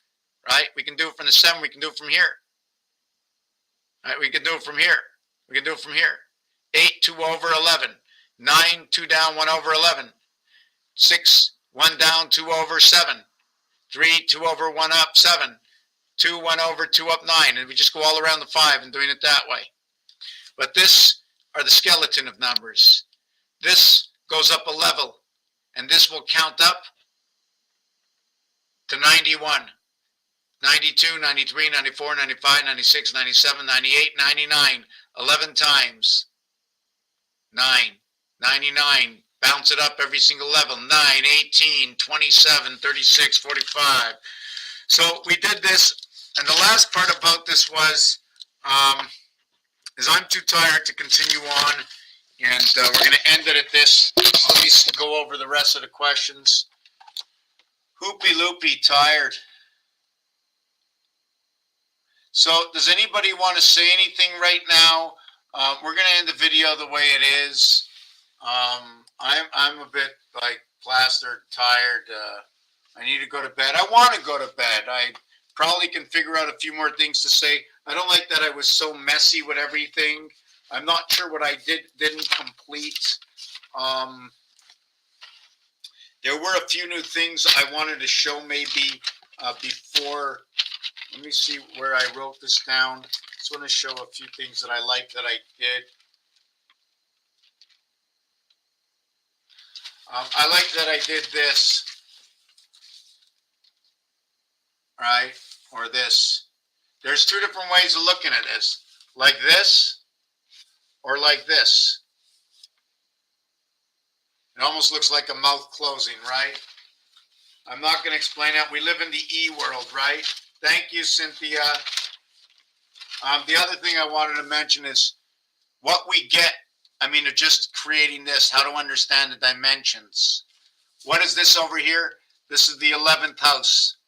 S4: right? We can do it from the 7. We can do it from here. Right? We can do it from here. We can do it from here. 8, 2 over 11. 9, 2 down, 1 over 11. 6, 1 down, 2 over 7. 3, 2 over 1 up, 7. 2, 1 over 2 up, 9. And we just go all around the 5 and doing it that way. But this are the skeleton of numbers. This goes up a level. And this will count up to 91. 92, 93, 94, 95, 96, 97, 98, 99. 11 times. 9. 99. Bounce it up every single level. 9, 18, 27, 36, 45. So we did this. And the last part about this was, is I'm too tired to continue on. And we're going to end it at this. Let me go over the rest of the questions. Hoopy loopy, tired. So does anybody want to say anything right now? We're going to end the video the way it is. I'm a bit like plastered, tired. I need to go to bed. I want to go to bed. I probably can figure out a few more things to say. I don't like that I was so messy with everything. I'm not sure what I didn't complete. There were a few new things I wanted to show maybe before. Let me see where I wrote this down. Just want to show a few things that I like that I did. I like that I did this, right, or this. There's 2 different ways of looking at this, like this or like this. It almost looks like a mouth closing, right? I'm not going to explain that. We live in the E world, right? Thank you, Cynthia. The other thing I wanted to mention is what we get. I mean, just creating this, how to understand the dimensions. What is this over here? This is the 11th house,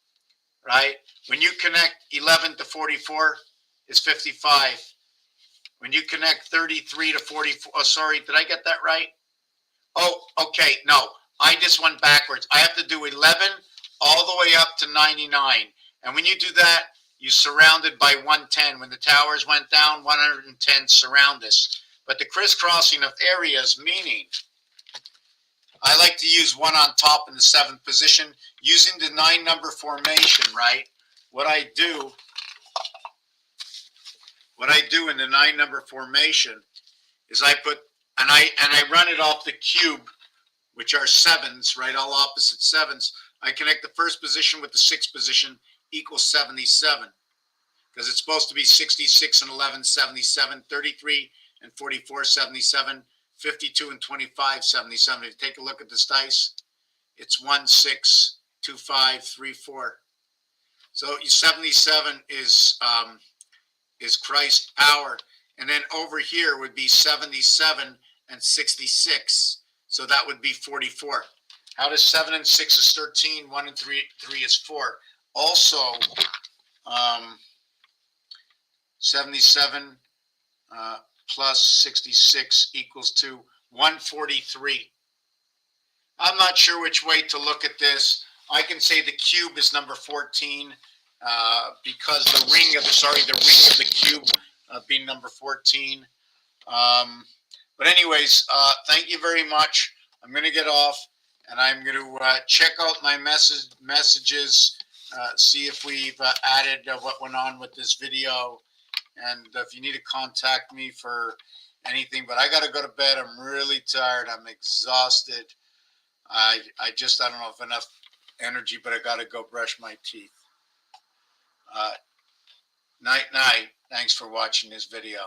S4: right? When you connect 11 to 44, it's 55. When you connect 33 to 44, oh, sorry, did I get that right? Oh, okay, no, I just went backwards. I have to do 11 all the way up to 99. And when you do that,
S1: you surrounded by 110. When the towers went down, 110 surround us. But the crisscrossing of areas, meaning I like to use 1 on top in the 7th position using the 9 number formation, right? What I do in the 9 number formation is I put, and I run it off the cube, which are 7s, right? All opposite 7s. I connect the 1st position with the 6th position equals 77. Because it's supposed to be 66 and 11, 77, 33 and 44, 77, 52 and 25, 77. If you take a look at this dice, it's 1, 6, 2, 5, 3, 4. So 77 is Christ's power. And then over here would be 77 and 66. So that would be 44. How does 7 and 6 is 13, 1 and 3 is 4. Also, 77 plus 66 equals to 143. I'm not sure which way to look at this. I can say the cube is number 14 because the ring of the cube being number 14. But anyways, thank you very much. I'm going to get off and I'm going to check out my messages, see if we've added what went on with this video. And if you need to contact me for anything, but I got to go to bed. I'm really tired. I'm exhausted. I don't know if enough energy, but I got to go brush my teeth. Night, night. Thanks for watching this video.